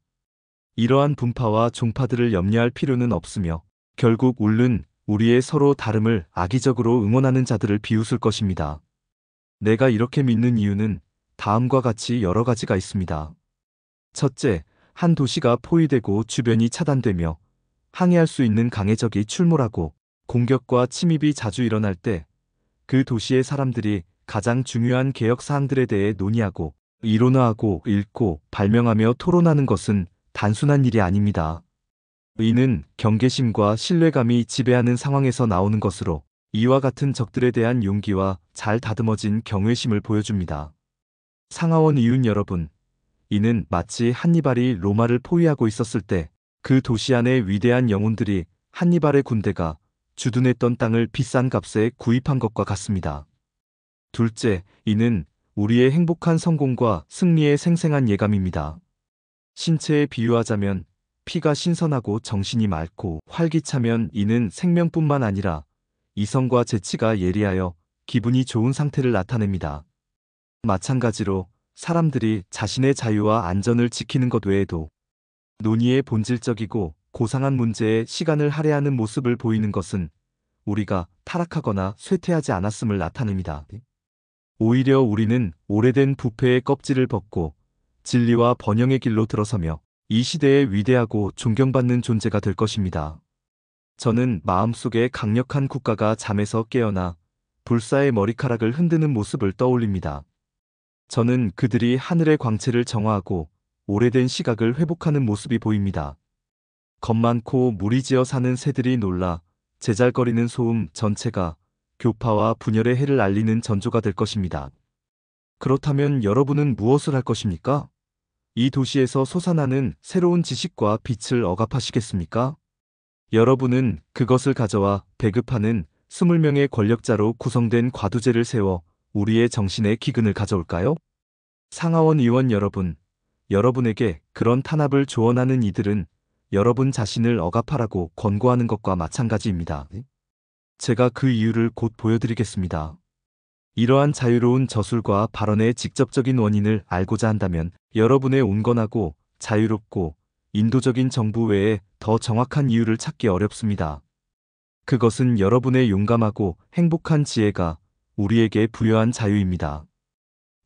이러한 분파와 종파들을 염려할 필요는 없으며 결국 울른 우리의 서로 다름을 악의적으로 응원하는 자들을 비웃을 것입니다. 내가 이렇게 믿는 이유는 다음과 같이 여러 가지가 있습니다. 첫째, 한 도시가 포위되고 주변이 차단되며 항해할 수 있는 강해적이 출몰하고 공격과 침입이 자주 일어날 때 그 도시의 사람들이 가장 중요한 개혁 사항들에 대해 논의하고 이론화하고 읽고 발명하며 토론하는 것은 단순한 일이 아닙니다. 이는 경계심과 신뢰감이 지배하는 상황에서 나오는 것으로 이와 같은 적들에 대한 용기와 잘 다듬어진 경외심을 보여줍니다. 상하원 이웃 여러분, 이는 마치 한니발이 로마를 포위하고 있었을 때 그 도시 안의 위대한 영혼들이 한니발의 군대가 주둔했던 땅을 비싼 값에 구입한 것과 같습니다. 둘째, 이는 우리의 행복한 성공과 승리의 생생한 예감입니다. 신체에 비유하자면 피가 신선하고 정신이 맑고 활기차면 이는 생명뿐만 아니라 이성과 재치가 예리하여 기분이 좋은 상태를 나타냅니다. 마찬가지로 사람들이 자신의 자유와 안전을 지키는 것 외에도 논의의 본질적이고 고상한 문제에 시간을 할애하는 모습을 보이는 것은 우리가 타락하거나 쇠퇴하지 않았음을 나타냅니다. 오히려 우리는 오래된 부패의 껍질을 벗고 진리와 번영의 길로 들어서며 이 시대의 위대하고 존경받는 존재가 될 것입니다. 저는 마음속에 강력한 국가가 잠에서 깨어나 불사의 머리카락을 흔드는 모습을 떠올립니다. 저는 그들이 하늘의 광채를 정화하고 오래된 시각을 회복하는 모습이 보입니다. 겁 많고 무리지어 사는 새들이 놀라 제잘거리는 소음 전체가 교파와 분열의 해를 알리는 전조가 될 것입니다. 그렇다면 여러분은 무엇을 할 것입니까? 이 도시에서 솟아나는 새로운 지식과 빛을 억압하시겠습니까? 여러분은 그것을 가져와 배급하는 20명의 권력자로 구성된 과두제를 세워 우리의 정신에 기근을 가져올까요? 상하원 의원 여러분, 여러분에게 그런 탄압을 조언하는 이들은 여러분 자신을 억압하라고 권고하는 것과 마찬가지입니다. 제가 그 이유를 곧 보여드리겠습니다. 이러한 자유로운 저술과 발언의 직접적인 원인을 알고자 한다면 여러분의 온건하고 자유롭고 인도적인 정부 외에 더 정확한 이유를 찾기 어렵습니다. 그것은 여러분의 용감하고 행복한 지혜가 우리에게 부여한 자유입니다.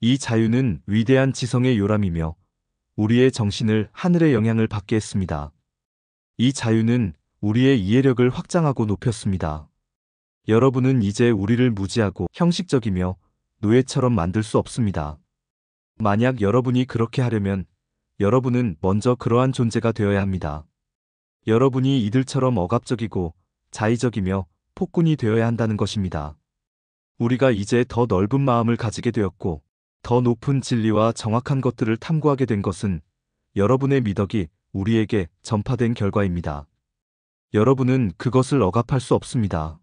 이 자유는 위대한 지성의 요람이며 우리의 정신을 하늘의 영향을 받게 했습니다. 이 자유는 우리의 이해력을 확장하고 높였습니다. 여러분은 이제 우리를 무지하고 형식적이며 노예처럼 만들 수 없습니다. 만약 여러분이 그렇게 하려면 여러분은 먼저 그러한 존재가 되어야 합니다. 여러분이 이들처럼 억압적이고 자의적이며 폭군이 되어야 한다는 것입니다. 우리가 이제 더 넓은 마음을 가지게 되었고 더 높은 진리와 정확한 것들을 탐구하게 된 것은 여러분의 미덕이 우리에게 전파된 결과입니다. 여러분은 그것을 억압할 수 없습니다.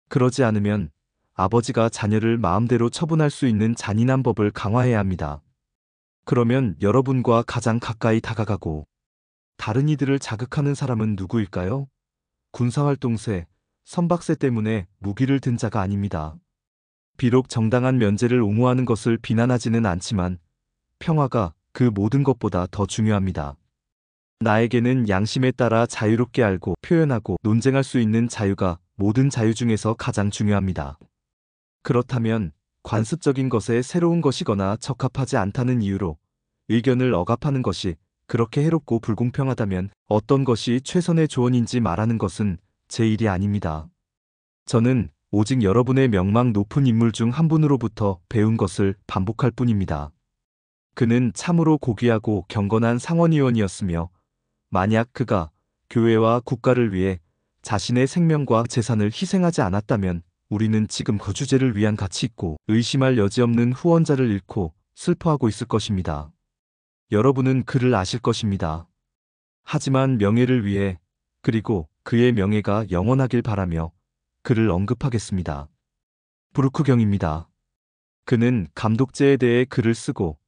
그러지 않으면 아버지가 자녀를 마음대로 처분할 수 있는 잔인한 법을 강화해야 합니다. 그러면 여러분과 가장 가까이 다가가고 다른 이들을 자극하는 사람은 누구일까요? 군사활동세, 선박세 때문에 무기를 든 자가 아닙니다. 비록 정당한 면제를 옹호하는 것을 비난하지는 않지만 평화가 그 모든 것보다 더 중요합니다. 나에게는 양심에 따라 자유롭게 알고 표현하고 논쟁할 수 있는 자유가 모든 자유 중에서 가장 중요합니다. 그렇다면 관습적인 것에 새로운 것이거나 적합하지 않다는 이유로 의견을 억압하는 것이 그렇게 해롭고 불공평하다면 어떤 것이 최선의 조언인지 말하는 것은 제 일이 아닙니다. 저는 오직 여러분의 명망 높은 인물 중 한 분으로부터 배운 것을 반복할 뿐입니다. 그는 참으로 고귀하고 경건한 상원의원이었으며 만약 그가 교회와 국가를 위해 자신의 생명과 재산을 희생하지 않았다면 우리는 지금 그 주제를 위한 가치 있고 의심할 여지 없는 후원자를 잃고 슬퍼하고 있을 것입니다. 여러분은 그를 아실 것입니다. 하지만 명예를 위해 그리고 그의 명예가 영원하길 바라며 그를 언급하겠습니다. 브루크경입니다. 그는 감독제에 대해 글을 쓰고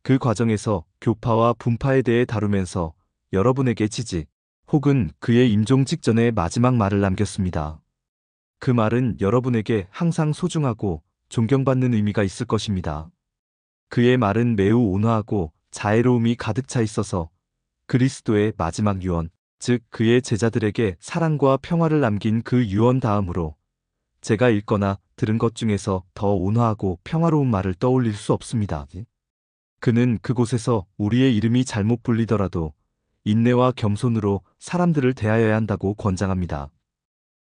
그 과정에서 교파와 분파에 대해 다루면서 여러분에게 지지 혹은 그의 임종 직전에 마지막 말을 남겼습니다. 그 말은 여러분에게 항상 소중하고 존경받는 의미가 있을 것입니다. 그의 말은 매우 온화하고 자애로움이 가득 차 있어서 그리스도의 마지막 유언, 즉 그의 제자들에게 사랑과 평화를 남긴 그 유언 다음으로 제가 읽거나 들은 것 중에서 더 온화하고 평화로운 말을 떠올릴 수 없습니다. 그는 그곳에서 우리의 이름이 잘못 불리더라도 인내와 겸손으로 사람들을 대하여야 한다고 권장합니다.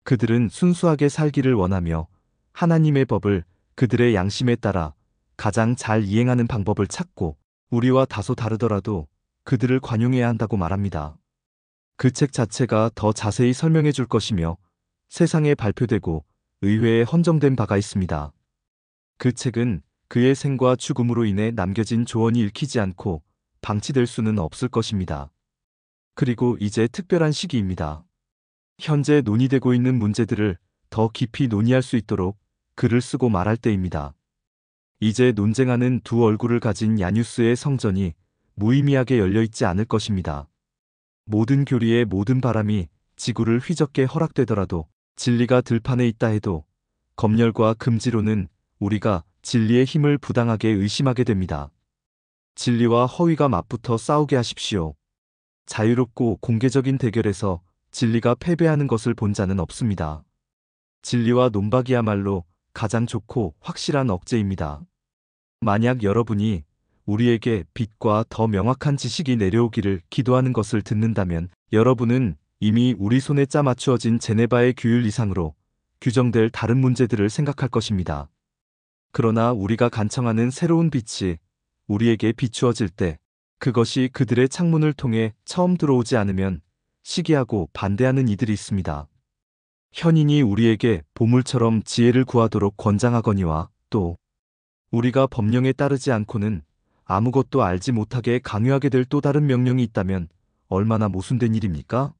그들은 순수하게 살기를 원하며 하나님의 법을 그들의 양심에 따라 가장 잘 이행하는 방법을 찾고 우리와 다소 다르더라도 그들을 관용해야 한다고 말합니다. 그 책 자체가 더 자세히 설명해 줄 것이며 세상에 발표되고 의회에 헌정된 바가 있습니다. 그 책은 그의 생과 죽음으로 인해 남겨진 조언이 읽히지 않고 방치될 수는 없을 것입니다. 그리고 이제 특별한 시기입니다. 현재 논의되고 있는 문제들을 더 깊이 논의할 수 있도록 글을 쓰고 말할 때입니다. 이제 논쟁하는 두 얼굴을 가진 야뉴스의 성전이 무의미하게 열려있지 않을 것입니다. 모든 교리의 모든 바람이 지구를 휘젓게 허락되더라도 진리가 들판에 있다 해도 검열과 금지로는 우리가 진리의 힘을 부당하게 의심하게 됩니다. 진리와 허위가 맞붙어 싸우게 하십시오. 자유롭고 공개적인 대결에서 진리가 패배하는 것을 본 자는 없습니다. 진리와 논박이야말로 가장 좋고 확실한 억제입니다. 만약 여러분이 우리에게 빛과 더 명확한 지식이 내려오기를 기도하는 것을 듣는다면 여러분은 이미 우리 손에 짜맞추어진 제네바의 규율 이상으로 규정될 다른 문제들을 생각할 것입니다. 그러나 우리가 간청하는 새로운 빛이 우리에게 비추어질 때 그것이 그들의 창문을 통해 처음 들어오지 않으면 시기하고 반대하는 이들이 있습니다. 현인이 우리에게 보물처럼 지혜를 구하도록 권장하거니와 또 우리가 법령에 따르지 않고는 아무것도 알지 못하게 강요하게 될 또 다른 명령이 있다면 얼마나 모순된 일입니까?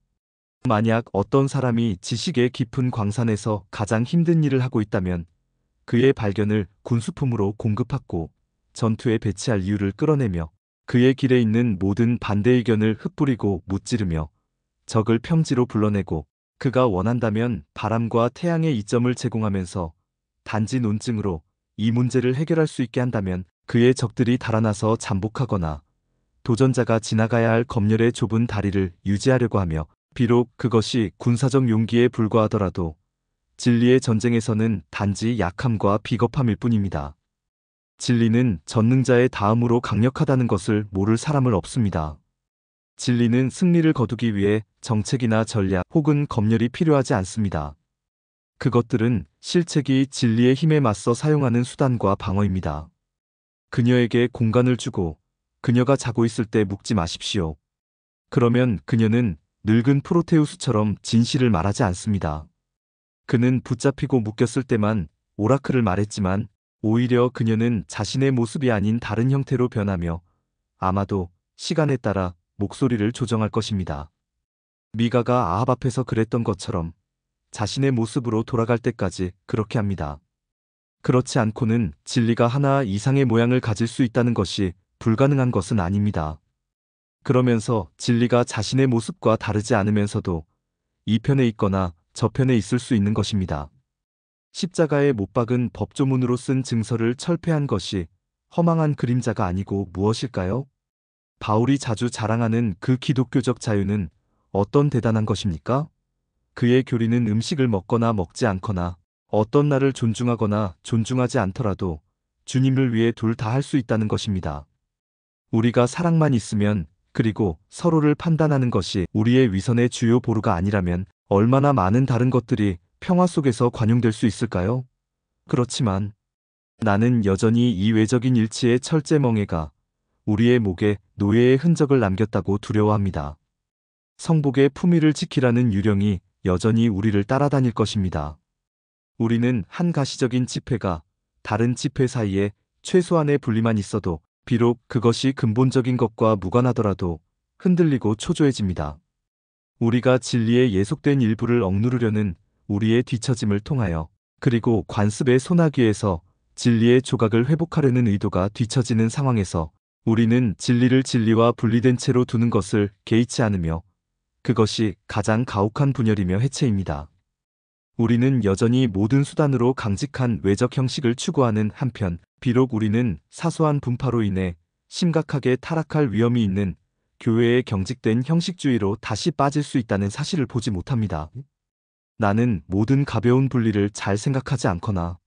만약 어떤 사람이 지식의 깊은 광산에서 가장 힘든 일을 하고 있다면 그의 발견을 군수품으로 공급하고 전투에 배치할 이유를 끌어내며 그의 길에 있는 모든 반대 의견을 흩뿌리고 무찌르며 적을 평지로 불러내고 그가 원한다면 바람과 태양의 이점을 제공하면서 단지 논증으로 이 문제를 해결할 수 있게 한다면 그의 적들이 달아나서 잠복하거나 도전자가 지나가야 할 검열의 좁은 다리를 유지하려고 하며 비록 그것이 군사적 용기에 불과하더라도 진리의 전쟁에서는 단지 약함과 비겁함일 뿐입니다. 진리는 전능자의 다음으로 강력하다는 것을 모를 사람은 없습니다. 진리는 승리를 거두기 위해 정책이나 전략 혹은 검열이 필요하지 않습니다. 그것들은 실책이 진리의 힘에 맞서 사용하는 수단과 방어입니다. 그녀에게 공간을 주고 그녀가 자고 있을 때 묵지 마십시오. 그러면 그녀는 늙은 프로테우스처럼 진실을 말하지 않습니다. 그는 붙잡히고 묶였을 때만 오라클을 말했지만 오히려 그녀는 자신의 모습이 아닌 다른 형태로 변하며 아마도 시간에 따라 목소리를 조정할 것입니다. 미가가 아합 앞에서 그랬던 것처럼 자신의 모습으로 돌아갈 때까지 그렇게 합니다. 그렇지 않고는 진리가 하나 이상의 모양을 가질 수 있다는 것이 불가능한 것은 아닙니다. 그러면서 진리가 자신의 모습과 다르지 않으면서도 이 편에 있거나 저 편에 있을 수 있는 것입니다. 십자가에 못 박은 법조문으로 쓴 증서를 철폐한 것이 허망한 그림자가 아니고 무엇일까요? 바울이 자주 자랑하는 그 기독교적 자유는 어떤 대단한 것입니까? 그의 교리는 음식을 먹거나 먹지 않거나 어떤 날을 존중하거나 존중하지 않더라도 주님을 위해 둘 다 할 수 있다는 것입니다. 우리가 사랑만 있으면, 그리고 서로를 판단하는 것이 우리의 위선의 주요 보루가 아니라면 얼마나 많은 다른 것들이 평화 속에서 관용될 수 있을까요? 그렇지만 나는 여전히 이 외적인 일치의 철제 멍에가 우리의 목에 노예의 흔적을 남겼다고 두려워합니다. 성복의 품위를 지키라는 유령이 여전히 우리를 따라다닐 것입니다. 우리는 한 가시적인 지폐가 다른 지폐 사이에 최소한의 분리만 있어도 비록 그것이 근본적인 것과 무관하더라도 흔들리고 초조해집니다. 우리가 진리의 예속된 일부를 억누르려는 우리의 뒤처짐을 통하여, 그리고 관습의 소나기에서 진리의 조각을 회복하려는 의도가 뒤처지는 상황에서 우리는 진리를 진리와 분리된 채로 두는 것을 개의치 않으며, 그것이 가장 가혹한 분열이며 해체입니다. 우리는 여전히 모든 수단으로 강직한 외적 형식을 추구하는 한편, 비록 우리는 사소한 분파로 인해 심각하게 타락할 위험이 있는 교회의 경직된 형식주의로 다시 빠질 수 있다는 사실을 보지 못합니다. 나는 모든 가벼운 분리를 잘 생각하지 않거나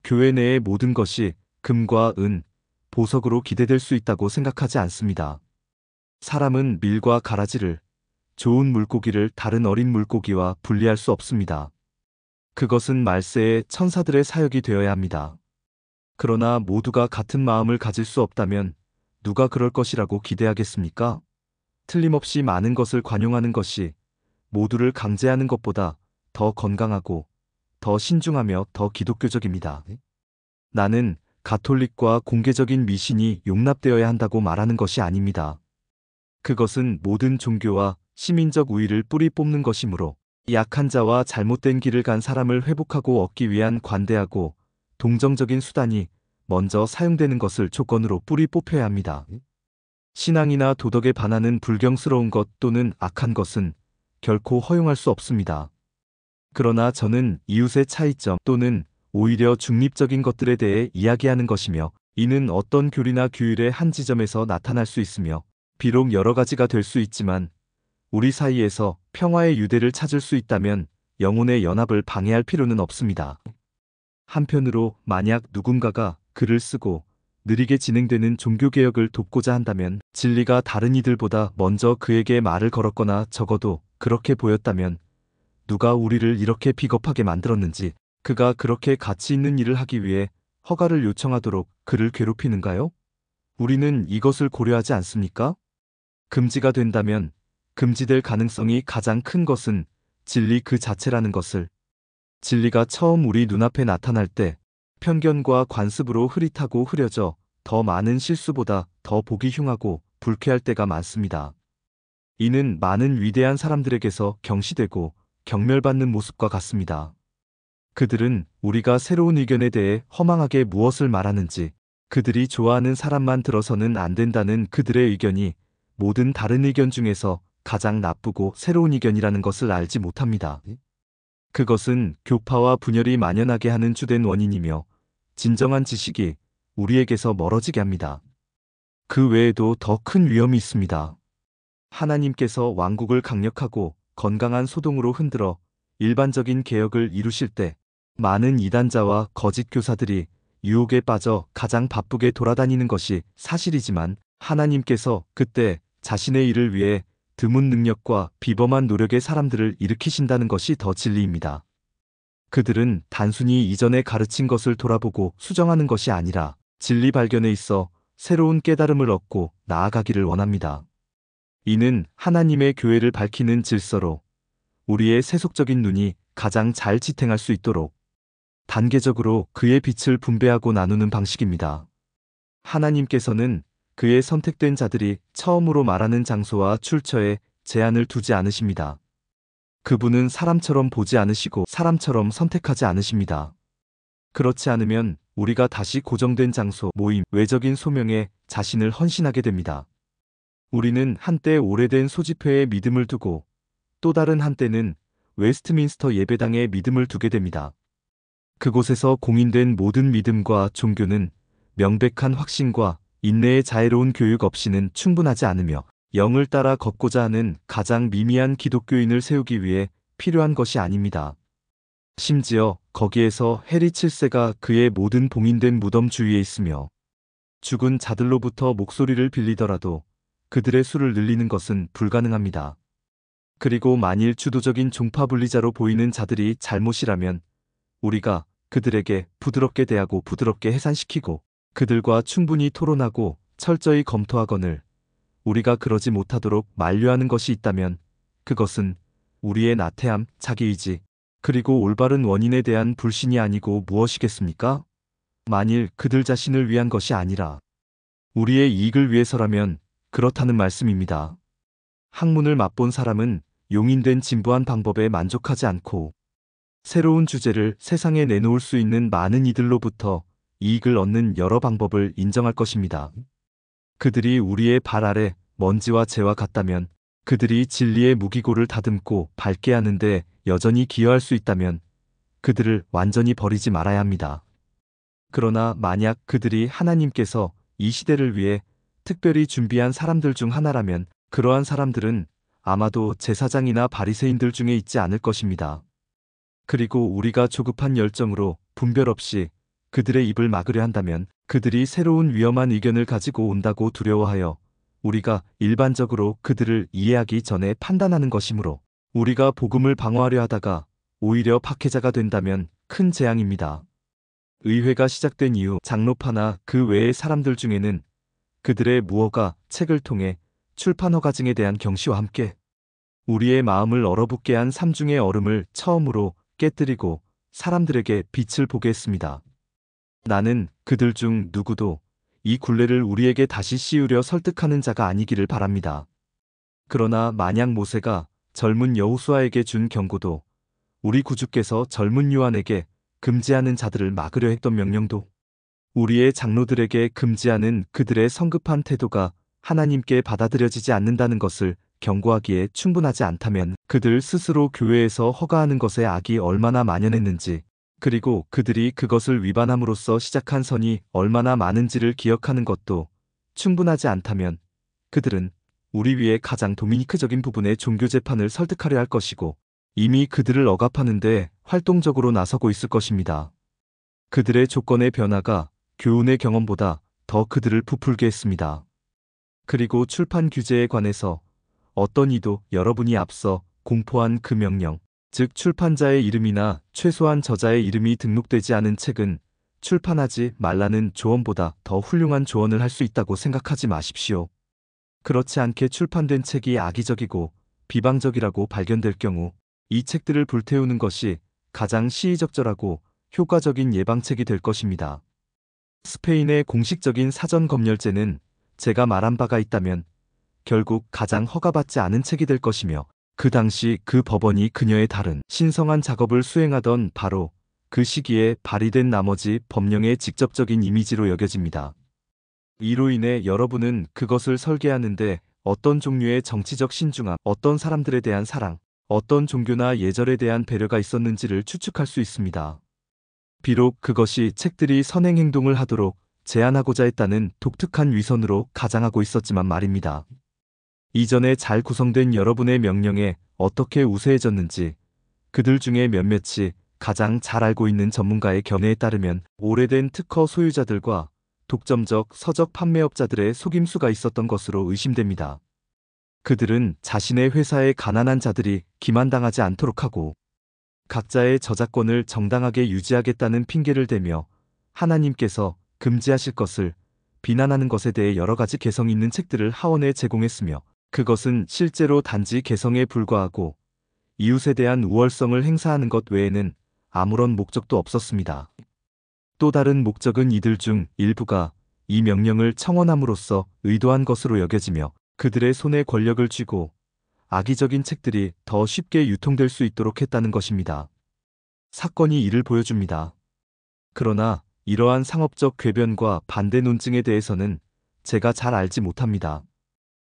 교회 내의 모든 것이 금과 은, 보석으로 기대될 수 있다고 생각하지 않습니다. 사람은 밀과 가라지를, 좋은 물고기를 다른 어린 물고기와 분리할 수 없습니다. 그것은 말세의 천사들의 사역이 되어야 합니다. 그러나 모두가 같은 마음을 가질 수 없다면 누가 그럴 것이라고 기대하겠습니까? 틀림없이 많은 것을 관용하는 것이 모두를 강제하는 것보다 더 건강하고 더 신중하며 더 기독교적입니다. 나는 가톨릭과 공개적인 미신이 용납되어야 한다고 말하는 것이 아닙니다. 그것은 모든 종교와 시민적 우위를 뿌리 뽑는 것이므로 약한 자와 잘못된 길을 간 사람을 회복하고 얻기 위한 관대하고 동정적인 수단이 먼저 사용되는 것을 조건으로 뿌리 뽑혀야 합니다. 신앙이나 도덕에 반하는 불경스러운 것 또는 악한 것은 결코 허용할 수 없습니다. 그러나 저는 이웃의 차이점 또는 오히려 중립적인 것들에 대해 이야기하는 것이며, 이는 어떤 교리나 규율의 한 지점에서 나타날 수 있으며 비록 여러 가지가 될 수 있지만 우리 사이에서 평화의 유대를 찾을 수 있다면 영혼의 연합을 방해할 필요는 없습니다. 한편으로 만약 누군가가 글을 쓰고 느리게 진행되는 종교개혁을 돕고자 한다면, 진리가 다른 이들보다 먼저 그에게 말을 걸었거나 적어도 그렇게 보였다면 누가 우리를 이렇게 비겁하게 만들었는지, 그가 그렇게 가치 있는 일을 하기 위해 허가를 요청하도록 그를 괴롭히는가요? 우리는 이것을 고려하지 않습니까? 금지가 된다면 금지될 가능성이 가장 큰 것은 진리 그 자체라는 것을, 진리가 처음 우리 눈앞에 나타날 때 편견과 관습으로 흐릿하고 흐려져 더 많은 실수보다 더 보기 흉하고 불쾌할 때가 많습니다. 이는 많은 위대한 사람들에게서 경시되고 경멸받는 모습과 같습니다. 그들은 우리가 새로운 의견에 대해 허망하게 무엇을 말하는지, 그들이 좋아하는 사람만 들어서는 안 된다는 그들의 의견이 모든 다른 의견 중에서 가장 나쁘고 새로운 의견이라는 것을 알지 못합니다. 그것은 교파와 분열이 만연하게 하는 주된 원인이며, 진정한 지식이 우리에게서 멀어지게 합니다. 그 외에도 더 큰 위험이 있습니다. 하나님께서 왕국을 강력하고 건강한 소동으로 흔들어 일반적인 개혁을 이루실 때 많은 이단자와 거짓 교사들이 유혹에 빠져 가장 바쁘게 돌아다니는 것이 사실이지만, 하나님께서 그때 자신의 일을 위해 드문 능력과 비범한 노력의 사람들을 일으키신다는 것이 더 진리입니다. 그들은 단순히 이전에 가르친 것을 돌아보고 수정하는 것이 아니라 진리 발견에 있어 새로운 깨달음을 얻고 나아가기를 원합니다. 이는 하나님의 교회를 밝히는 질서로 우리의 세속적인 눈이 가장 잘 지탱할 수 있도록 단계적으로 그의 빛을 분배하고 나누는 방식입니다. 하나님께서는 그의 선택된 자들이 처음으로 말하는 장소와 출처에 제한을 두지 않으십니다. 그분은 사람처럼 보지 않으시고 사람처럼 선택하지 않으십니다. 그렇지 않으면 우리가 다시 고정된 장소, 모임, 외적인 소명에 자신을 헌신하게 됩니다. 우리는 한때 오래된 소집회에 믿음을 두고 또 다른 한때는 웨스트민스터 예배당에 믿음을 두게 됩니다. 그곳에서 공인된 모든 믿음과 종교는 명백한 확신과 인내의 자애로운 교육 없이는 충분하지 않으며, 영을 따라 걷고자 하는 가장 미미한 기독교인을 세우기 위해 필요한 것이 아닙니다. 심지어 거기에서 해리 7세가 그의 모든 봉인된 무덤 주위에 있으며 죽은 자들로부터 목소리를 빌리더라도 그들의 수를 늘리는 것은 불가능합니다. 그리고 만일 주도적인 종파 분리자로 보이는 자들이 잘못이라면 우리가 그들에게 부드럽게 대하고 부드럽게 해산시키고 그들과 충분히 토론하고 철저히 검토하거늘 우리가 그러지 못하도록 만류하는 것이 있다면 그것은 우리의 나태함, 자기의지, 그리고 올바른 원인에 대한 불신이 아니고 무엇이겠습니까? 만일 그들 자신을 위한 것이 아니라 우리의 이익을 위해서라면 그렇다는 말씀입니다. 학문을 맛본 사람은 용인된 진부한 방법에 만족하지 않고 새로운 주제를 세상에 내놓을 수 있는 많은 이들로부터 이익을 얻는 여러 방법을 인정할 것입니다. 그들이 우리의 발 아래 먼지와 재와 같다면 그들이 진리의 무기고를 다듬고 밝게 하는데 여전히 기여할 수 있다면 그들을 완전히 버리지 말아야 합니다. 그러나 만약 그들이 하나님께서 이 시대를 위해 특별히 준비한 사람들 중 하나라면 그러한 사람들은 아마도 제사장이나 바리새인들 중에 있지 않을 것입니다. 그리고 우리가 조급한 열정으로 분별 없이 그들의 입을 막으려 한다면 그들이 새로운 위험한 의견을 가지고 온다고 두려워하여 우리가 일반적으로 그들을 이해하기 전에 판단하는 것이므로 우리가 복음을 방어하려 하다가 오히려 박해자가 된다면 큰 재앙입니다. 의회가 시작된 이후 장로파나 그 외의 사람들 중에는 그들의 무허가 책을 통해 출판 허가증에 대한 경시와 함께 우리의 마음을 얼어붙게 한 삼중의 얼음을 처음으로 깨뜨리고 사람들에게 빛을 보게 했습니다. 나는 그들 중 누구도 이 굴레를 우리에게 다시 씌우려 설득하는 자가 아니기를 바랍니다. 그러나 만약 모세가 젊은 여호수아에게 준 경고도 우리 구주께서 젊은 요한에게 금지하는 자들을 막으려 했던 명령도 우리의 장로들에게 금지하는 그들의 성급한 태도가 하나님께 받아들여지지 않는다는 것을 경고하기에 충분하지 않다면 그들 스스로 교회에서 허가하는 것에 악이 얼마나 만연했는지 그리고 그들이 그것을 위반함으로써 시작한 선이 얼마나 많은지를 기억하는 것도 충분하지 않다면 그들은 우리 위에 가장 도미니크적인 부분의 종교 재판을 설득하려 할 것이고 이미 그들을 억압하는데 활동적으로 나서고 있을 것입니다. 그들의 조건의 변화가 교훈의 경험보다 더 그들을 부풀게 했습니다. 그리고 출판 규제에 관해서 어떤 이도 여러분이 앞서 공포한 그 명령, 즉 출판자의 이름이나 최소한 저자의 이름이 등록되지 않은 책은 출판하지 말라는 조언보다 더 훌륭한 조언을 할 수 있다고 생각하지 마십시오. 그렇지 않게 출판된 책이 악의적이고 비방적이라고 발견될 경우 이 책들을 불태우는 것이 가장 시의적절하고 효과적인 예방책이 될 것입니다. 스페인의 공식적인 사전 검열제는 제가 말한 바가 있다면 결국 가장 허가받지 않은 책이 될 것이며 그 당시 그 법원이 그녀의 다른 신성한 작업을 수행하던 바로 그 시기에 발의된 나머지 법령의 직접적인 이미지로 여겨집니다. 이로 인해 여러분은 그것을 설계하는데 어떤 종류의 정치적 신중함, 어떤 사람들에 대한 사랑, 어떤 종교나 예절에 대한 배려가 있었는지를 추측할 수 있습니다. 비록 그것이 책들이 선행 행동을 하도록 제한하고자 했다는 독특한 위선으로 가장하고 있었지만 말입니다. 이전에 잘 구성된 여러분의 명령에 어떻게 우세해졌는지 그들 중에 몇몇이 가장 잘 알고 있는 전문가의 견해에 따르면 오래된 특허 소유자들과 독점적 서적 판매업자들의 속임수가 있었던 것으로 의심됩니다. 그들은 자신의 회사의 가난한 자들이 기만당하지 않도록 하고 각자의 저작권을 정당하게 유지하겠다는 핑계를 대며 하나님께서 금지하실 것을 비난하는 것에 대해 여러 가지 개성 있는 책들을 하원에 제공했으며 그것은 실제로 단지 개성에 불과하고 이웃에 대한 우월성을 행사하는 것 외에는 아무런 목적도 없었습니다. 또 다른 목적은 이들 중 일부가 이 명령을 청원함으로써 의도한 것으로 여겨지며 그들의 손에 권력을 쥐고 악의적인 책들이 더 쉽게 유통될 수 있도록 했다는 것입니다. 사건이 이를 보여줍니다. 그러나 이러한 상업적 궤변과 반대 논증에 대해서는 제가 잘 알지 못합니다.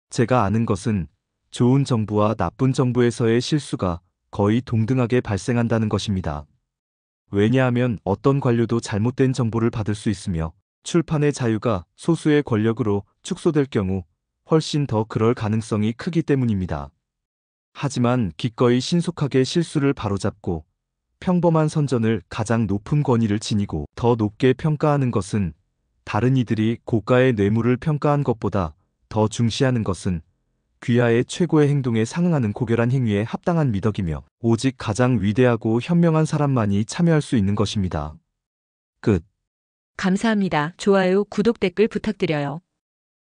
제가 아는 것은 좋은 정부와 나쁜 정부에서의 실수가 거의 동등하게 발생한다는 것입니다. 왜냐하면 어떤 관료도 잘못된 정보를 받을 수 있으며 출판의 자유가 소수의 권력으로 축소될 경우 훨씬 더 그럴 가능성이 크기 때문입니다. 하지만 기꺼이 신속하게 실수를 바로잡고 평범한 선전을 가장 높은 권위를 지니고 더 높게 평가하는 것은 다른 이들이 고가의 뇌물을 평가한 것보다 더 중시하는 것은 귀하의 최고의 행동에 상응하는 고결한 행위에 합당한 미덕이며 오직 가장 위대하고 현명한 사람만이 참여할 수 있는 것입니다. 끝. 감사합니다. 좋아요, 구독, 댓글 부탁드려요.